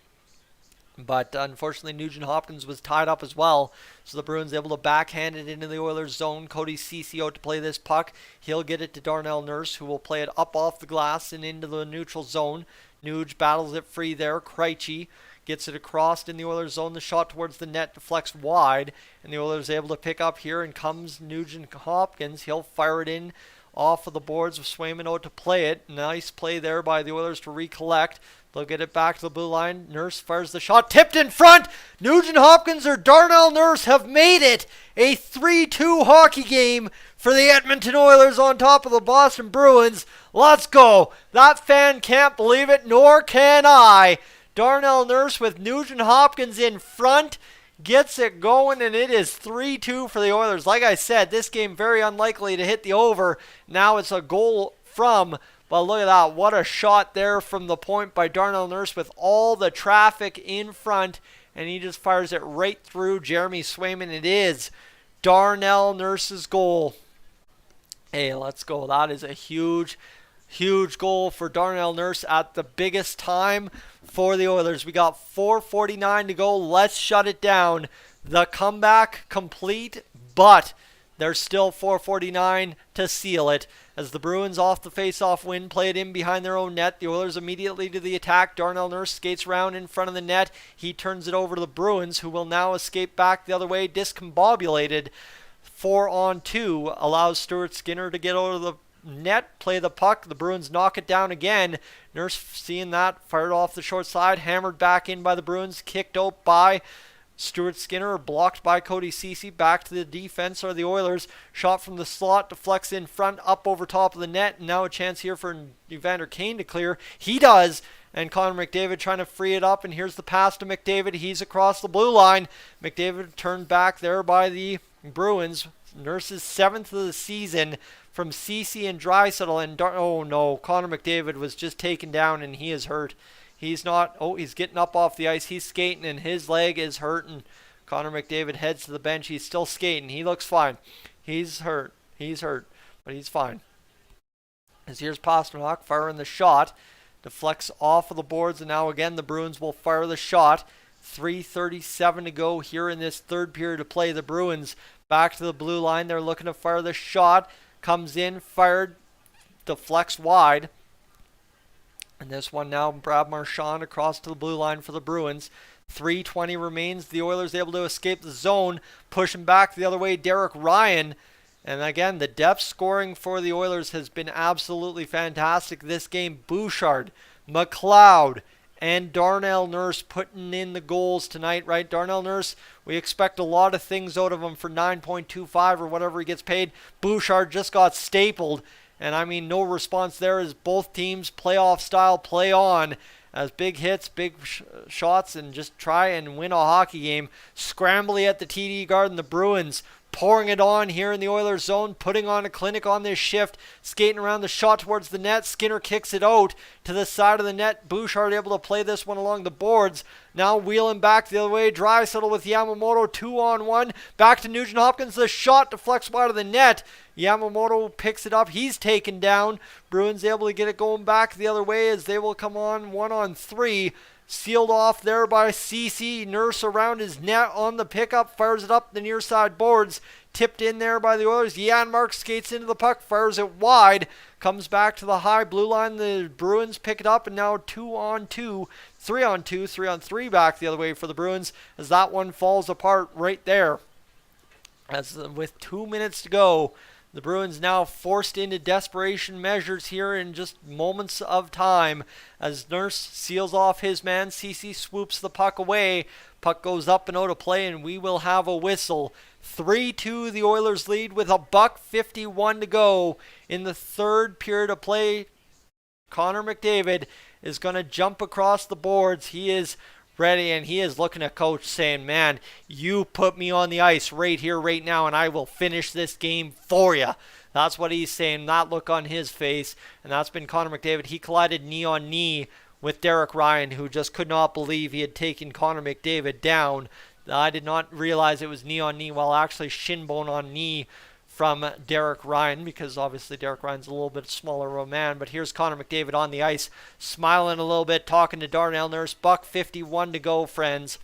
Speaker 1: But unfortunately, Nugent Hopkins was tied up as well. So the Bruins able to backhand it into the Oilers zone. Cody Ceci out to play this puck. He'll get it to Darnell Nurse, who will play it up off the glass and into the neutral zone. Nuge battles it free there. Krejci gets it across in the Oilers zone. The shot towards the net deflects wide, and the Oilers able to pick up here, and comes Nugent Hopkins. He'll fire it in off of the boards with Swayman out to play it. Nice play there by the Oilers to recollect. They'll get it back to the blue line. Nurse fires the shot. Tipped in front. Nugent Hopkins or Darnell Nurse have made it a 3-2 hockey game for the Edmonton Oilers on top of the Boston Bruins. Let's go. That fan can't believe it, nor can I. Darnell Nurse with Nugent Hopkins in front gets it going, and it is 3-2 for the Oilers. Like I said, this game very unlikely to hit the over. Now it's a goal from, but look at that. What a shot there from the point by Darnell Nurse with all the traffic in front, and he just fires it right through Jeremy Swayman. It is Darnell Nurse's goal. Hey, let's go. That is a huge goal for Darnell Nurse at the biggest time for the Oilers. We got 4:49 to go. Let's shut it down. The comeback complete, but there's still 4:49 to seal it. As the Bruins off the face-off win, play it in behind their own net. The Oilers immediately to the attack. Darnell Nurse skates around in front of the net. He turns it over to the Bruins, who will now escape back the other way. Discombobulated. 4-on-2 allows Stuart Skinner to get over the net, play the puck. The Bruins knock it down again. Nurse seeing that, fired off the short side, hammered back in by the Bruins, kicked out by Stuart Skinner, blocked by Cody Ceci. Back to the defense are the Oilers. Shot from the slot, deflects in front, up over top of the net. And now a chance here for Evander Kane to clear. He does. And Connor McDavid trying to free it up. And here's the pass to McDavid. He's across the blue line. McDavid turned back there by the Bruins. Nurse's 7th of the season from Ceci and Draisaitl. And oh no, Connor McDavid was just taken down and he is hurt. He's not, he's getting up off the ice. He's skating and his leg is hurting. Connor McDavid heads to the bench. He's still skating. He looks fine. He's hurt. But he's fine. As here's Pastrnak firing the shot. Deflects off of the boards, and now again the Bruins will fire the shot. 3:37 to go here in this third period of play. The Bruins back to the blue line. They're looking to fire the shot. Comes in, fired, deflects wide. And this one now, Brad Marchand across to the blue line for the Bruins. 3:20 remains. The Oilers able to escape the zone. Pushing back the other way, Derek Ryan. And again, the depth scoring for the Oilers has been absolutely fantastic this game. Bouchard, McLeod, and Darnell Nurse putting in the goals tonight, right? Darnell Nurse, we expect a lot of things out of him for 9.25 or whatever he gets paid. Bouchard just got stapled. And I mean, no response there as both teams playoff style play on as big hits, big shots, and just try and win a hockey game. Scrambly at the TD Garden, the Bruins pouring it on here in the Oilers zone, putting on a clinic on this shift, skating around the shot towards the net. Skinner kicks it out to the side of the net. Bouchard able to play this one along the boards. Now wheeling back the other way. Draisaitl with Yamamoto, 2-on-1. Back to Nugent Hopkins. The shot deflects wide of the net. Yamamoto picks it up. He's taken down. Bruins able to get it going back the other way as they will come on 1-on-3. Sealed off there by CC. Nurse around his net on the pickup. Fires it up the near side boards. Tipped in there by the Oilers. Janmark skates into the puck. Fires it wide. Comes back to the high blue line. The Bruins pick it up. And now 2-on-2. 3-on-2. 3-on-3 back the other way for the Bruins. As that one falls apart right there. As with 2 minutes to go. The Bruins now forced into desperation measures here in just moments of time as Nurse seals off his man. CC swoops the puck away. Puck goes up and out of play, and we will have a whistle. 3-2 the Oilers lead with a $1:51 to go in the third period of play. Connor McDavid is going to jump across the boards. He is ready, and he is looking at coach saying, man, you put me on the ice right here, right now, and I will finish this game for you. That's what he's saying, that look on his face, and that's been Connor McDavid. He collided knee on knee with Derek Ryan, who just could not believe he had taken Connor McDavid down. I did not realize it was knee on knee, while actually shin bone on knee from Derek Ryan, because obviously Derek Ryan's a little bit smaller of a man. But here's Connor McDavid on the ice, smiling a little bit, talking to Darnell Nurse. $1:51 to go, friends.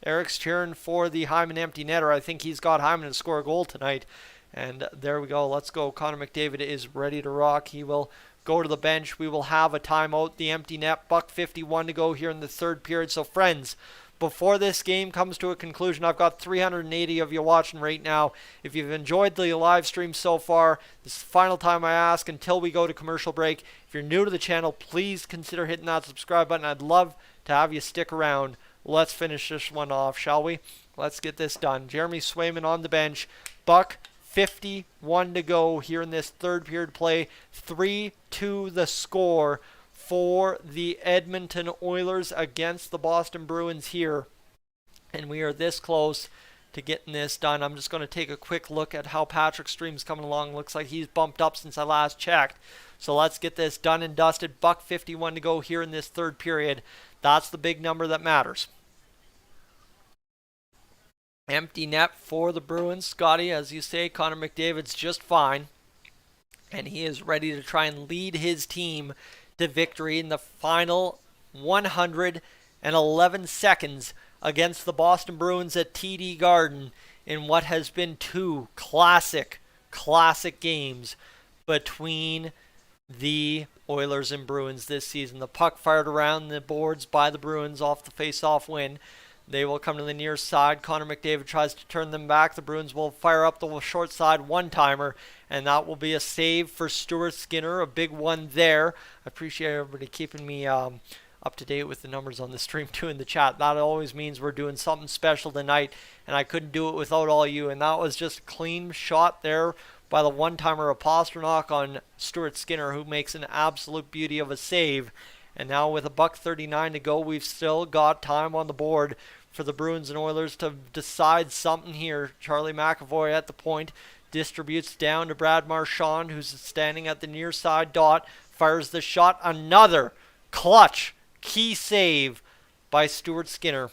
Speaker 1: Eric's cheering for the Hyman empty netter. I think he's got Hyman to score a goal tonight. And there we go. Let's go. Connor McDavid is ready to rock. He will go to the bench. We will have a timeout. The empty net. $1:51 to go here in the third period. So, friends, before this game comes to a conclusion, I've got 380 of you watching right now. If you've enjoyed the live stream so far, this is the final time I ask until we go to commercial break. If you're new to the channel, please consider hitting that subscribe button. I'd love to have you stick around. Let's finish this one off, shall we? Let's get this done. Jeremy Swayman on the bench. $1:51 to go here in this third period play. 3-2 the score for the Edmonton Oilers against the Boston Bruins here. And we are this close to getting this done. I'm just going to take a quick look at how Patrick Stream's coming along. Looks like he's bumped up since I last checked. So let's get this done and dusted. $1:51 to go here in this third period. That's the big number that matters. Empty net for the Bruins. Scotty, as you say, Connor McDavid's just fine. And he is ready to try and lead his team to victory in the final 111 seconds against the Boston Bruins at TD Garden in what has been two classic games between the Oilers and Bruins this season. The puck fired around the boards by the Bruins off the face-off win. They will come to the near side. Connor McDavid tries to turn them back. The Bruins will fire up the short side one-timer, and that will be a save for Stuart Skinner, a big one there. I appreciate everybody keeping me up to date with the numbers on the stream too in the chat. That always means we're doing something special tonight, and I couldn't do it without all you. And that was just a clean shot there by the one-timer of Pastrnak on Stuart Skinner, who makes an absolute beauty of a save. And now with a $1:39 to go, we've still got time on the board for the Bruins and Oilers to decide something here. Charlie McAvoy at the point distributes down to Brad Marchand, who's standing at the near side dot, fires the shot. Another clutch key save by Stuart Skinner.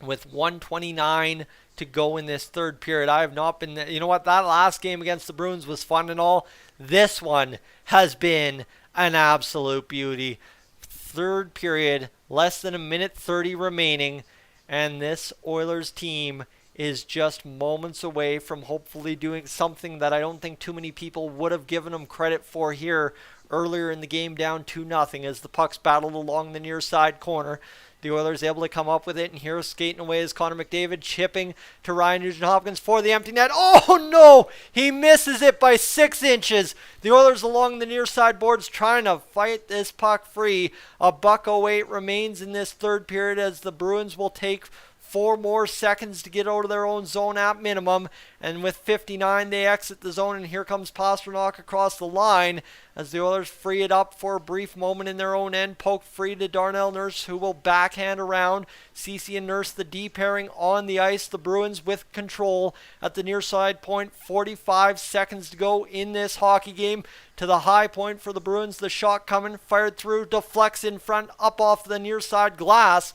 Speaker 1: with 1:29 to go in this third period. I have not been, you know what, that last game against the Bruins was fun and all. This one has been an absolute beauty. Third period, less than a minute 30 remaining, and this Oilers team is just moments away from hopefully doing something that I don't think too many people would have given them credit for here earlier in the game, down 2-0 as the puck's battled along the near side corner. The Oilers able to come up with it, and here skating away is Connor McDavid, chipping to Ryan Nugent-Hopkins for the empty net. Oh no! He misses it by 6 inches. The Oilers along the near side boards trying to fight this puck free. $1:08 remains in this third period as the Bruins will take 4 more seconds to get out of their own zone at minimum. And with 59, they exit the zone, and here comes Pastrnak across the line as the Oilers free it up for a brief moment in their own end. Poke free to Darnell Nurse, who will backhand around. Ceci and Nurse, the D pairing on the ice. The Bruins with control at the near side point. 45 seconds to go in this hockey game. To the high point for the Bruins. The shot coming, fired through, deflects in front, up off the near side glass.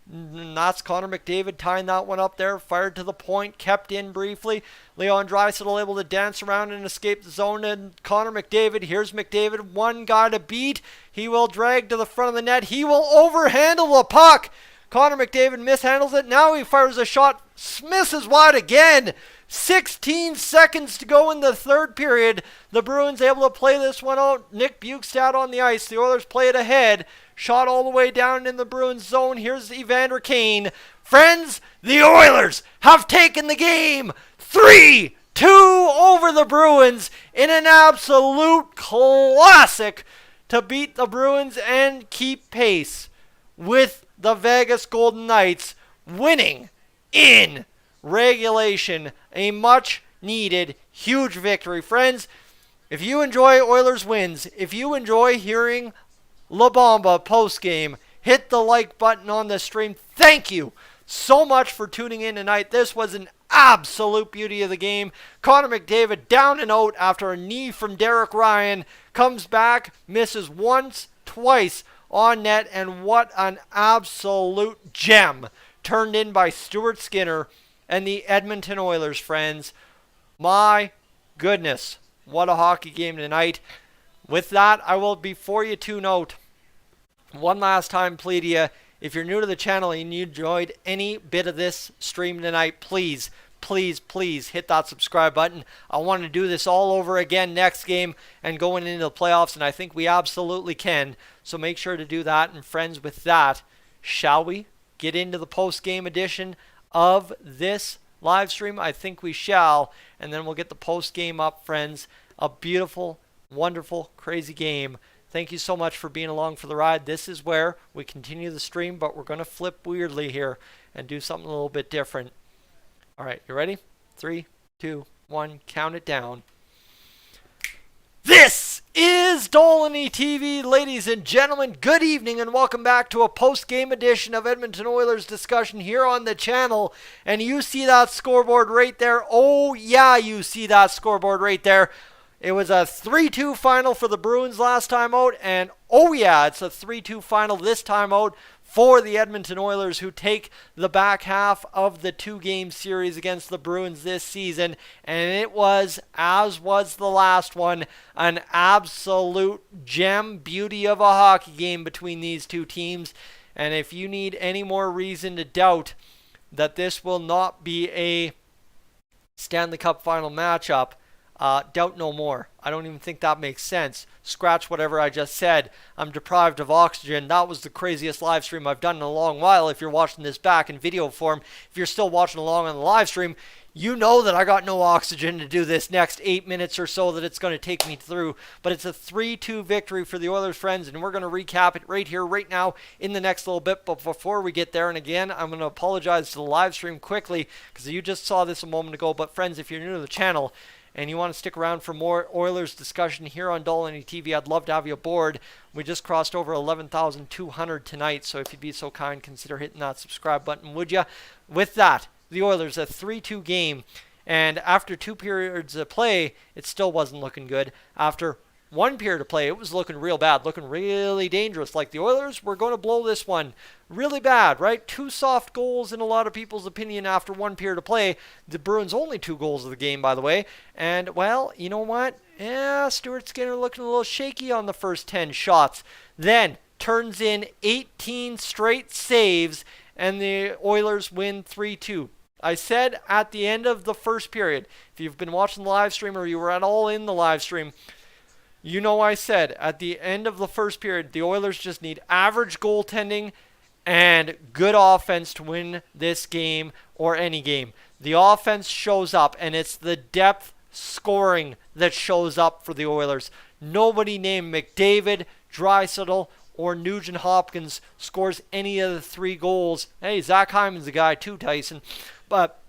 Speaker 1: And that's Connor McDavid tying that one up there. Fired to the point, kept in briefly. Leon Draisaitl able to dance around and escape the zone. And Connor McDavid, here's McDavid, one guy to beat. He will drag to the front of the net. He will overhandle the puck. Connor McDavid mishandles it. Now he fires a shot, misses wide again. 16 seconds to go in the third period. The Bruins able to play this one out. Nick Bjugstad on the ice. The Oilers play it ahead. Shot all the way down in the Bruins zone. Here's Evander Kane. Friends, the Oilers have taken the game 3-2 over the Bruins in an absolute classic to beat the Bruins and keep pace with the Vegas Golden Knights winning in regulation. A much needed huge victory. Friends, if you enjoy Oilers wins, if you enjoy hearing La Bomba post-game, hit the like button on the stream. Thank you so much for tuning in tonight. This was an absolute beauty of the game. Connor McDavid down and out after a knee from Derek Ryan. Comes back, misses once, twice on net, and what an absolute gem turned in by Stuart Skinner and the Edmonton Oilers, friends. My goodness, what a hockey game tonight. With that, I will, before you tune out, one last time plead to you, if you're new to the channel and you enjoyed any bit of this stream tonight, please hit that subscribe button. I want to do this all over again next game and going into the playoffs, and I think we absolutely can. So make sure to do that. And friends, with that, shall we get into the post-game edition of this live stream? I think we shall, and then we'll get the post-game up, friends. A beautiful, wonderful, crazy game. Thank you so much for being along for the ride. This is where we continue the stream, but we're going to flip weirdly here and do something a little bit different. All right, you ready? 3, 2, 1, count it down. This is Dolynny TV, ladies and gentlemen. Good evening and welcome back to a post-game edition of Edmonton Oilers discussion here on the channel. And you see that scoreboard right there. Oh yeah, you see that scoreboard right there. It was a 3-2 final for the Bruins last time out, and oh yeah, it's a 3-2 final this time out for the Edmonton Oilers, who take the back half of the 2-game series against the Bruins this season. And it was, as was the last one, an absolute gem beauty of a hockey game between these two teams. And if you need any more reason to doubt that this will not be a Stanley Cup final matchup, doubt no more. I don't even think that makes sense. Scratch whatever I just said. I'm deprived of oxygen. That was the craziest live stream I've done in a long while. If you're watching this back in video form, if you're still watching along on the live stream, you know that I got no oxygen to do this next 8 minutes or so that it's going to take me through. But it's a 3-2 victory for the Oilers, friends, and we're going to recap it right here, right now, in the next little bit. But before we get there, and again, I'm going to apologize to the live stream quickly because you just saw this a moment ago. But friends, if you're new to the channel and you want to stick around for more Oilers discussion here on Dolynny TV, I'd love to have you aboard. We just crossed over 11,200 tonight, so if you'd be so kind, consider hitting that subscribe button, would you? With that, the Oilers, a 3-2 game, and after 2 periods of play, it still wasn't looking good. After one period of play, it was looking real bad, looking really dangerous. Like the Oilers were going to blow this one really bad, right? 2 soft goals in a lot of people's opinion after one period of play. The Bruins only 2 goals of the game, by the way. And, well, you know what? Yeah, Stuart Skinner looking a little shaky on the first 10 shots. Then turns in 18 straight saves, and the Oilers win 3-2. I said at the end of the first period, if you've been watching the live stream or you were at all in the live stream, you know I said at the end of the first period, the Oilers just need average goaltending and good offense to win this game or any game. The offense shows up, and it's the depth scoring that shows up for the Oilers. Nobody named McDavid, Draisaitl, or Nugent Hopkins scores any of the 3 goals. Hey, Zach Hyman's the guy too, Tyson. But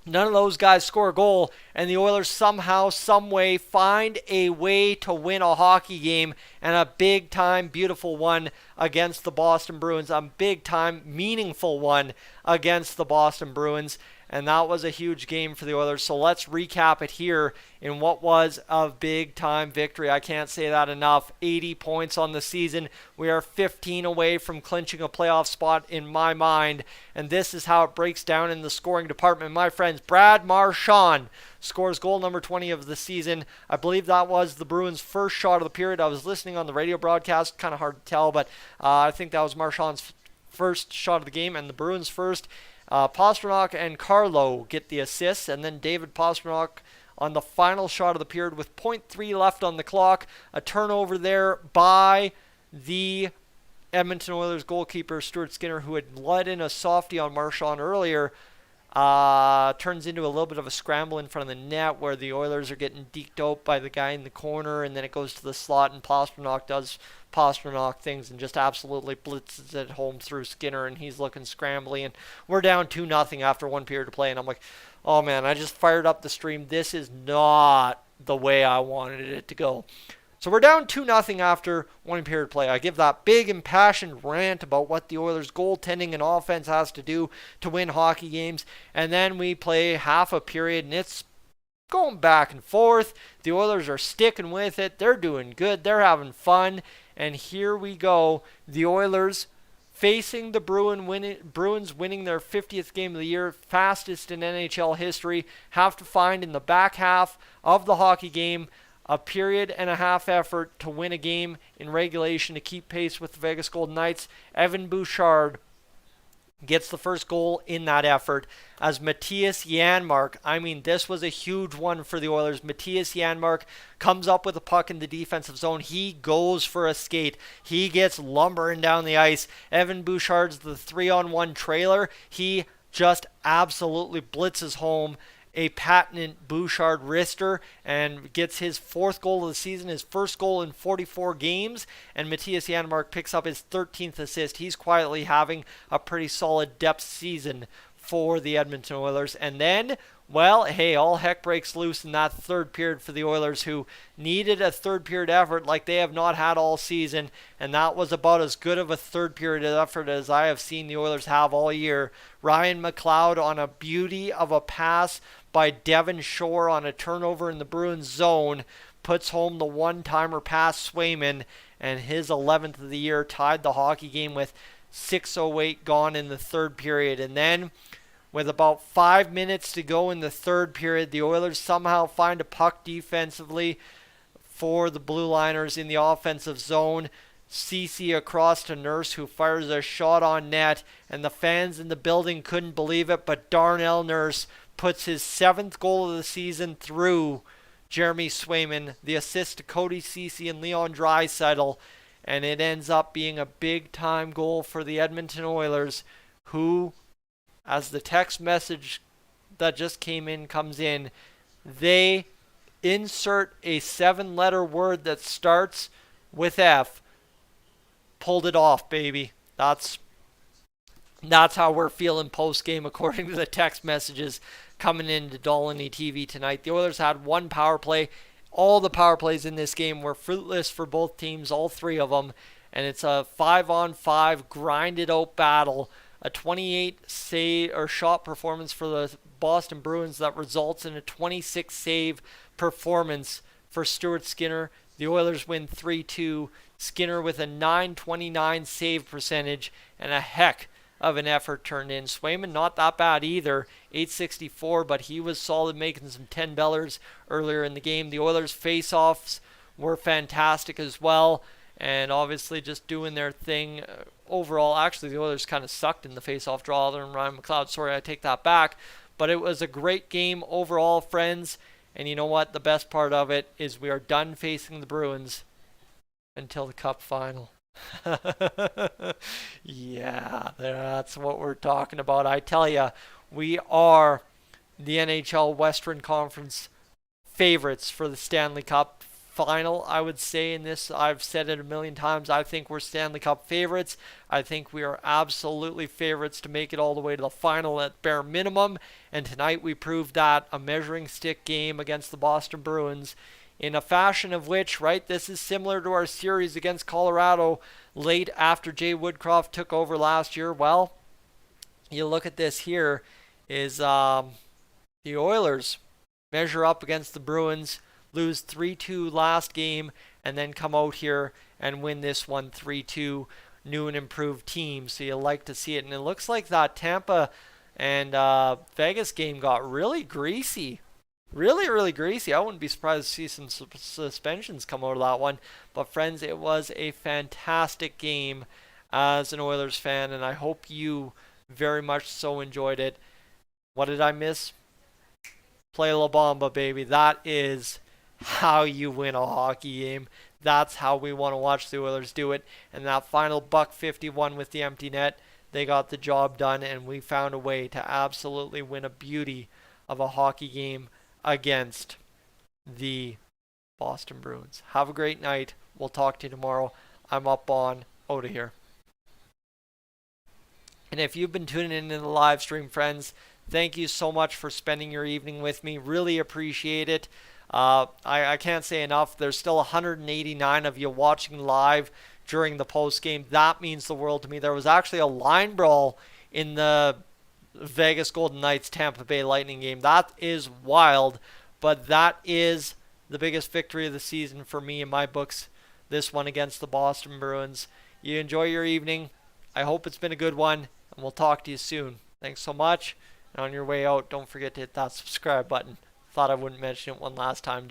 Speaker 1: none of those guys score a goal, and the Oilers somehow, someway find a way to win a hockey game, and a big-time, beautiful one against the Boston Bruins, a big-time, meaningful one against the Boston Bruins. And that was a huge game for the Oilers. So let's recap it here in what was a big-time victory. I can't say that enough. 80 points on the season. We are 15 away from clinching a playoff spot in my mind. And this is how it breaks down in the scoring department. My friends, Brad Marchand scores goal number 20 of the season. I believe that was the Bruins' first shot of the period. I was listening on the radio broadcast. Kind of hard to tell, but I think that was Marchand's first shot of the game and the Bruins' first. Pastrnak and Carlo get the assists, and then David Pastrnak on the final shot of the period with .3 left on the clock. A turnover there by the Edmonton Oilers goalkeeper, Stuart Skinner, who had let in a softie on Marchand earlier. Turns into a little bit of a scramble in front of the net where the Oilers are getting deked out by the guy in the corner, and then it goes to the slot, and Pastrnak does Pastrnak things and just absolutely blitzes it home through Skinner, and he's looking scrambly, and we're down 2-0 after one period of play, and I'm like, oh man, I just fired up the stream. This is not the way I wanted it to go. So we're down 2-0 after one period of play. I give that big impassioned rant about what the Oilers' goaltending and offense has to do to win hockey games. And then we play half a period, and it's going back and forth. The Oilers are sticking with it. They're doing good. They're having fun. And here we go. The Oilers facing the Bruins winning their 50th game of the year, fastest in NHL history, have to find in the back half of the hockey game a period and a half effort to win a game in regulation to keep pace with the Vegas Golden Knights. Evan Bouchard gets the first goal in that effort as Matthias Janmark. I mean, this was a huge one for the Oilers. Matthias Janmark comes up with a puck in the defensive zone. He goes for a skate. He gets lumbering down the ice. Evan Bouchard's the 3-on-1 trailer. He just absolutely blitzes home a patent Bouchard wrister and gets his 4th goal of the season, his first goal in 44 games, and Matthias Janmark picks up his 13th assist. He's quietly having a pretty solid depth season for the Edmonton Oilers. And then, well, hey, all heck breaks loose in that third period for the Oilers, who needed a third period effort like they have not had all season, and that was about as good of a third period effort as I have seen the Oilers have all year. Ryan McLeod on a beauty of a pass by Devon Shore on a turnover in the Bruins zone puts home the one-timer past Swayman, and his 11th of the year tied the hockey game with 6:08 gone in the third period. And then with about 5 minutes to go in the third period, the Oilers somehow find a puck defensively for the Blue Liners in the offensive zone. Ceci across to Nurse, who fires a shot on net, and the fans in the building couldn't believe it, but Darnell Nurse puts his 7th goal of the season through Jeremy Swayman, the assist to Cody Ceci and Leon Draisaitl, and it ends up being a big-time goal for the Edmonton Oilers, who, as the text message that just came in comes in, they insert a 7-letter word that starts with F. Pulled it off, baby. That's how we're feeling post-game according to the text messages coming into Dolynny TV tonight. The Oilers had one power play. All the power plays in this game were fruitless for both teams, all 3 of them. And it's a 5-on-5 grinded out battle. A 28 save or shot performance for the Boston Bruins that results in a 26 save performance for Stuart Skinner. The Oilers win 3-2. Skinner with a .929 save percentage and a heck of an effort turned in. Swayman not that bad either, .864, but he was solid, making some 10-bellers earlier in the game. The Oilers face-offs were fantastic as well, and obviously just doing their thing. Overall, actually, the Oilers kind of sucked in the face-off draw other than Ryan McLeod. Sorry, I take that back. But it was a great game overall, friends. And you know what? The best part of it is we are done facing the Bruins until the Cup final. Yeah, that's what we're talking about. I tell you, we are the NHL Western Conference favorites for the Stanley Cup final. I would say in this, I've said it a million times, I think we're Stanley Cup favorites. I think we are absolutely favorites to make it all the way to the final at bare minimum. And tonight we proved that, a measuring stick game against the Boston Bruins, in a fashion of which, right, this is similar to our series against Colorado late after Jay Woodcroft took over last year. Well, you look at this here, is the Oilers measure up against the Bruins, lose 3-2 last game, and then come out here and win this one 3-2. New and improved team, so you like to see it. And it looks like that Tampa and Vegas game got really greasy. Really greasy. I wouldn't be surprised to see some suspensions come out of that one. But friends, it was a fantastic game as an Oilers fan, and I hope you very much so enjoyed it. What did I miss? Play La Bamba, baby. That is how you win a hockey game. That's how we want to watch the Oilers do it. And that final $151 with the empty net, they got the job done, and we found a way to absolutely win a beauty of a hockey game against the Boston Bruins. Have a great night. We'll talk to you tomorrow. I'm up on out of here. And if you've been tuning in the live stream, friends, thank you so much for spending your evening with me. Really appreciate it. I can't say enough. There's still 189 of you watching live during the post game. That means the world to me. There was actually a line brawl in the Vegas Golden Knights Tampa Bay Lightning game. That is wild, but that is the biggest victory of the season for me in my books. This one against the Boston Bruins. You enjoy your evening. I hope it's been a good one, and we'll talk to you soon. Thanks so much. And on your way out, don't forget to hit that subscribe button. Thought I wouldn't mention it one last time,